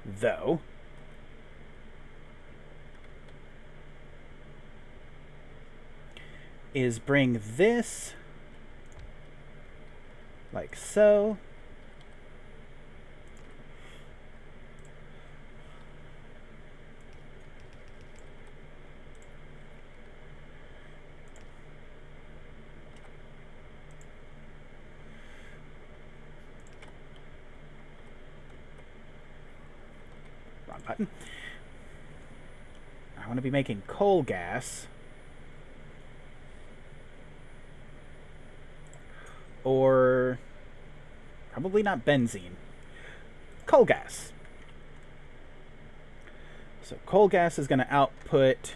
though, is bring this like so. Wrong button. I want to be making coal gas. Or probably not benzene. Coal gas. So coal gas is going to output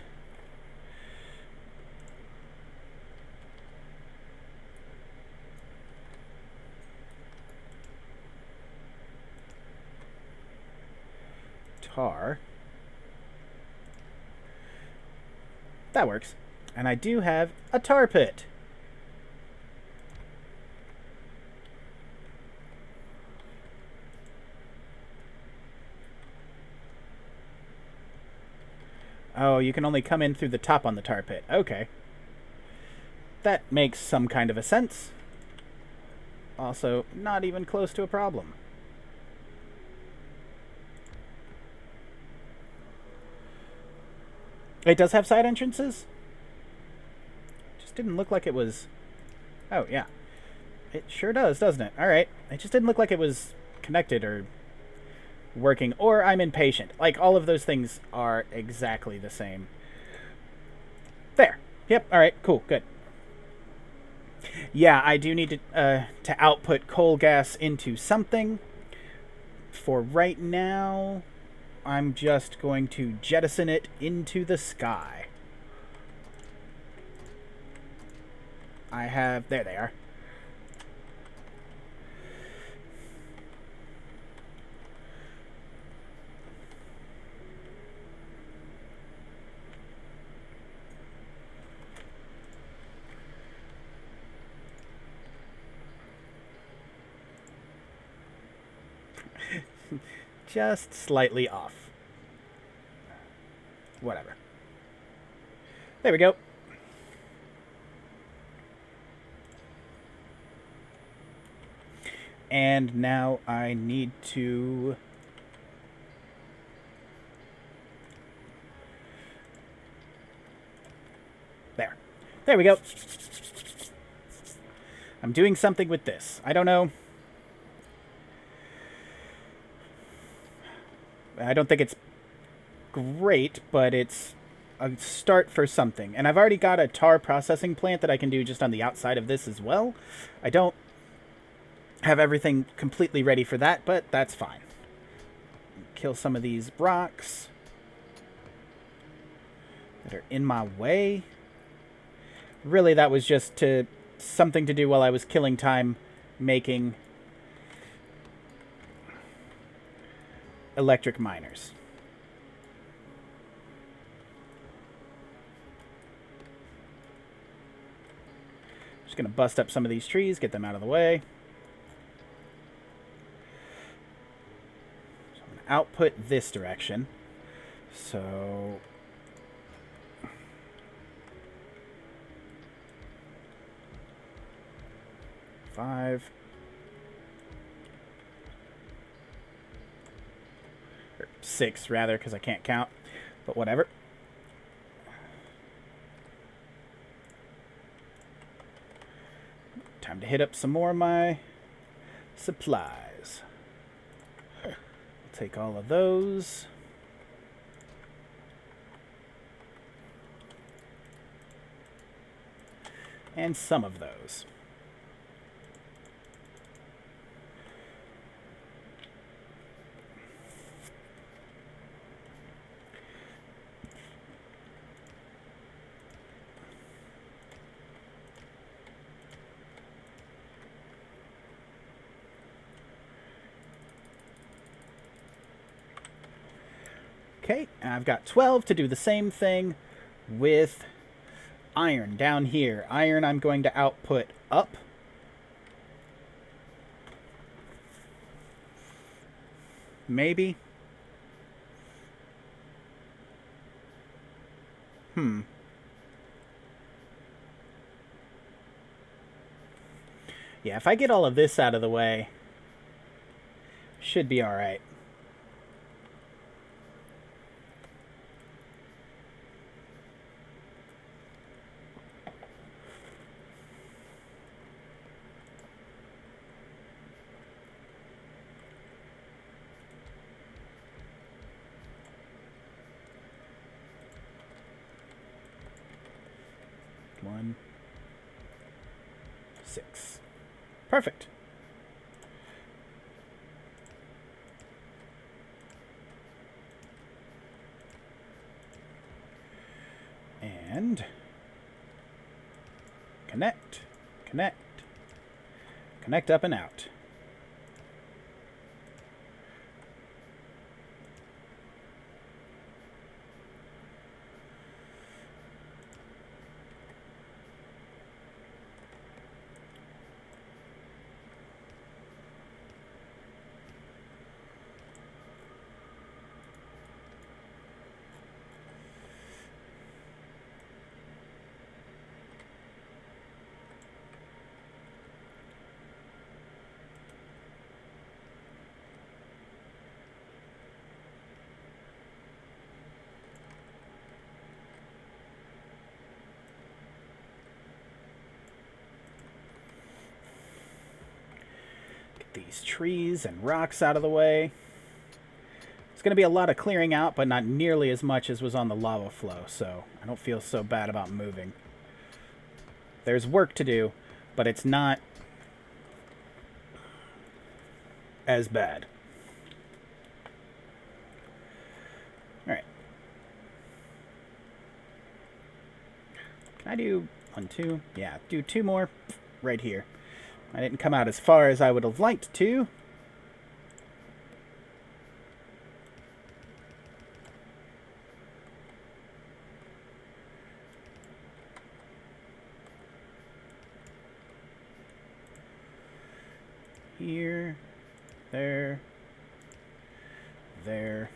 tar. That works. And I do have a tar pit. Oh, you can only come in through the top on the tar pit. Okay. That makes some kind of a sense. Also, not even close to a problem. It does have side entrances? Just didn't look like it was... Oh, yeah. It sure does, doesn't it? Alright. It just didn't look like it was connected or working, or I'm impatient. Like, all of those things are exactly the same. There. Yep, alright, cool, good. Yeah, I do need to output coal gas into something. For right now, I'm just going to jettison it into the sky. I have... There they are. Just slightly off. Whatever. There we go. And now I need to... There. There we go. I'm doing something with this. I don't know. I don't think it's great, but it's a start for something. And I've already got a tar processing plant that I can do just on the outside of this as well. I don't have everything completely ready for that, but that's fine. Kill some of these rocks that are in my way. Really, that was just something to do while I was killing time making electric miners. Just going to bust up some of these trees, get them out of the way. So I'm going to output this direction. So... Five... 6 rather, because I can't count, but whatever. Time to hit up some more of my supplies. I'll take all of those. And some of those. Okay, I've got 12 to do the same thing with iron down here. Iron I'm going to output up. Maybe. Yeah, if I get all of this out of the way, should be alright. One, 6. Perfect. And connect, connect, connect up and out. These trees and rocks out of the way. It's going to be a lot of clearing out, but not nearly as much as was on the lava flow, so I don't feel so bad about moving. There's work to do, but it's not as bad. Alright. Can I do 1, 2? Yeah, do 2 more right here. I didn't come out as far as I would have liked to. Here, there, there.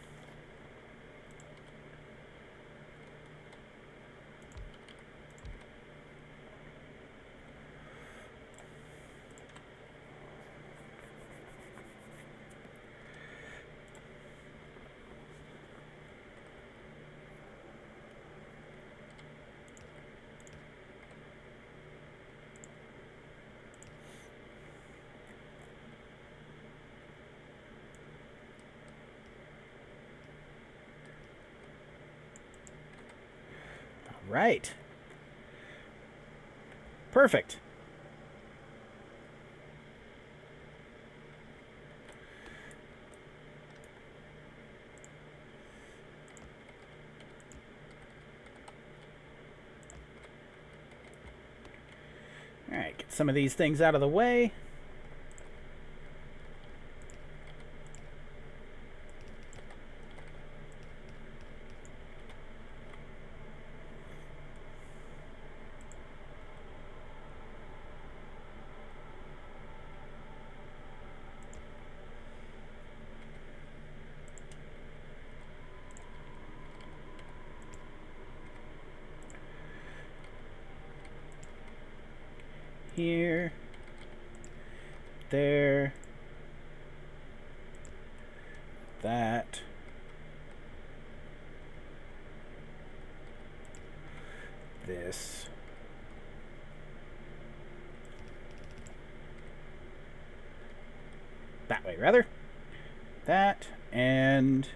Right. Perfect. Alright, get some of these things out of the way. Here, there, that, this, that way, rather. That, and...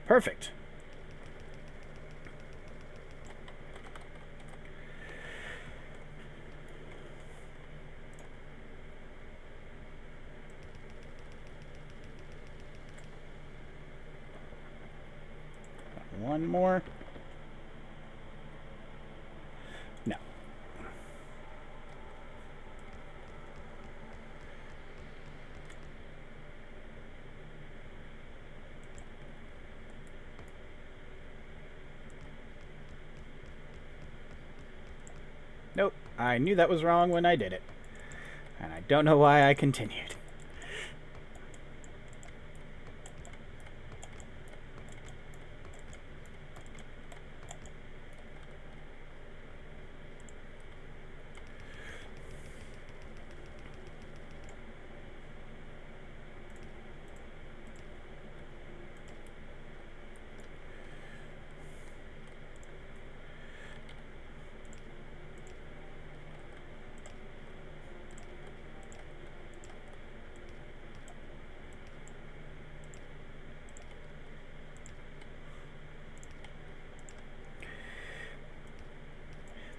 perfect. One more. No. Nope. I knew that was wrong when I did it. And I don't know why I continued.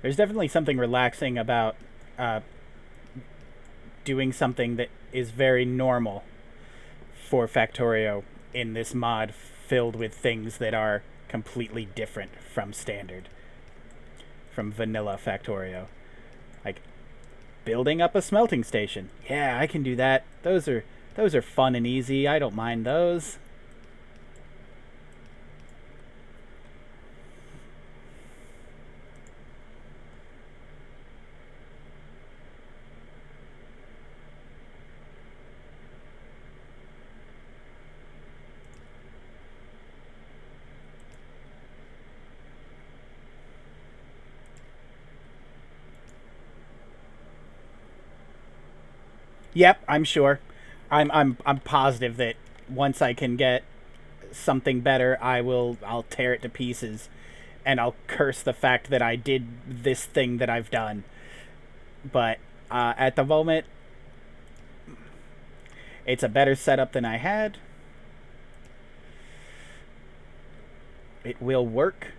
There's definitely something relaxing about doing something that is very normal for Factorio in this mod filled with things that are completely different from standard, from vanilla Factorio. Like building up a smelting station. Yeah, I can do that. Those are fun and easy. I don't mind those. Yep, I'm sure. I'm positive that once I can get something better, I'll tear it to pieces, and I'll curse the fact that I did this thing that I've done. But at the moment, it's a better setup than I had. It will work.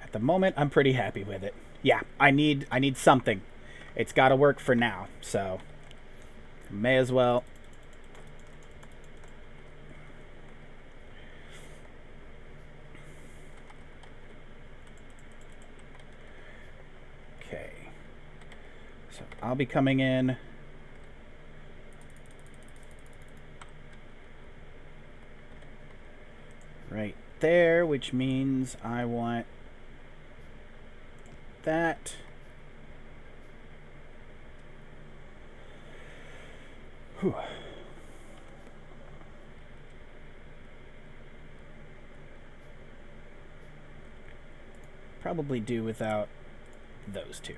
At the moment, I'm pretty happy with it. Yeah, I need something. It's got to work for now, so may as well. Okay. So I'll be coming in right there, which means I want that. Whew. Probably do without those two.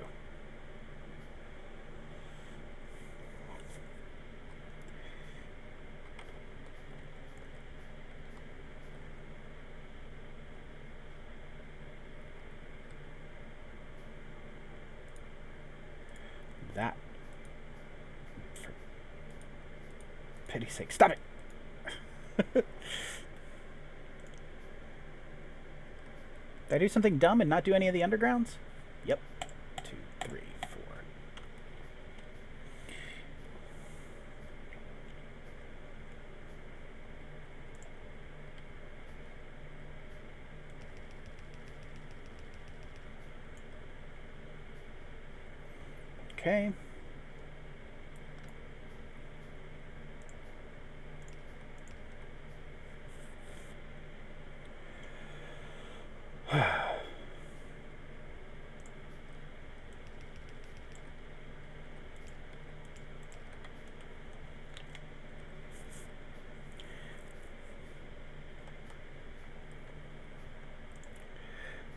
That. For pity's sake, stop it! Did I do something dumb and not do any of the undergrounds? Yep. 2, 3, 4. Okay.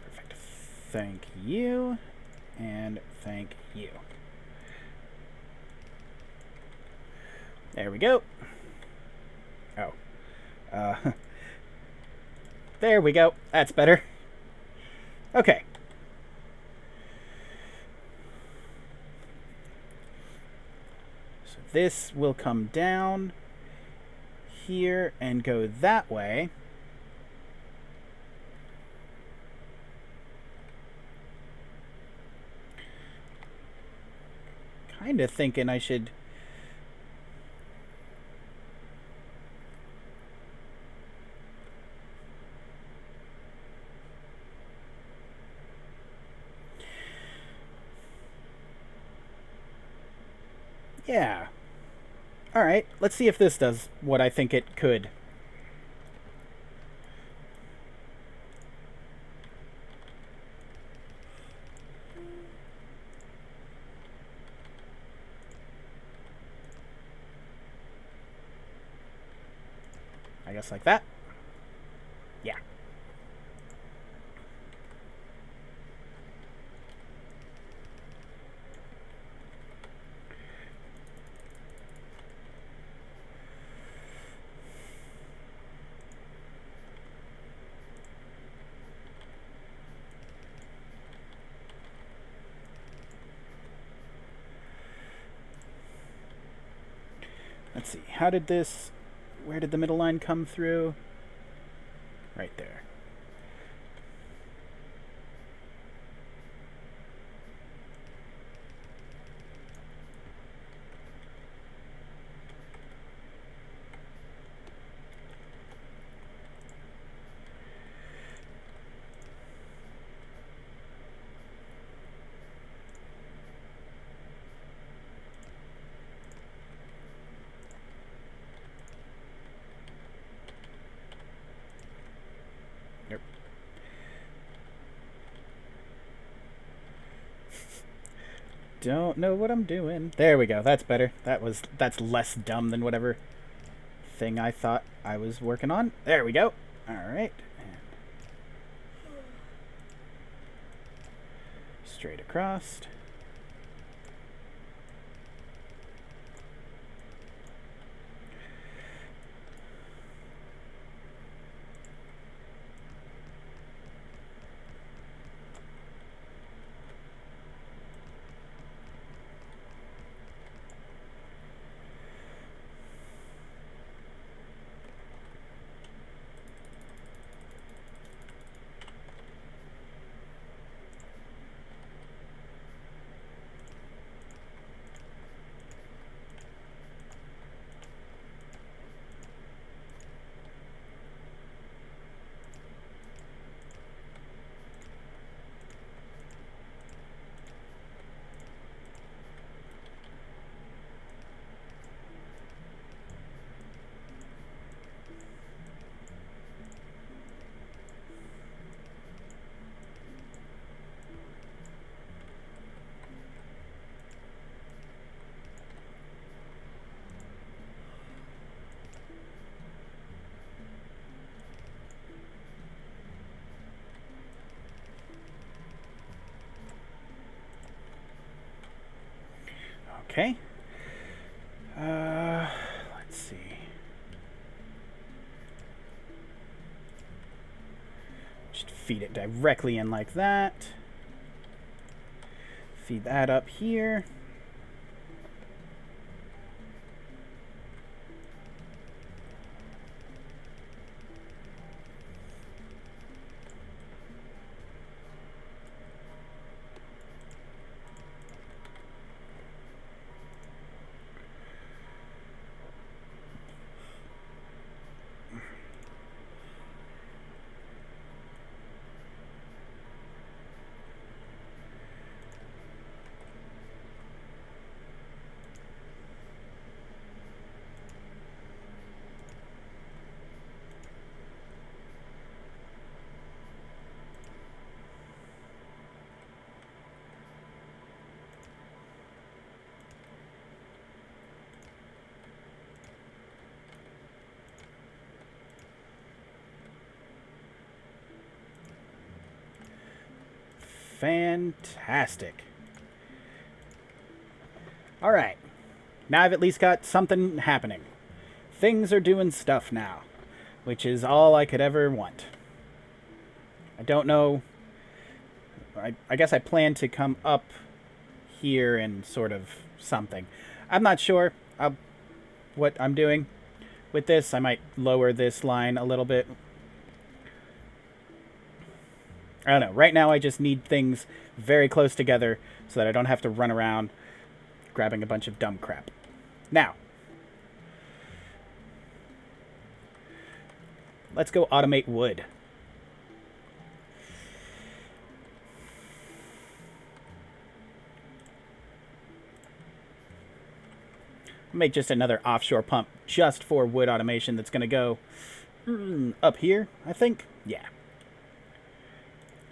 Perfect. Thank you. And thank you. There we go. Oh. There we go. That's better. Okay. So this will come down here and go that way. Kind of thinking I should... Yeah. Alright, let's see if this does what I think it could. I guess like that. Yeah. Let's see. How did this... Where did the middle line come through? Right there. Yep. Don't know what I'm doing. There we go. That's better. That's less dumb than whatever thing I thought I was working on. There we go. All right. And straight across. Okay. Let's see. Just feed it directly in like that. Feed that up here. Fantastic. All right. Now I've at least got something happening. Things are doing stuff now, which is all I could ever want. I don't know. I guess I plan to come up here and sort of something. I'm not sure what I'm doing with this. I might lower this line a little bit. I don't know. Right now, I just need things very close together so that I don't have to run around grabbing a bunch of dumb crap. Now, let's go automate wood. Make just another offshore pump just for wood automation that's going to go up here, I think. Yeah.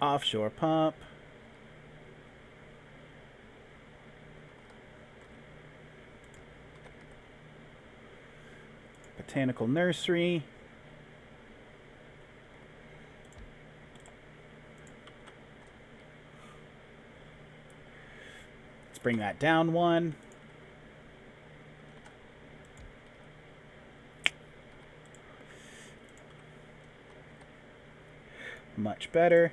Offshore pump. Botanical nursery. Let's bring that down one. Much better.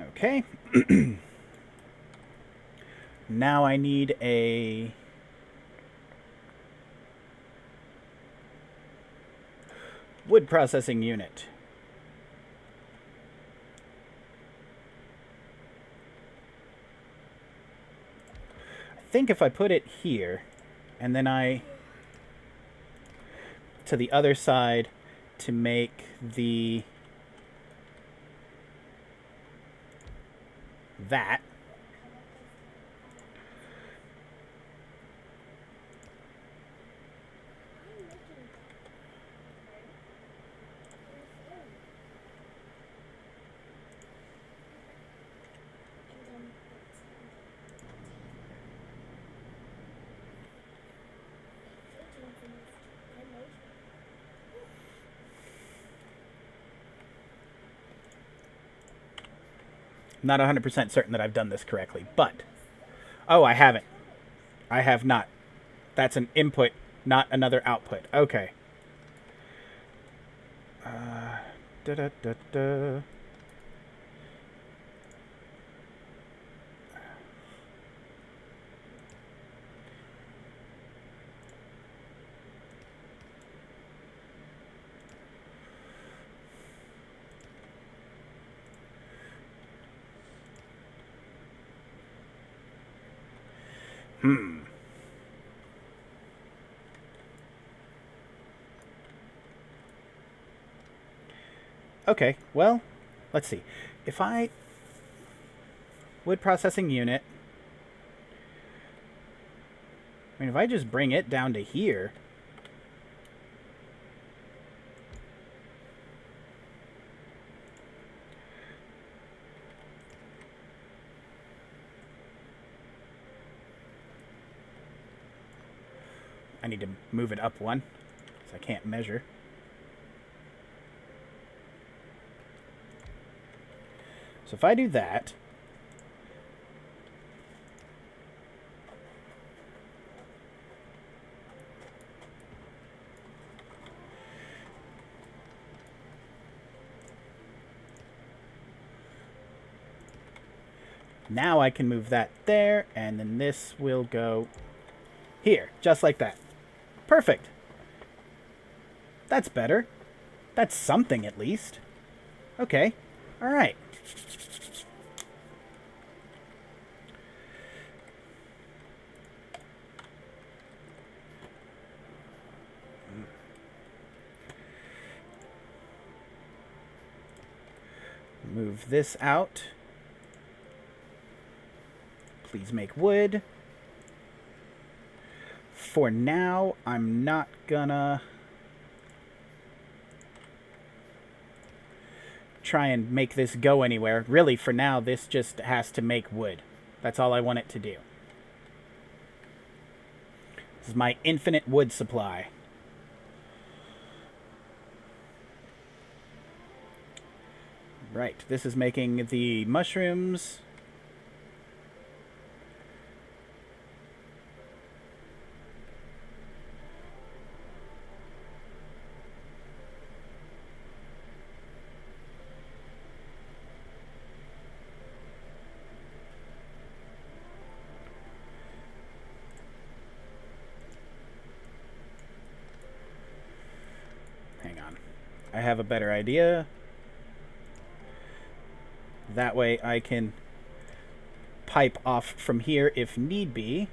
Okay. Now I need a wood processing unit. I think if I put it here and then I to the other side to make that I'm not 100% certain that I've done this correctly, but oh, I haven't. I have not. That's an input, not another output. Okay. Da da da da. Okay, well, let's see. If I wood processing unit, I mean, if I just bring it down to here, I need to move it up one, because I can't measure. So if I do that, now I can move that there, and then this will go here, just like that. Perfect. That's better. That's something at least. Okay. All right. Move this out. Please make wood. For now, I'm not gonna try and make this go anywhere. Really, for now, this just has to make wood. That's all I want it to do. This is my infinite wood supply. Right, this is making the mushrooms. Hang on. I have a better idea. That way I can pipe off from here if need be.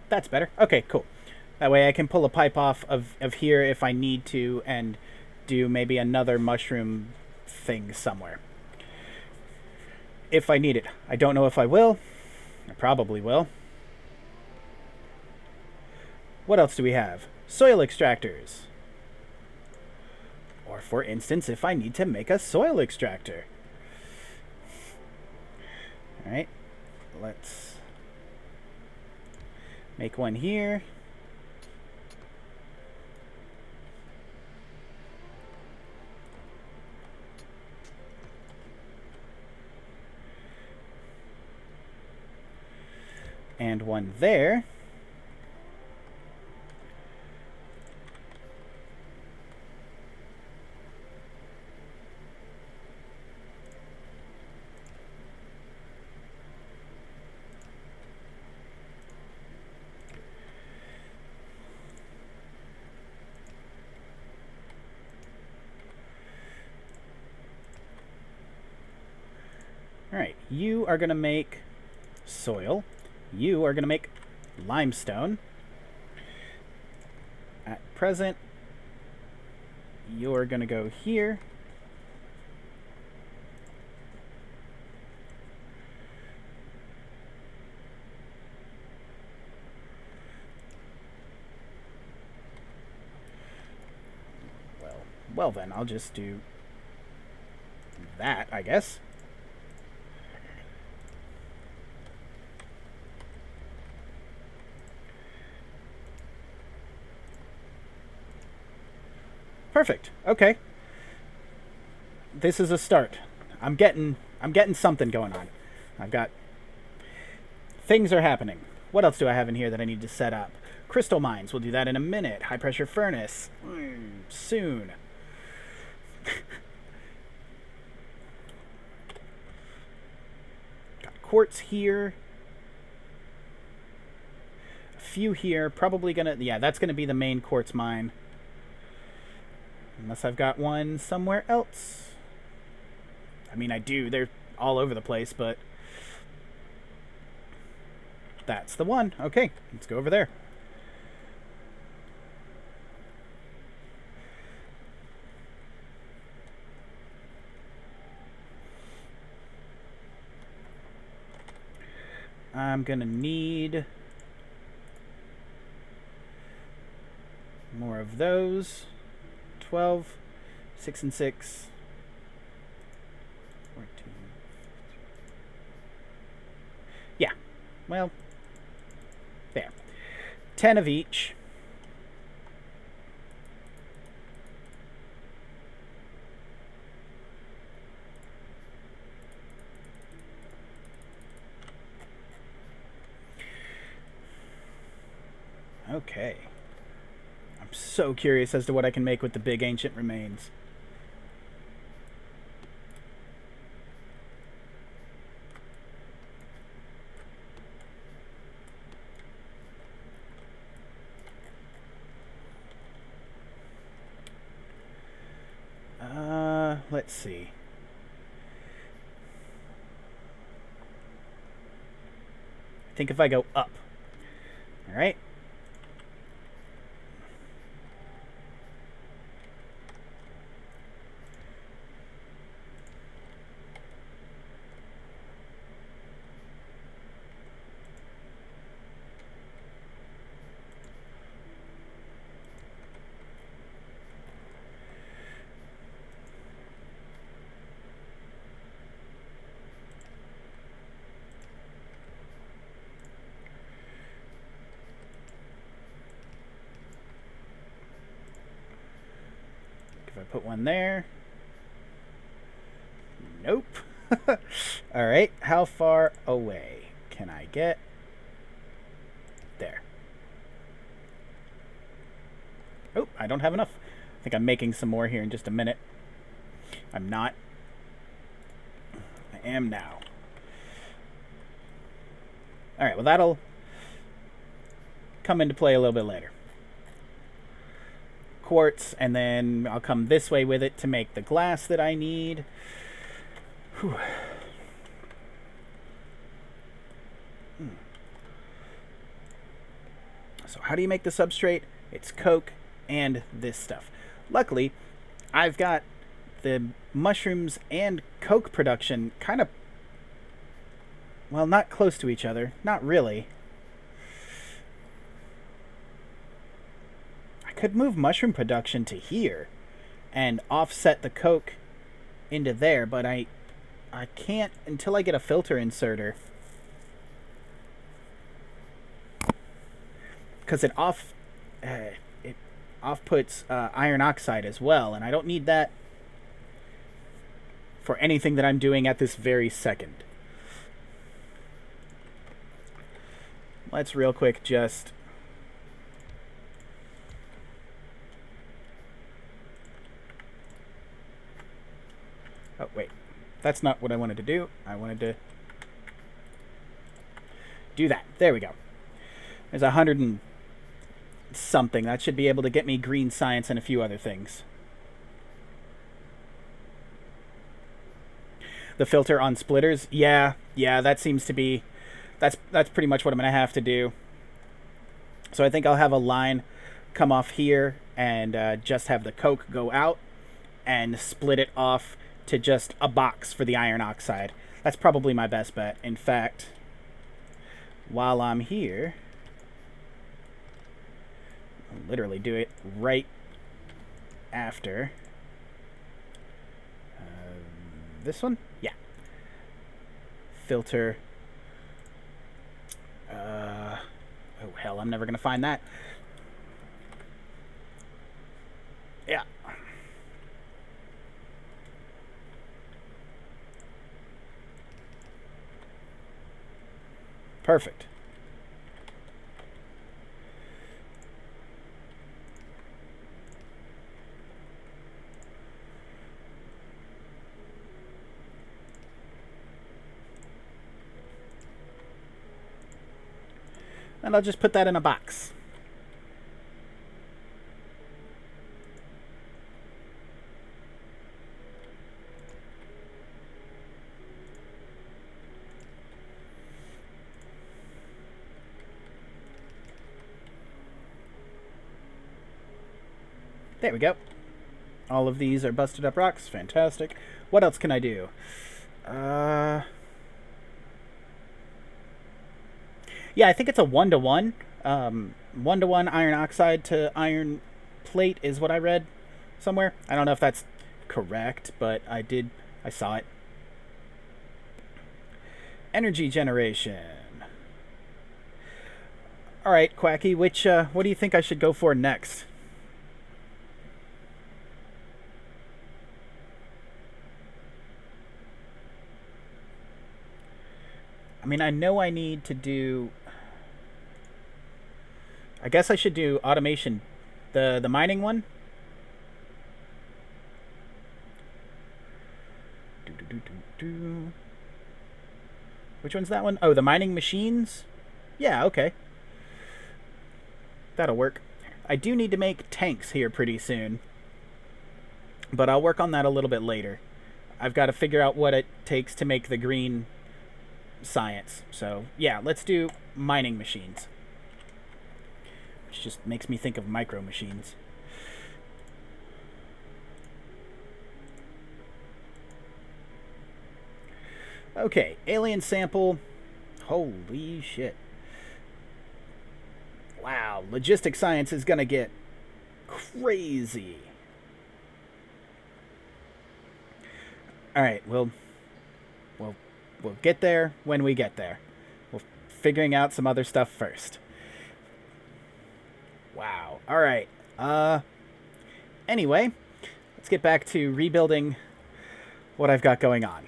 That's better. Okay, cool. That way I can pull a pipe off of here if I need to and do maybe another mushroom thing somewhere. If I need it. I don't know if I will. I probably will. What else do we have? Soil extractors. Or for instance, if I need to make a soil extractor. Alright. Let's make one here. And one there. Alright, you are going to make soil. You are going to make limestone. At present, you're going to go here. Well then, I'll just do that, I guess. Perfect. Okay. This is a start. I'm getting something going on. I've got things are happening. What else do I have in here that I need to set up? Crystal mines. We'll do that in a minute. High pressure furnace. Soon. Got quartz here. A few here. Probably gonna... Yeah, that's gonna be the main quartz mine. Unless I've got one somewhere else. I mean, I do. They're all over the place, but... That's the one. Okay, let's go over there. I'm gonna need more of those. 12, 6 and 6. 14. Yeah, well, there. 10 of each. Okay. I'm so curious as to what I can make with the big ancient remains. Let's see. I think if I go up. All right. if I put one there. Nope. Alright, how far away can I get? There. Oh, I don't have enough. I think I'm making some more here in just a minute. I'm not. I am now. Alright, well that'll come into play a little bit later. Quartz, and then I'll come this way with it to make the glass that I need. Whew. So how do you make the substrate? It's coke and this stuff. Luckily, I've got the mushrooms and coke production kind of, well, not close to each other. Not really. I could move mushroom production to here and offset the coke into there, but I can't until I get a filter inserter. Because it offputs iron oxide as well, and I don't need that for anything that I'm doing at this very second. Let's real quick just oh wait, that's not what I wanted to do. I wanted to do that. There we go. There's 100 and something. That should be able to get me green science and a few other things. The filter on splitters, yeah, that seems to be, that's pretty much what I'm gonna have to do. So I think I'll have a line come off here and just have the coke go out and split it off to just a box for the iron oxide. That's probably my best bet. In fact, while I'm here, I'll literally do it right after this one. Yeah. Filter. Oh hell, I'm never gonna find that. Yeah. Perfect. And I'll just put that in a box. There we go. All of these are busted up rocks. Fantastic. What else can I do? Yeah, I think it's a 1-to-1. 1-to-1 iron oxide to iron plate is what I read somewhere. I don't know if that's correct, but I saw it. Energy generation. All right, Quacky, what do you think I should go for next? I mean, I know I need to do, I guess I should do automation, the mining one. Which one's that one? Oh, the mining machines? Yeah, okay. That'll work. I do need to make tanks here pretty soon, but I'll work on that a little bit later. I've got to figure out what it takes to make the green science. So, yeah, let's do mining machines. Which just makes me think of micro machines. Okay, alien sample. Holy shit. Wow, logistic science is gonna get crazy. Alright, we'll get there when we get there. We're figuring out some other stuff first. Wow. Alright. Anyway, let's get back to rebuilding what I've got going on.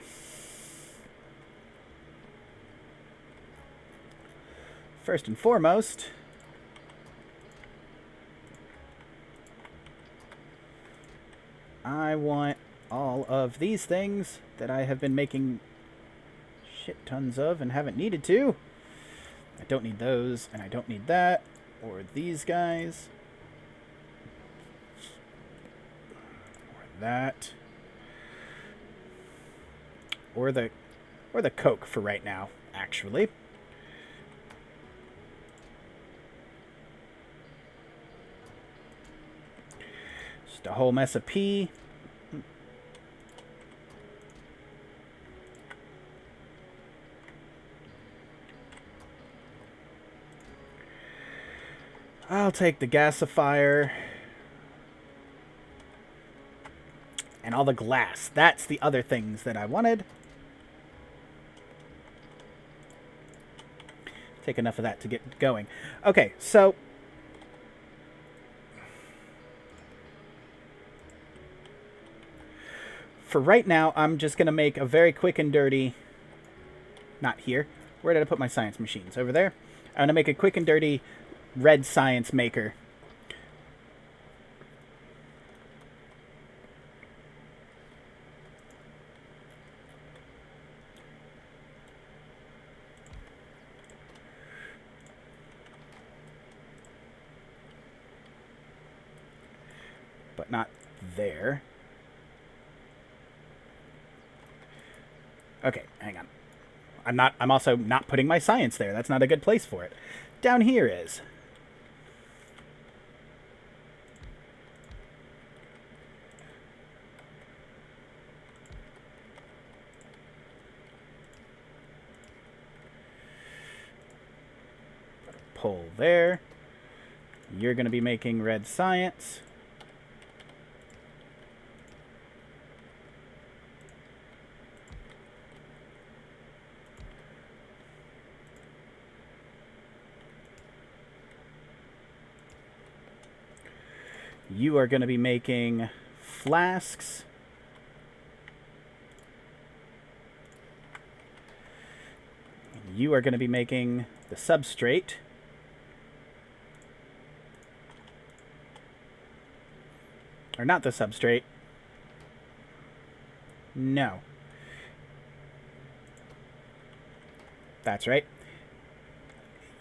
First and foremost, I want all of these things that I have been making shit tons of and haven't needed to. I don't need those, and I don't need that, or these guys, or that, or the Coke for right now, actually. Just a whole mess of pee. I'll take the gasifier. And all the glass. That's the other things that I wanted. Take enough of that to get going. Okay, so for right now, I'm just going to make a very quick and dirty... Not here. Where did I put my science machines? Over there? I'm going to make a quick and dirty red science maker. But not there. Okay, hang on. I'm also not putting my science there. That's not a good place for it. Down here is. Pull there. You're going to be making red science. You are going to be making flasks. You are going to be making the substrate. Or not the substrate. No. That's right.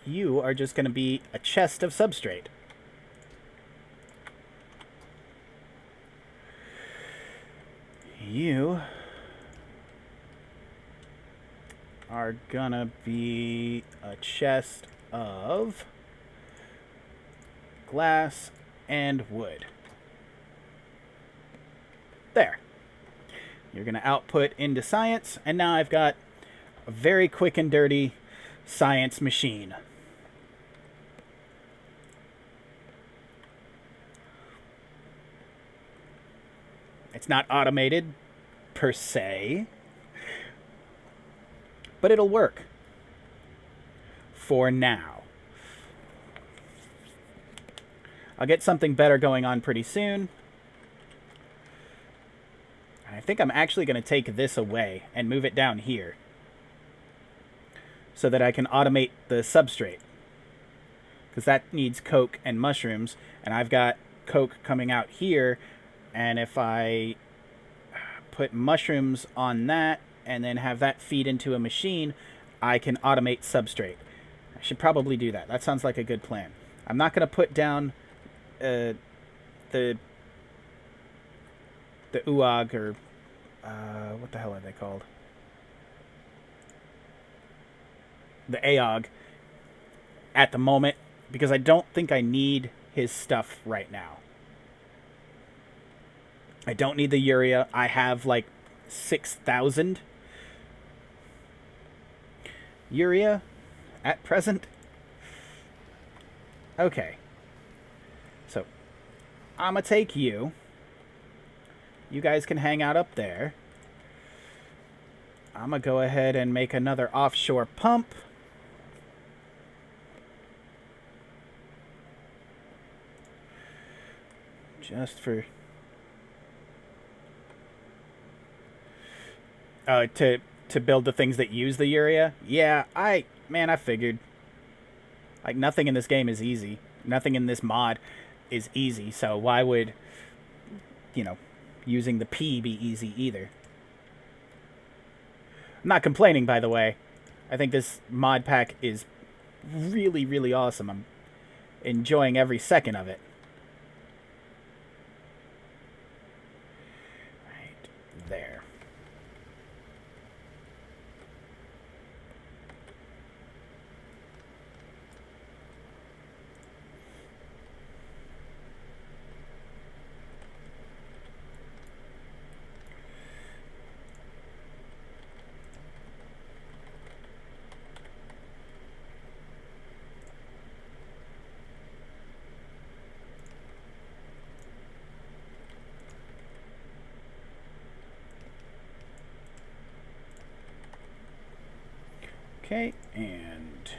You are just going to be a chest of substrate. You are gonna be a chest of glass and wood. There. You're gonna output into science, and now I've got a very quick and dirty science machine. It's not automated per se, but it'll work for now. I'll get something better going on pretty soon. I think I'm actually going to take this away and move it down here so that I can automate the substrate, because that needs coke and mushrooms, and I've got coke coming out here. And if I put mushrooms on that and then have that feed into a machine, I can automate substrate. I should probably do that. That sounds like a good plan. I'm not going to put down the UOG, or what the hell are they called? The AOG at the moment, because I don't think I need his stuff right now. I don't need the urea. I have like 6,000 urea at present. Okay. So, I'm going to take you. You guys can hang out up there. I'm going to go ahead and make another offshore pump. Just for To build the things that use the urea. Yeah, I figured. Like, nothing in this game is easy. Nothing in this mod is easy. So why would, you know, using the P be easy either? I'm not complaining, by the way. I think this mod pack is really, really awesome. I'm enjoying every second of it. Right there. Okay, and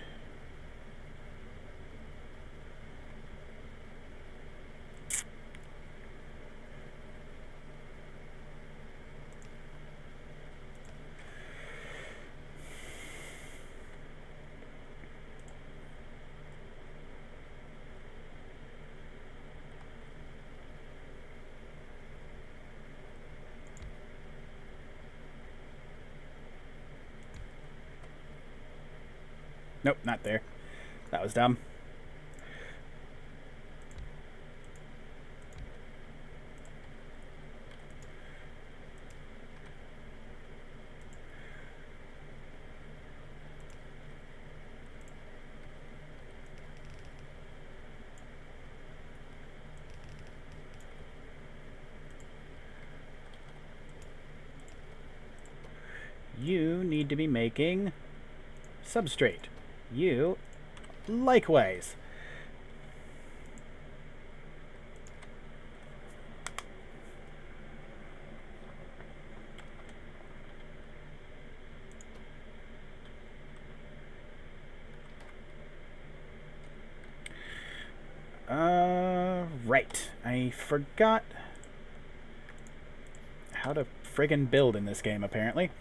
nope, not there. That was dumb. You need to be making substrate. You likewise. Right. I forgot how to friggin' build in this game, apparently.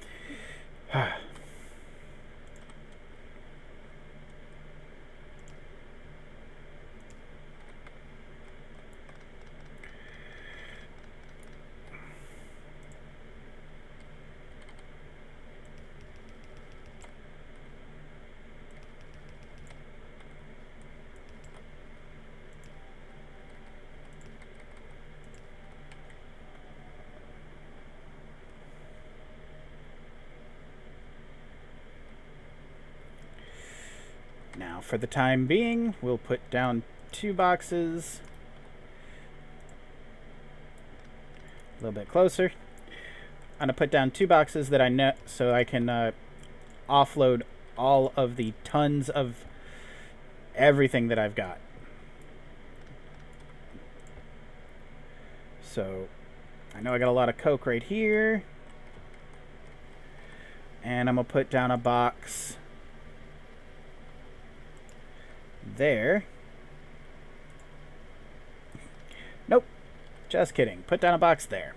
Now, for the time being, we'll put down 2 boxes. A little bit closer. I'm gonna put down 2 boxes that I know, so I can offload all of the tons of everything that I've got. So, I know I got a lot of coke right here. And I'm gonna put down a box there. Nope. Just kidding. Put down a box there.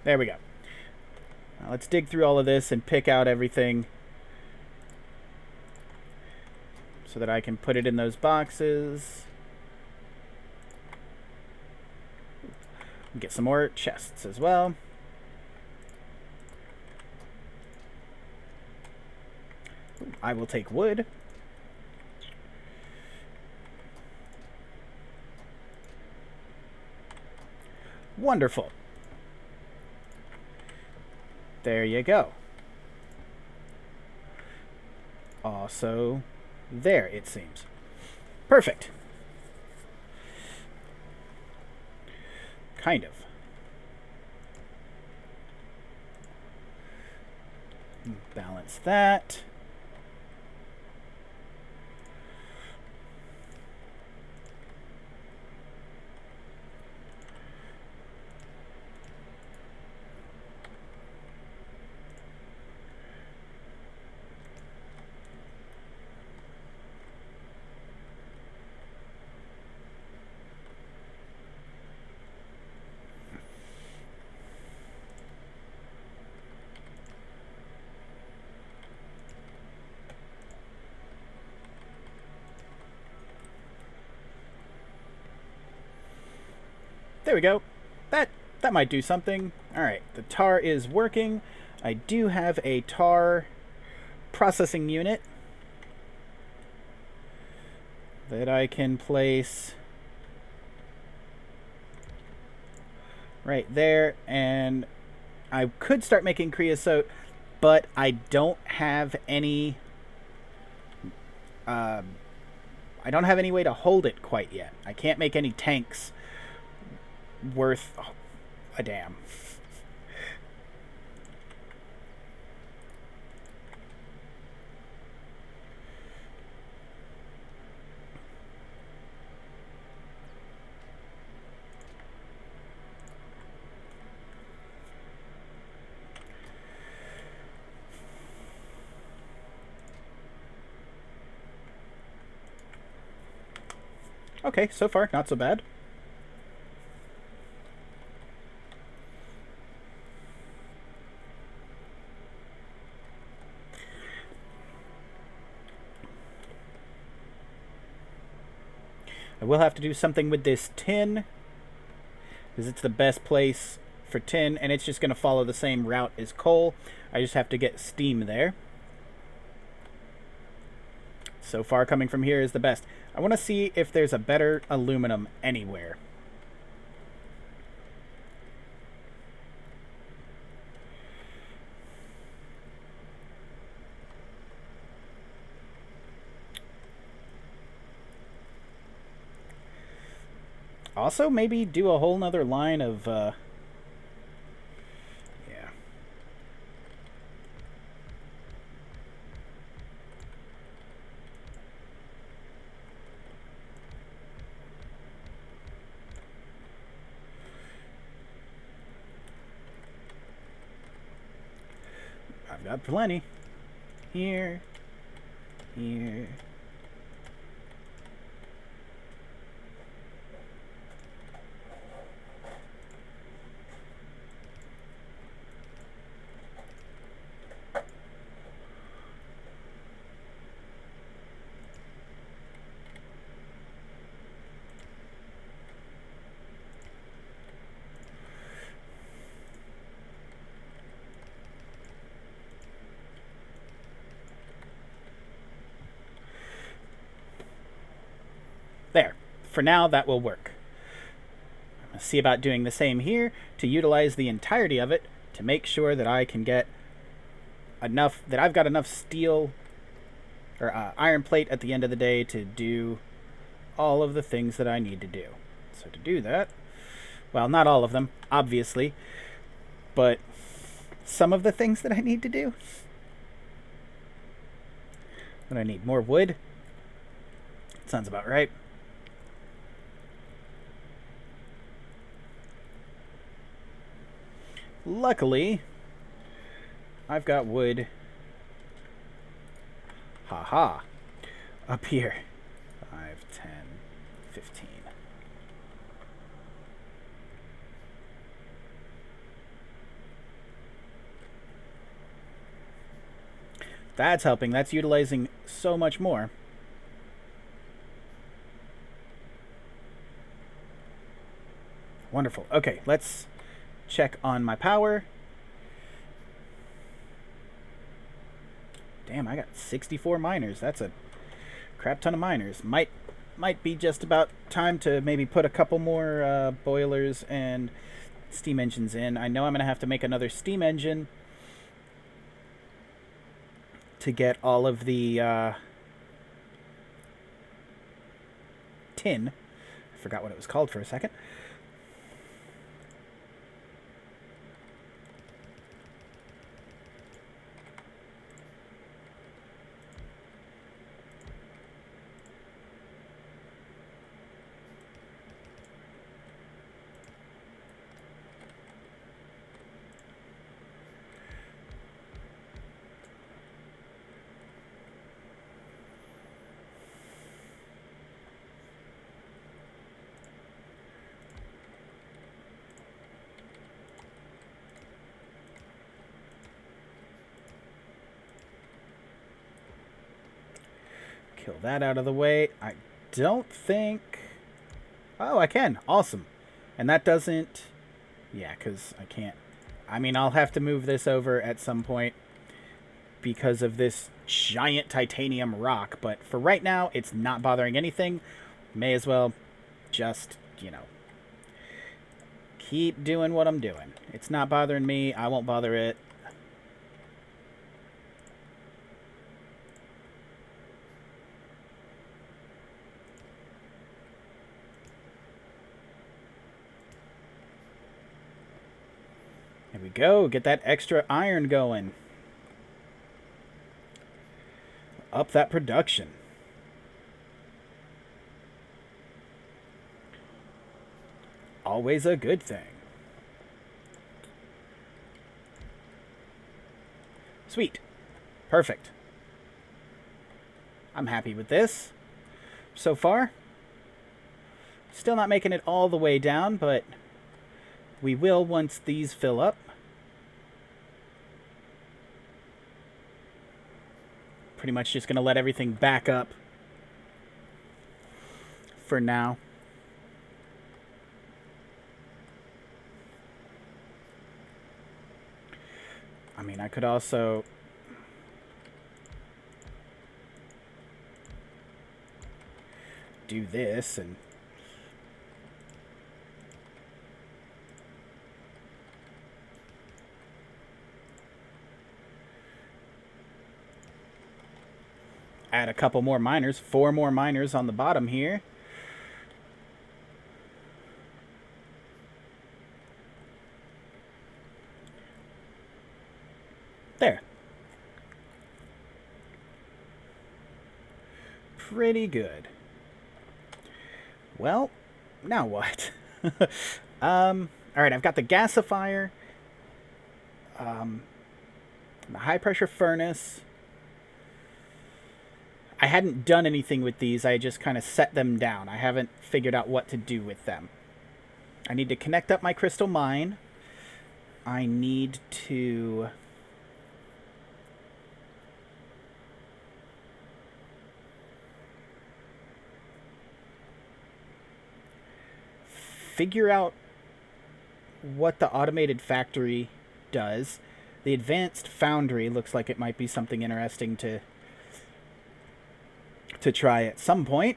There we go. Now let's dig through all of this and pick out everything so that I can put it in those boxes. Get some more chests as well. I will take wood. Wonderful. There you go. Also, there it seems. Perfect. Kind of. Balance that. There we go. That might do something. Alright, the tar is working. I do have a tar processing unit that I can place right there, and I could start making creosote, but I don't have any I don't have any way to hold it quite yet. I can't make any tanks worth a damn. Okay, so far, not so bad. I will have to do something with this tin, because it's the best place for tin, and it's just going to follow the same route as coal. I just have to get steam there. So far, coming from here is the best. I want to see if there's a better aluminum anywhere. Also, maybe do a whole nother line of, yeah. I've got plenty. Here. Here. There. For now, that will work. I'm going to see about doing the same here to utilize the entirety of it to make sure that I can get enough, that I've got enough steel or iron plate at the end of the day to do all of the things that I need to do. So to do that, well, not all of them, obviously, but some of the things that I need to do. What do I need? More wood? Sounds about right. Luckily, I've got wood. Haha. Up here. 5, 10, 15. That's helping. That's utilizing so much more. Wonderful. Okay, let's check on my power. Damn, I got 64 miners. That's a crap ton of miners. Might be just about time to maybe put a couple more boilers and steam engines in. I know I'm going to have to make another steam engine to get all of the tin. I forgot what it was called for a second. That out of the way. I don't think... Oh, I can. Awesome. And that doesn't... Yeah, because I can't... I mean, I'll have to move this over at some point because of this giant titanium rock. But for right now, it's not bothering anything. May as well just, keep doing what I'm doing. It's not bothering me. I won't bother it. There we go. Get that extra iron going. Up that production. Always a good thing. Sweet. Perfect. I'm happy with this so far. Still not making it all the way down, but we will once these fill up. Pretty much just going to let everything back up for now. I mean, I could also... do this and... add a couple more miners, 4 more miners on the bottom here. There. Pretty good. Well, now what? Alright, I've got the gasifier, the high pressure furnace. I hadn't done anything with these, I just kind of set them down. I haven't figured out what to do with them. I need to connect up my crystal mine. I need to... figure out what the automated factory does. The advanced foundry looks like it might be something interesting to try at some point.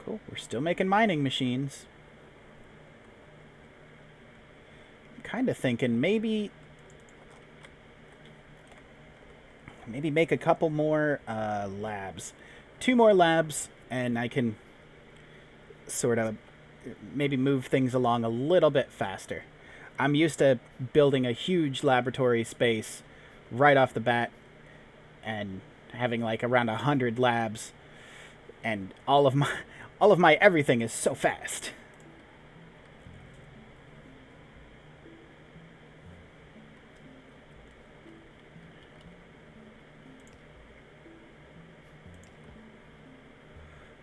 Cool. We're still making mining machines. I'm kind of thinking maybe make a couple more labs. 2 more labs, and I can sort of maybe move things along a little bit faster. I'm used to building a huge laboratory space right off the bat and having like around 100 labs, and all of my everything is so fast.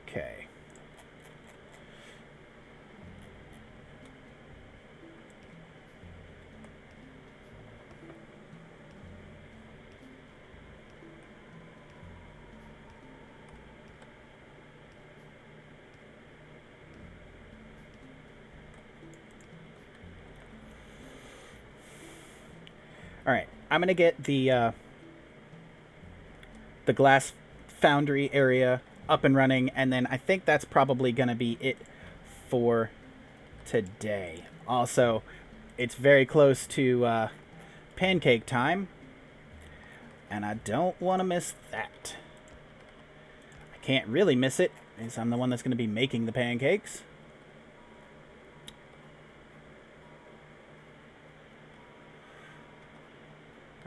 Okay. All right, I'm gonna get the glass foundry area up and running, and then I think that's probably gonna be it for today. Also, it's very close to pancake time, and I don't want to miss that. I can't really miss it, because I'm the one that's going to be making the pancakes.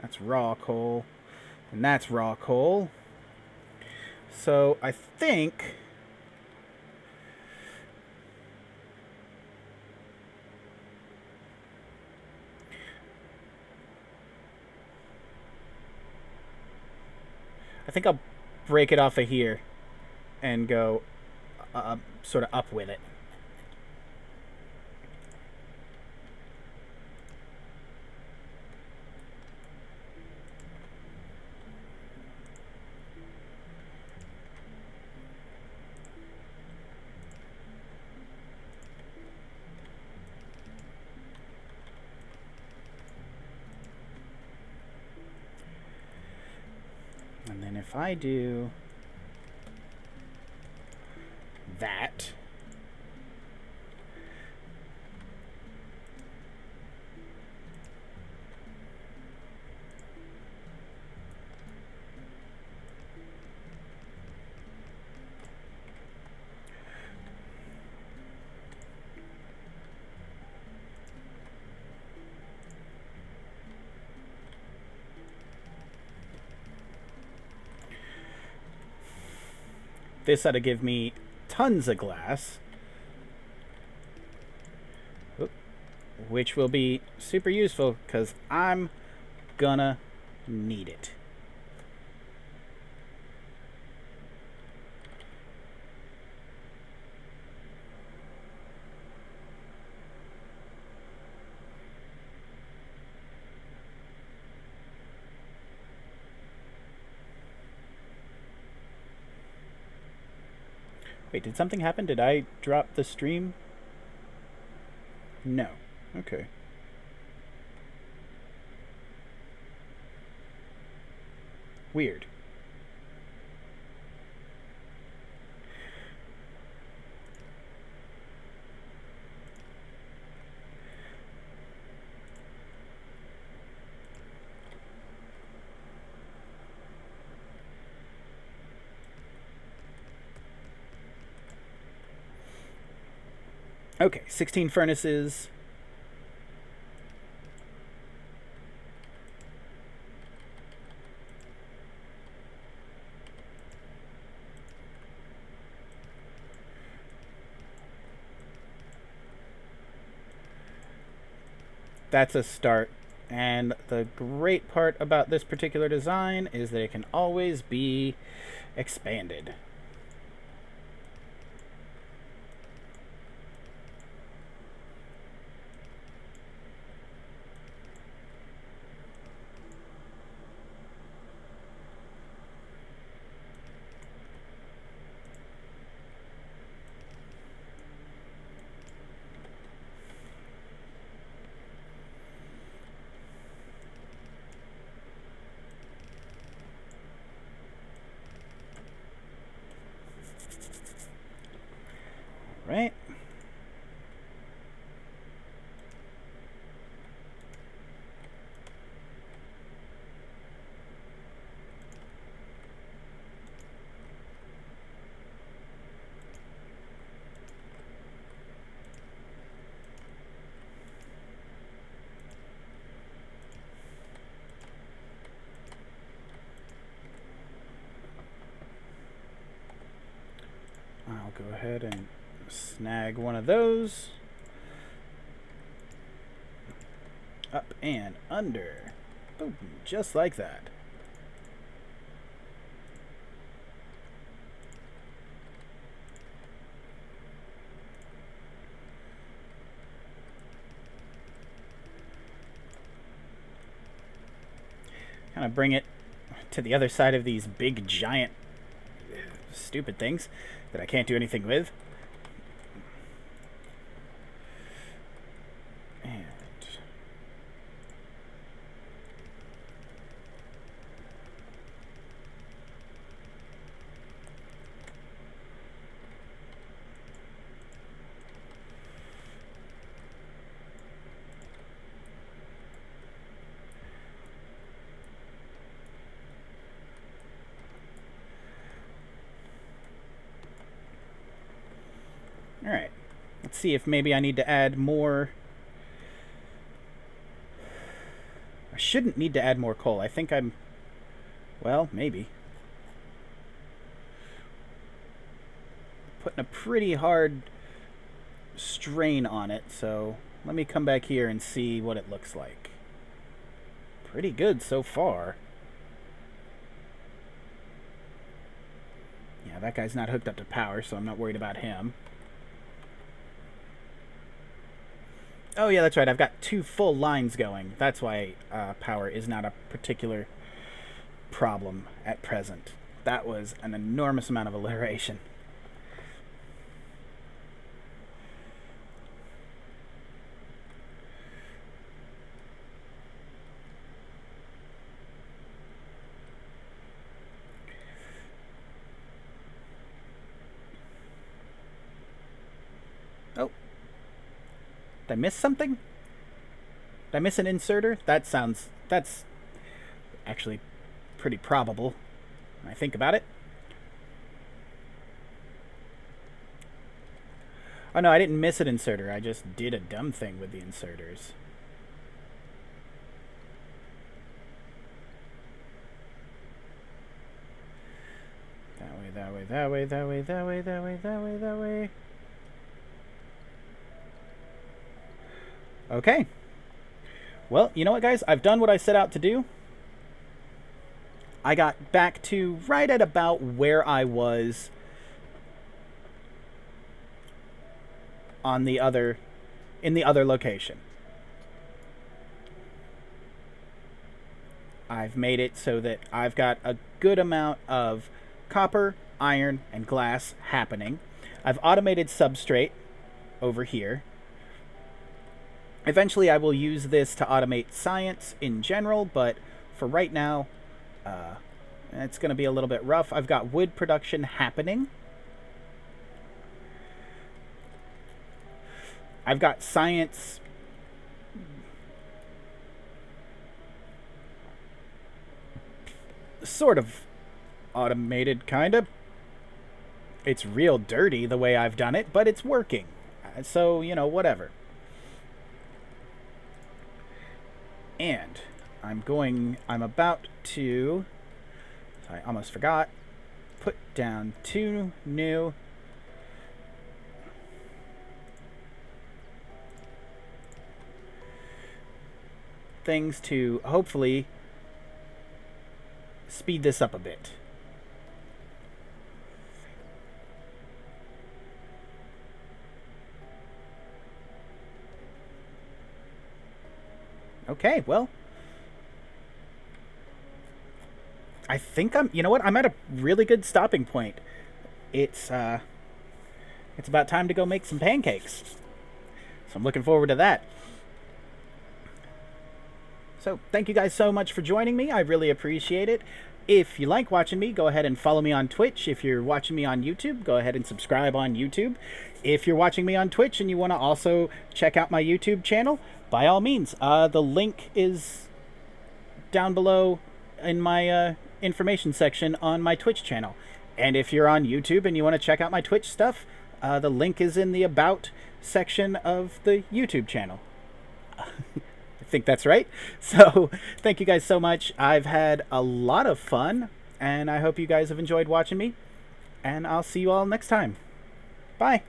That's raw coal, and that's raw coal. So I think... I'll break it off of here and go sort of up with it. And then if I do that, this ought to give me tons of glass, which will be super useful because I'm gonna need it. Wait, did something happen? Did I drop the stream? No. Okay. Weird. Okay, 16 furnaces. That's a start. And the great part about this particular design is that it can always be expanded. Right? I'll go ahead and snag one of those. Up and under. Boom, just like that. Kind of bring it to the other side of these big, giant, stupid things that I can't do anything with. And alright. Let's see if maybe I need to add more. I shouldn't need to add more coal. I think I'm... Well, maybe. Putting a pretty hard strain on it, so let me come back here and see what it looks like. Pretty good so far. Yeah, that guy's not hooked up to power, so I'm not worried about him. Oh yeah, that's right. I've got 2 full lines going. That's why power is not a particular problem at present. That was an enormous amount of alliteration. Did I miss something? Did I miss an inserter? That's actually pretty probable when I think about it. Oh no, I didn't miss an inserter. I just did a dumb thing with the inserters. That way, that way, that way, that way, that way, that way, that way. Okay. Well, you know what, guys? I've done what I set out to do. I got back to right at about where I was on the other, in the other location. I've made it so that I've got a good amount of copper, iron, and glass happening. I've automated substrate over here. Eventually I will use this to automate science in general, but for right now, it's going to be a little bit rough. I've got wood production happening. I've got science sort of automated, kind of. It's real dirty the way I've done it, but it's working. So, you know, whatever. And I'm about to, I almost forgot, put down 2 new things to hopefully speed this up a bit. Okay, well, I think you know what? I'm at a really good stopping point. It's about time to go make some pancakes. So I'm looking forward to that. So thank you guys so much for joining me. I really appreciate it. If you like watching me, go ahead and follow me on Twitch. If you're watching me on YouTube, go ahead and subscribe on YouTube. If you're watching me on Twitch and you want to also check out my YouTube channel, by all means, the link is down below in my information section on my Twitch channel. And if you're on YouTube and you want to check out my Twitch stuff, the link is in the About section of the YouTube channel. I think that's right. So thank you guys so much. I've had a lot of fun, and I hope you guys have enjoyed watching me. And I'll see you all next time. Bye.